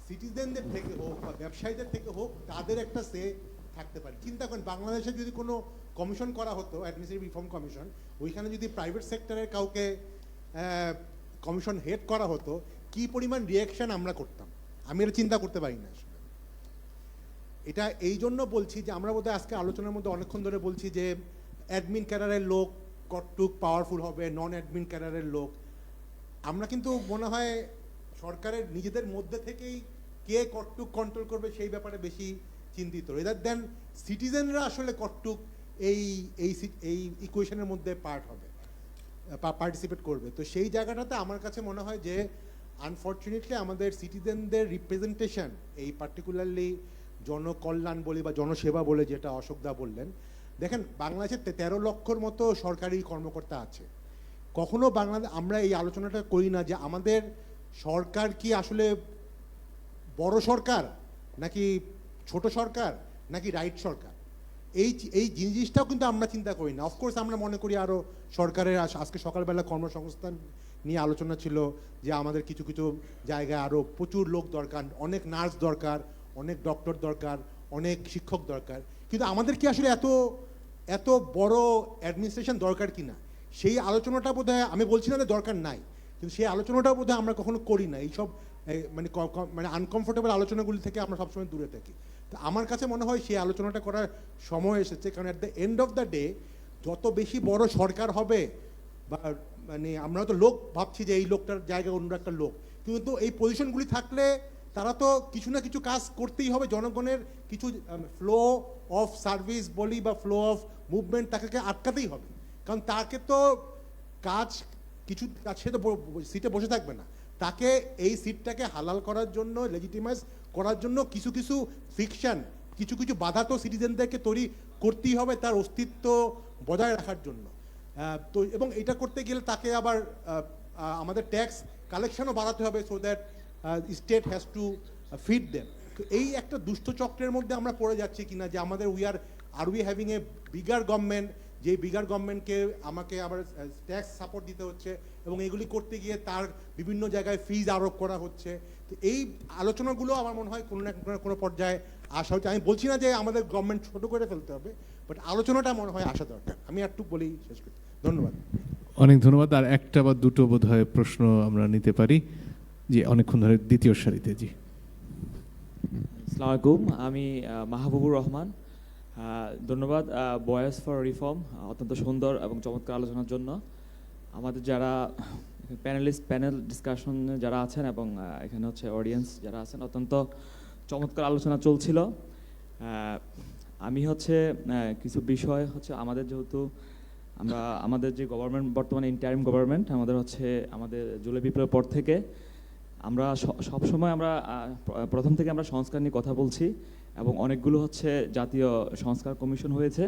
সিটিজেনদের থেকে হোক বা ব্যবসায়ীদের থেকে হোক তাদের একটা সে থাকতে পারে। চিন্তা করেন বাংলাদেশে যদি কোনো কমিশন করা হতো, অ্যাডমিনিস্ট্রেটিভ রিফর্ম কমিশন, ওইখানে যদি প্রাইভেট সেক্টরের কাউকে কমিশন হেড করা হতো, কি পরিমাণ রিয়াকশন আমরা করতাম আমি এটা চিন্তা করতে পারি না। আসলে এটা এই জন্য বলছি যে আমরা বোধহয় আজকে আলোচনার মধ্যে অনেকক্ষণ ধরে বলছি যে অ্যাডমিন ক্যাডারের লোক কতটুক পাওয়ারফুল হবে, নন অ্যাডমিন ক্যাডারের লোক। আমরা কিন্তু মনে হয় সরকারের নিজেদের মধ্যে থেকেই কে কতটুক কন্ট্রোল করবে সেই ব্যাপারে বেশি চিন্তিত, রেদার দেন সিটিজেনরা আসলে কতটুক এই ইকুয়েশনের মধ্যে পার্টিসিপেট করবে। তো সেই জায়গাটাতে আমার কাছে মনে হয় যে আনফর্চুনেটলি আমাদের সিটিজেনদের রিপ্রেজেন্টেশন, এই পার্টিকুলারলি জনকল্যাণ বলি বা জনসেবা বলে যেটা অশোকদা বললেন, দেখেন বাংলাদেশে 13 লক্ষর মতো সরকারি কর্মকর্তা আছে। কখনো আমরা এই আলোচনাটা করি না যে আমাদের সরকার কি আসলে বড় সরকার নাকি ছোট সরকার নাকি রাইট সরকার, এই জিনিসটাও কিন্তু আমরা চিন্তা করি না। অফকোর্স আমরা মনে করি আরও সরকারের, আজকে সকালবেলা কর্মসংস্থান নিয়ে আলোচনা ছিল যে আমাদের কিছু কিছু জায়গায় আরও প্রচুর লোক দরকার, অনেক নার্স দরকার, অনেক ডক্টর দরকার, অনেক শিক্ষক দরকার, কিন্তু আমাদের কি আসলে এত বড় অ্যাডমিনিস্ট্রেশন দরকার কি না, সেই আলোচনাটা বোধহয়, আমি বলছি না যে দরকার নাই, কিন্তু সেই আলোচনাটাও বোধহয় আমরা কখনো করি না। এইসব আনকমফোর্টেবল আলোচনাগুলি থেকে আমরা সবসময় দূরে থাকি। তো আমার কাছে মনে হয় সেই আলোচনাটা করার সময় এসেছে, কারণ at the end of the day যত বেশি বড় সরকার হবে, বা আমরা তো লোক ভাবছি যে এই লোকটার জায়গায় অন্য একটা লোক, কিন্তু এই পজিশনগুলি থাকলে তারা তো কিছু না কিছু কাজ করতেই হবে, জনগণের কিছু ফ্লো অফ সার্ভিস বলি বা ফ্লো অফ মুভমেন্ট তাকে আটকাতেই হবে, কারণ তাকে তো সে তো সিটে বসে থাকবে না, তাকে এই সিটটাকে হালাল করার জন্য, লেজিটিমাইজ করার জন্য কিছু কিছু ফিকশন, কিছু কিছু বাধা তো সিটিজেনদেরকে তৈরি করতেই হবে তার অস্তিত্ব বজায় রাখার জন্য। তো এবং এটা করতে গেলে তাকে আবার আমাদের ট্যাক্স কালেকশনও বাড়াতে হবে, so that state has to feed them. তো এই একটা দুষ্ট চক্রের মধ্যে আমরা পড়ে যাচ্ছি কিনা, যে আমাদের we having a bigger government, যে বিগার গভর্নমেন্টকে আমাকে আবার ট্যাক্স সাপোর্ট দিতে হচ্ছে এবং এগুলি করতে গিয়ে তার বিভিন্ন জায়গায় ফিজ আরোপ করা হচ্ছে। তো এই আলোচনাগুলো আমার মনে হয় কোনো না কোনো পর্যায়ে আসা হচ্ছে। আমি বলছি না যে আমাদের গভর্নমেন্ট ছোট করে ফেলতে হবে, বাট আলোচনাটা মনে হয় আসা দরকার। আমি একটু বলেই শেষ করি, ধন্যবাদ। অনেক ধন্যবাদ। আর একটা বা দুটো বোধহয় প্রশ্ন আমরা নিতে পারি। জি, অনেকক্ষণ ধরে দ্বিতীয় সারিতে। জি, আসসালামু আলাইকুম, আমি মাহবুবুর রহমান। ধন্যবাদ বয়েস ফর রিফর্ম অত্যন্ত সুন্দর এবং চমৎকার আলোচনার জন্য। আমাদের যারা প্যানেল ডিসকাশনে যারা আছেন এবং এখানে হচ্ছে অডিয়েন্স যারা আছেন, অত্যন্ত চমৎকার আলোচনা চলছিল। আমি হচ্ছে কিছু বিষয় হচ্ছে আমাদের যেহেতু আমাদের যে গভর্নমেন্ট বর্তমানে ইন্টারিম গভর্নমেন্ট, আমাদের জুলাই বিপ্লবের পর থেকে আমরা সবসময় প্রথম থেকে আমরা সংস্কার নিয়ে কথা বলছি এবং অনেকগুলো হচ্ছে জাতীয় সংস্কার কমিশন হয়েছে।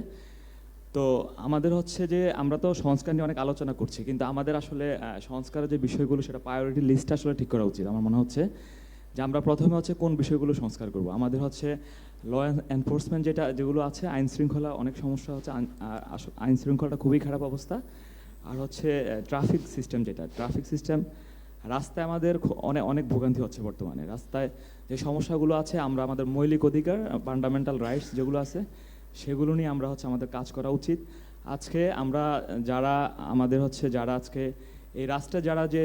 তো আমাদের হচ্ছে যে আমরা তো সংস্কার নিয়ে অনেক আলোচনা করছি, কিন্তু আমাদের আসলে সংস্কারের যে বিষয়গুলো সেটা প্রায়োরিটি লিস্ট আসলে ঠিক করা উচিত। আমার মনে হচ্ছে যে আমরা প্রথমে হচ্ছে কোন বিষয়গুলো সংস্কার করব। আমাদের হচ্ছে ল এনফোর্সমেন্ট যেগুলো আছে, আইন শৃঙ্খলা অনেক সমস্যা হচ্ছে, আইন শৃঙ্খলাটা খুবই খারাপ অবস্থা। আর হচ্ছে ট্রাফিক সিস্টেম রাস্তায় আমাদের অনেক ভোগান্তি হচ্ছে বর্তমানে। রাস্তায় যে সমস্যাগুলো আছে, আমাদের মৌলিক অধিকার ফান্ডামেন্টাল রাইটস যেগুলো আছে সেগুলো নিয়ে আমাদের কাজ করা উচিত। আজকে যারা আজকে এই রাষ্ট্রে যারা যে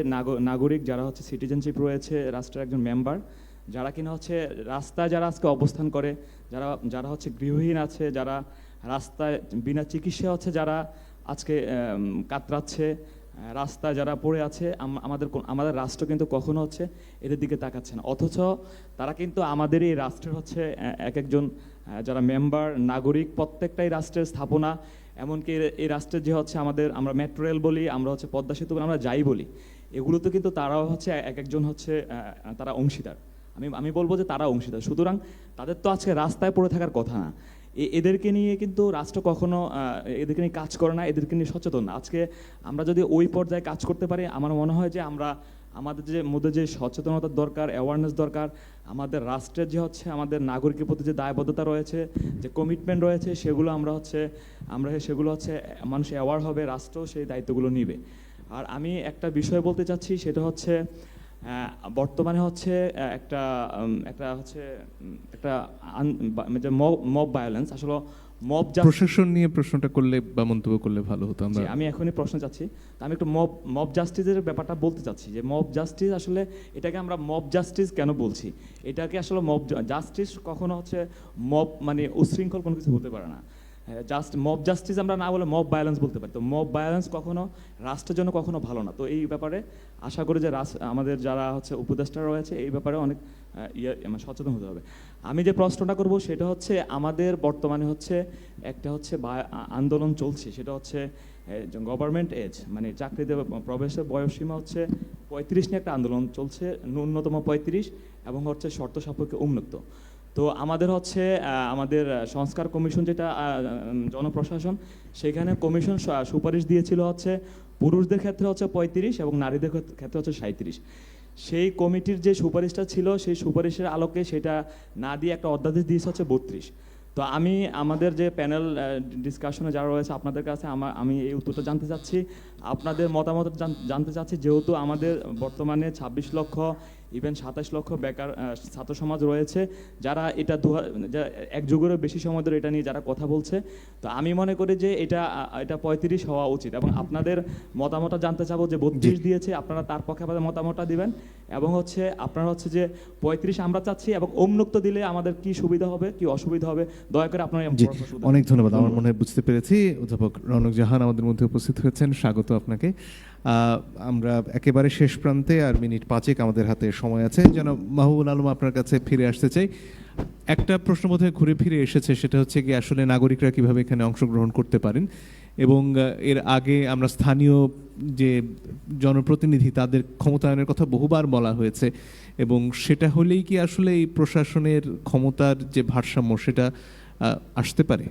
নাগরিক যারা হচ্ছে সিটিজেনশিপ রয়েছে, রাষ্ট্রের একজন মেম্বার, যারা কিনা হচ্ছে রাস্তায় যারা আজকে অবস্থান করে, যারা হচ্ছে গৃহহীন আছে, যারা রাস্তায় বিনা চিকিৎসা হচ্ছে, যারা আজকে কাতরাচ্ছে, রাস্তায় যারা পড়ে আছে, আমাদের রাষ্ট্র কিন্তু কখনো হচ্ছে এদের দিকে তাকাচ্ছে না। অথচ তারা কিন্তু আমাদের এই রাষ্ট্রের হচ্ছে এক একজন যারা মেম্বার নাগরিক, প্রত্যেকটাই রাষ্ট্রের স্থাপনা। এমনকি এই রাষ্ট্রের যে হচ্ছে আমরা মেট্রো রেল বলি, আমরা হচ্ছে পদ্মা সেতু আমরা যাই বলি, এগুলোতে কিন্তু তারাও হচ্ছে এক একজন হচ্ছে তারা অংশীদার। আমি বলবো যে তারা অংশীদার। সুতরাং তাদের তো আজকে রাস্তায় পড়ে থাকার কথা না। এদেরকে নিয়ে কিন্তু রাষ্ট্র কখনো এদেরকে নিয়ে কাজ করে না, এদেরকে নিয়ে সচেতন না। আজকে আমরা যদি ওই পর্যায়ে কাজ করতে পারি, আমার মনে হয় যে আমাদের মধ্যে যে সচেতনতার দরকার, অ্যাওয়ারনেস দরকার, আমাদের রাষ্ট্রের যে হচ্ছে আমাদের নাগরিকের প্রতি যে দায়বদ্ধতা রয়েছে, যে কমিটমেন্ট রয়েছে, সেগুলো সেগুলো হচ্ছে মানুষ অ্যাওয়ার হবে, রাষ্ট্র সেই দায়িত্বগুলো নিবে। আর আমি একটা বিষয় বলতে চাচ্ছি, সেটা হচ্ছে বর্তমানে হচ্ছে মব ভায়োলেন্স, আসলে প্রশাসন নিয়ে প্রশ্নটা করলে বা মন্তব্য করলে ভালো হতো। আমি এখনই প্রশ্ন চাচ্ছি, আমি একটু মব জাস্টিসের ব্যাপারটা বলতে চাচ্ছি যে মব জাস্টিস আসলে এটাকে আমরা মব জাস্টিস কেন বলছি। এটাকে আসলে মব জাস্টিস কখনো হচ্ছে মব মানে উশৃঙ্খল কোনো কিছু হতে পারে না। মব জাস্টিস আমরা না বলে মব ভায়োলেন্স বলতে পারি। তো মব ভায়োলেন্স কখনো রাষ্ট্রের জন্য কখনো ভালো না। তো এই ব্যাপারে আশা করি যে আমাদের যারা হচ্ছে উপদেষ্টা রয়েছে এই ব্যাপারে অনেক সচেতন হতে হবে। আমি যে প্রশ্নটা করব সেটা হচ্ছে আমাদের বর্তমানে হচ্ছে একটা হচ্ছে আন্দোলন চলছে, সেটা হচ্ছে গভর্নমেন্ট এজ, মানে চাকরিতে প্রবেশের বয়সসীমা হচ্ছে 35 নিয়ে একটা আন্দোলন চলছে, ন্যূনতম 35 এবং হচ্ছে শর্ত সাপেক্ষে উন্মুক্ত। তো আমাদের হচ্ছে আমাদের সংস্কার কমিশন যেটা জনপ্রশাসন, সেখানে কমিশন সুপারিশ দিয়েছিল হচ্ছে পুরুষদের ক্ষেত্রে হচ্ছে 35 এবং নারীদের ক্ষেত্রে হচ্ছে 37। সেই কমিটির যে সুপারিশটা ছিল সেই সুপারিশের আলোকে সেটা না দিয়ে একটা অধ্যাদেশ দিয়েছে হচ্ছে 32। তো আমি আমাদের যে প্যানেল ডিসকাশনে যারা রয়েছে আপনাদের কাছে আমি এই উত্তরটা জানতে চাচ্ছি, আপনাদের মতামত জানতে চাচ্ছি। যেহেতু আমাদের বর্তমানে 26 লক্ষ ইভেন 27 লক্ষ বেকার ছাত্র সমাজ রয়েছে, যারা এটা এক যুগেরও বেশি সময় ধরে এটা নিয়ে যারা কথা বলছে। তো আমি মনে করি যে এটা 35 হওয়া উচিত এবং আপনাদের মতামতটা জানতে চাবো যে 32 দিয়েছে, আপনারা তার পক্ষে আপনাদের মতামতটা দিবেন এবং হচ্ছে আপনারা হচ্ছে যে 35 আমরা চাচ্ছি এবং উন্মুক্ত দিলে আমাদের কি সুবিধা হবে কি অসুবিধা হবে দয়া করে আপনারা। অনেক ধন্যবাদ। আমার মনে হয় বুঝতে পেরেছি। অধ্যাপক রওনক জাহান আমাদের মধ্যে উপস্থিত হয়েছেন, স্বাগত আপনাকে। আমরা একেবারে শেষ প্রান্তে, আর মিনিট 5 আমাদের হাতে সময় আছে। যেন মাহবুবুল আলম আপনার কাছে ফিরে আসতে চাই। একটা প্রশ্ন বোধহয় ঘুরে ফিরে এসেছে, সেটা হচ্ছে কি আসলে নাগরিকরা কিভাবে এখানে অংশগ্রহণ করতে পারেন, এবং এর আগে আমরা স্থানীয় যে জনপ্রতিনিধি তাদের ক্ষমতায়নের কথা বহুবার বলা হয়েছে, এবং সেটা হলেই কি আসলে এই প্রশাসনের ক্ষমতার যে ভারসাম্য সেটা আসতে পারে?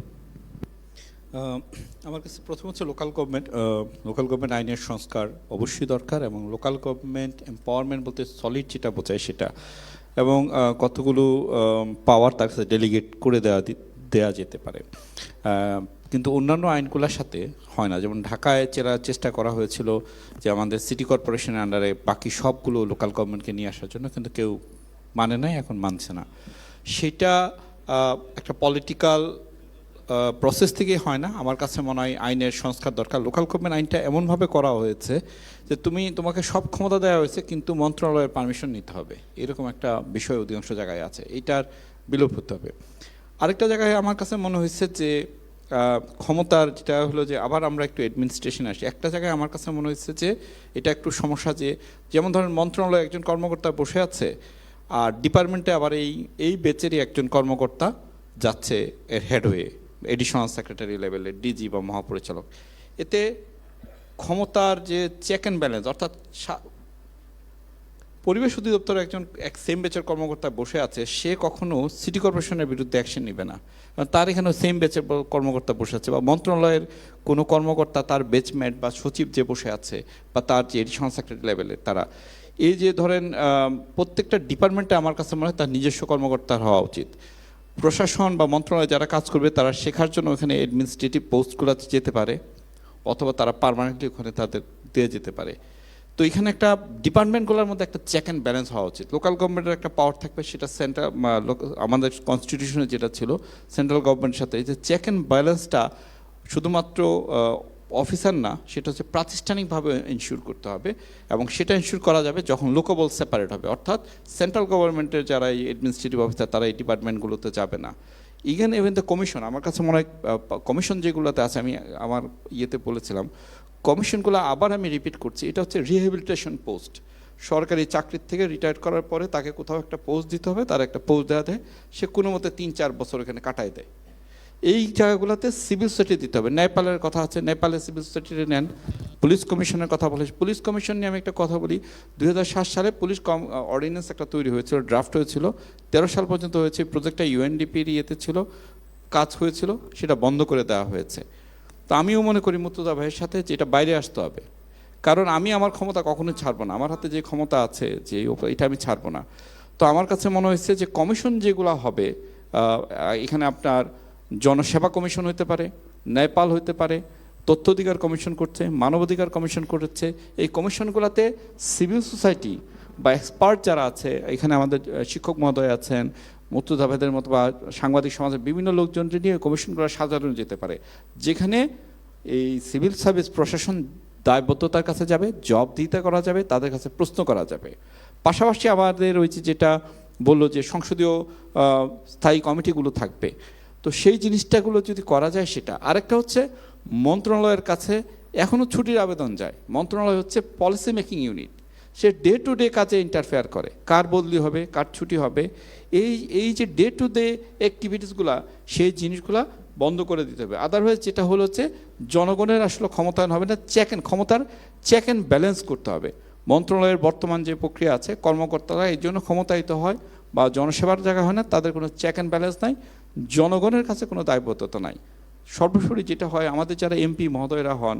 আমার কাছে প্রথম হচ্ছে লোকাল গভর্নমেন্ট আইনের সংস্কার অবশ্যই দরকার, এবং লোকাল গভর্নমেন্ট এম্পাওয়ারমেন্ট বলতে সলিড যেটা বোঝায় সেটা, এবং কতগুলো পাওয়ার তার কাছে ডেলিগেট করে দেওয়া যেতে পারে। কিন্তু অন্যান্য আইনগুলোর সাথে হয় না। যেমন ঢাকায় চেষ্টা করা হয়েছিল যে আমাদের সিটি কর্পোরেশনের আন্ডারে বাকি সবগুলো লোকাল গভর্নমেন্টকে নিয়ে আসার জন্য, কিন্তু কেউ মানে নাই, এখন মানছে না। সেটা একটা পলিটিক্যাল প্রসেস থেকেই হয় না। আমার কাছে মনে হয় আইনের সংস্কার দরকার। লোকাল গভর্নমেন্ট আইনটা এমনভাবে করা হয়েছে যে তোমাকে সব ক্ষমতা দেওয়া হয়েছে, কিন্তু মন্ত্রণালয়ের পারমিশন নিতে হবে, এরকম একটা বিষয় অধিকাংশ জায়গায় আছে। এইটার বিলোপ হতে হবে। আরেকটা জায়গায় আমার কাছে মনে হয়েছে যে ক্ষমতার যেটা হলো যে আবার আমরা একটু অ্যাডমিনিস্ট্রেশন আসি। একটা জায়গায় আমার কাছে মনে হয়েছে যে এটা একটু সমস্যা, যে যেমন ধরেন মন্ত্রণালয়ে একজন কর্মকর্তা বসে আছে, আর ডিপার্টমেন্টে আবার এই বেচেরই একজন কর্মকর্তা যাচ্ছে এর হেড হয়ে, এডিশনাল সেক্রেটারি লেভেলের ডিজি বা মহাপরিচালক। এতে ক্ষমতার যে চেক অ্যান্ড ব্যালেন্স, অর্থাৎ পরিবেশ অধিদপ্তরে এক সেম বেচের কর্মকর্তা বসে আছে, সে কখনো সিটি কর্পোরেশনের বিরুদ্ধে অ্যাকশন নেবে না, তার এখানেও সেম বেচের কর্মকর্তা বসে আছে। বা মন্ত্রণালয়ের কোনো কর্মকর্তা তার বেচমেট বা সচিব যে বসে আছে, বা তার যে এডিশনাল সেক্রেটারি লেভেলের তারা, এই যে ধরেন প্রত্যেকটা ডিপার্টমেন্টে আমার কাছে মনে হয় তার নিজস্ব কর্মকর্তা হওয়া উচিত। প্রশাসন বা মন্ত্রণালয়ে যারা কাজ করবে তারা শেখার জন্য ওখানে অ্যাডমিনিস্ট্রেটিভ পোস্টগুলোতে যেতে পারে, অথবা তারা পার্মানেন্টলি ওখানে তাদের দিয়ে যেতে পারে। তো এখানে একটা ডিপার্টমেন্টগুলোর মধ্যে একটা চেক অ্যান্ড ব্যালেন্স হওয়া উচিত। লোকাল গভর্নমেন্টের একটা পাওয়ার থাকবে, সেটা সেন্ট্রাল, আমাদের কনস্টিটিউশনে যেটা ছিল সেন্ট্রাল গভর্নমেন্টের সাথে, এই যে চেক অ্যান্ড ব্যালেন্সটা শুধুমাত্র অফিসার না, সেটা হচ্ছে প্রাতিষ্ঠানিকভাবে ইনশিওর করতে হবে। এবং সেটা ইনশিওর করা যাবে যখন লোকাবল সেপারেট হবে, অর্থাৎ সেন্ট্রাল গভর্নমেন্টের যারা এই অ্যাডমিনিস্ট্রেটিভ অফিসার তারা এই ডিপার্টমেন্টগুলোতে যাবে না। ইভেন দ্য কমিশন, আমার কাছে মনে হয় কমিশন যেগুলোতে আছে, আমি আমার ইয়েতে বলেছিলাম, কমিশনগুলো আবার আমি রিপিট করছি, এটা হচ্ছে রিহ্যাবিলিটেশন পোস্ট। সরকারি চাকরির থেকে রিটায়ার করার পরে তাকে কোথাও একটা পোস্ট দিতে হবে, তার একটা পোস্ট দেওয়া দেয়, সে কোনো মতে 3-4 বছর এখানে কাটায় দেয়। এই জায়গাগুলোতে সিভিল সোসাইটি দিতে হবে। নেপালের কথা আছে, নেপালে সিভিল সোসাইটি নেন। পুলিশ কমিশনের কথা বলে, পুলিশ কমিশন নিয়ে আমি একটা কথা বলি, 2007 সালে পুলিশ অর্ডিন্যান্স একটা তৈরি হয়েছিল, ড্রাফট হয়েছিল, 13 সাল পর্যন্ত হয়েছে। প্রজেক্টটা ইউএনডিপির ইয়েতে ছিল, কাজ হয়েছিল, সেটা বন্ধ করে দেওয়া হয়েছে। তো আমিও মনে করি মুর্তজা ভাইয়ের সাথে যে এটা বাইরে আসতে হবে, কারণ আমি আমার ক্ষমতা কখনোই ছাড়বো না। আমার হাতে যে ক্ষমতা আছে, যে এটা আমি ছাড়বো না। তো আমার কাছে মনে হয়েছে যে কমিশন যেগুলো হবে, এখানে আপনার জনসেবা কমিশন হতে পারে, নেপাল হতে পারে, তথ্য অধিকার কমিশন করছে, মানবাধিকার কমিশন করেছে। এই কমিশনগুলোতে সিভিল সোসাইটি বা এক্সপার্ট যারা আছে, এখানে আমাদের শিক্ষক মহোদয় আছেন, মুর্তজা ভাইদের মতো, বা সাংবাদিক সমাজের বিভিন্ন লোকজনকে নিয়ে কমিশনগুলো সাজানো যেতে পারে, যেখানে এই সিভিল সার্ভিস প্রশাসন দায়বদ্ধতার কাছে যাবে, জবাবদিহিতা করা যাবে, তাদের কাছে প্রশ্ন করা যাবে। পাশাপাশি আমাদের রয়েছে যেটা বললো যে সংসদীয় স্থায়ী কমিটিগুলো থাকবে, তো সেই জিনিসটাগুলো যদি করা যায় সেটা। আরেকটা হচ্ছে মন্ত্রণালয়ের কাছে এখনও ছুটির আবেদন যায়। মন্ত্রণালয় হচ্ছে policy making unit, say day to day কাজে ইন্টারফেয়ার করে, কার বদলি হবে, কার ছুটি হবে, এই যে ডে টু ডে অ্যাক্টিভিটিসগুলা, সেই জিনিসগুলা বন্ধ করে দিতে হবে। আদারওয়াইজ যেটা হলো হচ্ছে জনগণের আসলে ক্ষমতায়ন হবে না, ক্ষমতার চেক অ্যান্ড ব্যালেন্স করতে হবে। মন্ত্রণালয়ের বর্তমান যে প্রক্রিয়া আছে, কর্মকর্তারা এই জন্য ক্ষমতায়িত হয় বা জনসেবার জায়গা হয় না, তাদের কোনো চেক অ্যান্ড ব্যালেন্স নাই, জনগণের কাছে কোনো দায়বদ্ধতা নাই। সর্বোপরি যেটা হয়, আমাদের যারা এমপি মহোদয়রা হন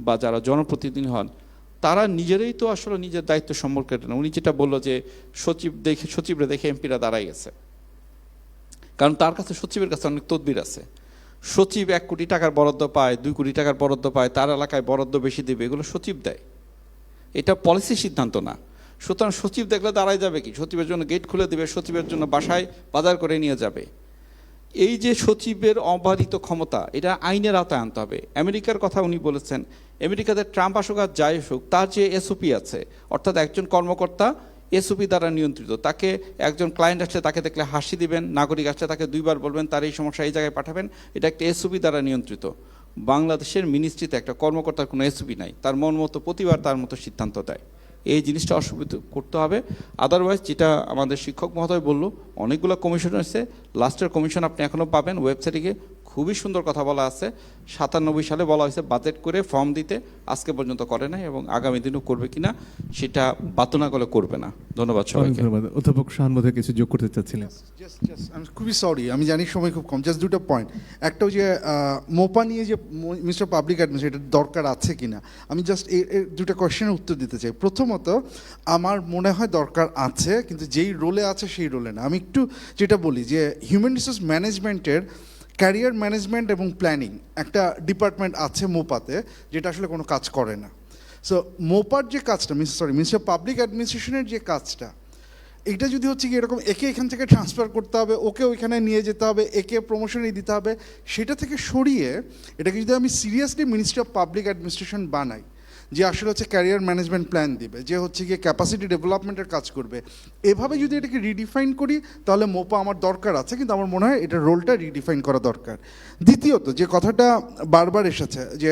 বা যারা জনপ্রতিনিধি হন, তারা নিজেরাই তো আসলে নিজের দায়িত্ব সম্পর্কে না। উনি যেটা বললো যে সচিবরা দেখে এমপিরা দাঁড়াই গেছে, কারণ তার কাছে সচিবের কাছে অনেক তদবির আছে। সচিব 1 কোটি টাকার বরাদ্দ পায়, 2 কোটি টাকার বরাদ্দ পায়, তার এলাকায় বরাদ্দ বেশি দেবে, এগুলো সচিব দেয়, এটা পলিসি সিদ্ধান্ত না। সুতরাং সচিব দেখলে দাঁড়ায় যাবে কি, সচিবের জন্য গেট খুলে দেবে, সচিবের জন্য বাসায় বাজার করে নিয়ে যাবে। এই যে সচিবের অবাধিত ক্ষমতা, এটা আইনের আওতায় আনতে হবে। আমেরিকার কথা উনি বলেছেন, আমেরিকাতে ট্রাম্প আসুক আর যাই আসুক, তার যে এসওপি আছে, অর্থাৎ একজন কর্মকর্তা এসওপি দ্বারা নিয়ন্ত্রিত। তাকে একজন ক্লায়েন্ট আসলে তাকে দেখলে হাসি দিবেন, নাগরিক আসলে তাকে 2 বার বলবেন তার এই সমস্যা এই জায়গায় পাঠাবেন, এটা একটা এসওপি দ্বারা নিয়ন্ত্রিত। বাংলাদেশের মিনিস্ট্রিতে একটা কর্মকর্তার কোনো এসওপি নাই, তার মন মতো প্রতিবার তার মতো সিদ্ধান্ত দেয়। এই জিনিসটা অসুবিধা করতে হবে। আদারওয়াইজ যেটা আমাদের শিক্ষক মহোদয় বললো, অনেকগুলো কমিশন আছে, লাস্টের কমিশন আপনি এখনও পাবেন ওয়েবসাইটে গিয়ে, খুবই সুন্দর কথা বলা আছে। 97 সালে বলা হয়েছে বাজেট করে ফর্ম দিতে, আজকে পর্যন্ত করে নাই, এবং আগামী দিনও করবে কিনা সেটা বাতুনা করে করবে না। ধন্যবাদ সবাইকে। অধ্যাপক শাহান বোধহয় কিছু যোগ করতে চাচ্ছিলেন। আমি খুবই সরি, আমি জানি সময় খুব কম, জাস্ট 2টা পয়েন্ট। একটা যে মোপা নিয়ে যে মিস্টার পাবলিক অ্যাডমিনিস্ট্রেশন, এটা দরকার আছে কিনা, আমি জাস্ট এর 2টা কোয়েশ্চেনের উত্তর দিতে চাই। প্রথমত, আমার মনে হয় দরকার আছে, কিন্তু যেই রোলে আছে সেই রোলে না। আমি একটু যেটা বলি যে হিউম্যান রিসোর্স ম্যানেজমেন্টের ক্যারিয়ার ম্যানেজমেন্ট এবং প্ল্যানিং একটা ডিপার্টমেন্ট আছে মোপাতে, যেটা আসলে কোনো কাজ করে না। সো মোপার যে কাজটা মিনিস্টার পাবলিক অ্যাডমিনিস্ট্রেশনের যে কাজটা, এটা যদি হচ্ছে কি এরকম একে এখান থেকে ট্রান্সফার করতে হবে, ওকে ওইখানে নিয়ে যেতে হবে, একে প্রমোশনে দিতে হবে, সেটা থেকে সরিয়ে এটাকে যদি আমি seriously ministry of public administration বানাই, যে আসলে হচ্ছে ক্যারিয়ার ম্যানেজমেন্ট প্ল্যান দিবে, যে হচ্ছে গিয়ে ক্যাপাসিটি ডেভেলপমেন্টের কাজ করবে, এভাবে যদি এটাকে রিডিফাইন করি তাহলে মোপা আমার দরকার আছে, কিন্তু আমার মনে হয় এটার রোলটা রিডিফাইন করা দরকার। দ্বিতীয়ত যে কথাটা বারবার এসেছে যে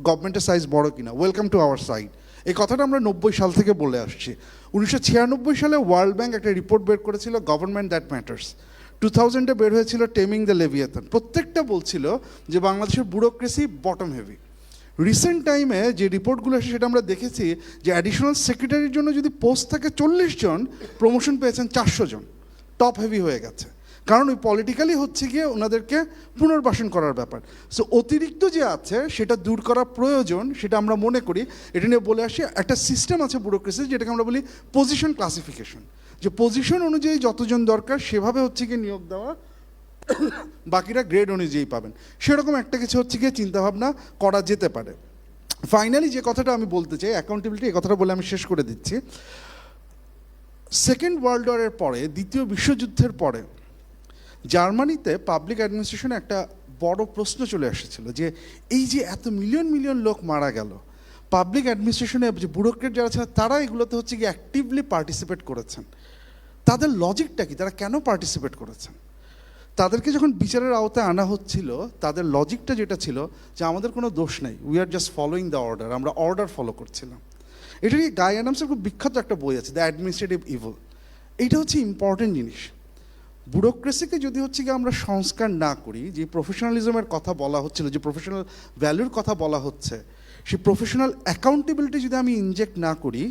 গভর্নমেন্টের সাইজ বড় কিনা, ওয়েলকাম টু আওয়ার সাইড, এই কথাটা আমরা 90 সাল থেকে বলে আসছি। 1996 সালে ওয়ার্ল্ড ব্যাংক একটা রিপোর্ট বের করেছিল, গভর্নমেন্ট দ্যাট ম্যাটার্স। 2000-এ বের হয়েছিল টেমিং দ্য লেভিয়াথান। প্রত্যেকটা বলছিল যে বাংলাদেশের ব্যুরোক্রেসি বটম হেভি। রিসেন্ট টাইমে যে রিপোর্টগুলো এসে সেটা আমরা দেখেছি যে অ্যাডিশনাল সেক্রেটারির জন্য যদি পোস্ট থাকে 40 জন, প্রমোশন পেয়েছেন 400 জন, টপ হেভি হয়ে গেছে। কারণ ওই পলিটিক্যালি হচ্ছে গিয়ে ওনাদেরকে পুনর্বাসন করার ব্যাপার। সো অতিরিক্ত যে আছে সেটা দূর করা প্রয়োজন, সেটা আমরা মনে করি। এটা নিয়ে বলে আসি, একটা সিস্টেম আছে ব্যুরোক্রেসির, যেটাকে আমরা বলি পজিশন ক্লাসিফিকেশন, যে পজিশন অনুযায়ী যতজন দরকার সেভাবে হচ্ছে গিয়ে নিয়োগ দেওয়া, বাকিরা গ্রেড অনুযায়ী পাবেন, সেরকম একটা কিছু হচ্ছে গিয়ে চিন্তাভাবনা করা যেতে পারে। ফাইনালি যে কথাটা আমি বলতে চাই, অ্যাকাউন্টেবিলিটি, এই কথাটা বলে আমি শেষ করে দিচ্ছি। সেকেন্ড ওয়ার্ল্ড ওয়ারের পরে, দ্বিতীয় বিশ্বযুদ্ধের পরে জার্মানিতে পাবলিক অ্যাডমিনিস্ট্রেশনে একটা বড় প্রশ্ন চলে এসেছিল যে এই যে এত মিলিয়ন মিলিয়ন লোক মারা গেল, পাবলিক অ্যাডমিনিস্ট্রেশনে যে ব্যুরোক্রেট যারা ছিল তারা এগুলোতে হচ্ছে গিয়ে অ্যাক্টিভলি পার্টিসিপেট করেছেন, তাদের লজিকটা কি, তারা কেন পার্টিসিপেট করেছেন? তাদেরকে যখন বিচারের আওতায় আনা হচ্ছিল, তাদের লজিকটা যেটা ছিল যে আমাদের কোনো দোষ নেই, we are just following the order, আমরা অর্ডার ফলো করছিলাম। এটা নিয়ে গাই অ্যাডামসের খুব বিখ্যাত একটা বই আছে, দ্য অ্যাডমিনিস্ট্রেটিভ ইভিল। এইটা হচ্ছে ইম্পর্টেন্ট জিনিস। ব্যুরোক্রেসিকে যদি হচ্ছে গিয়ে আমরা সংস্কার না করি, যে প্রফেশনালিজমের কথা বলা হচ্ছিল, যে প্রফেশনাল ভ্যালুর কথা বলা হচ্ছে, সেই প্রফেশনাল অ্যাকাউন্টেবিলিটি যদি আমি ইনজেক্ট না করি,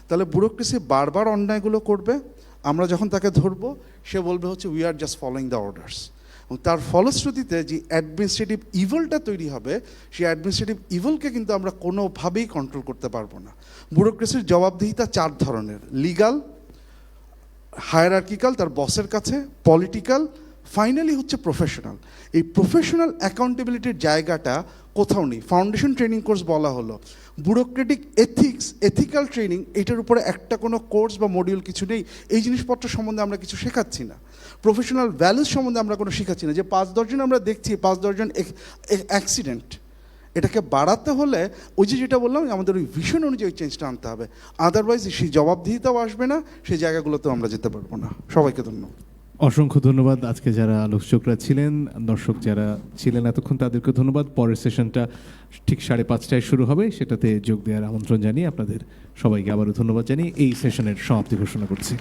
তাহলে ব্যুরোক্রেসি বারবার অন্যায়গুলো করবে। আমরা যখন তাকে ধরবো, সে বলবে হচ্ছে we are just following the orders, এবং তার ফলশ্রুতিতে যে অ্যাডমিনিস্ট্রেটিভ ইভলটা তৈরি হবে, সেই অ্যাডমিনিস্ট্রেটিভ ইভলকে কিন্তু আমরা কোনোভাবেই কন্ট্রোল করতে পারবো না। ব্যুরোক্রেসির জবাবদিহিতা 4 ধরনের: লিগাল, হায়ারার্কিক্যাল তার বসের কাছে, পলিটিক্যাল, ফাইনালি হচ্ছে প্রফেশনাল। এই প্রফেশনাল অ্যাকাউন্টেবিলিটির জায়গাটা কোথাও নেই। ফাউন্ডেশন ট্রেনিং কোর্স বলা হলো, ব্যুরোক্রেটিক এথিক্স, এথিক্যাল ট্রেনিং, এটার উপরে একটা কোনো কোর্স বা মডিউল কিছু নেই। এই জিনিসপত্র সম্বন্ধে আমরা কিছু শেখাচ্ছি না। প্রফেশনাল ভ্যালুস সম্বন্ধে আমরা কোনো শেখাচ্ছি না। যে 5-10 জন আমরা দেখছি, 5-10 জন অ্যাক্সিডেন্ট, এটাকে বাড়াতে হলে ওই যে যেটা বললাম, আমাদের ওই ভিশন অনুযায়ী চেঞ্জটা আনতে হবে। আদারওয়াইজ সেই জবাবদিহিতাও আসবে না, সেই জায়গাগুলোতেও আমরা যেতে পারবো না। সবাইকে ধন্যবাদ। অসংখ্য ধন্যবাদ। আজকে যারা আলোচকরা ছিলেন, দর্শক যারা ছিলেন এতক্ষণ, তাদেরকে ধন্যবাদ। পরের সেশনটা ঠিক 5:30টায় শুরু হবে, সেটাতে যোগ দেওয়ার আমন্ত্রণ জানিয়ে আপনাদের সবাইকে আবারও ধন্যবাদ জানিয়ে এই সেশনের সমাপ্তি ঘোষণা করছি।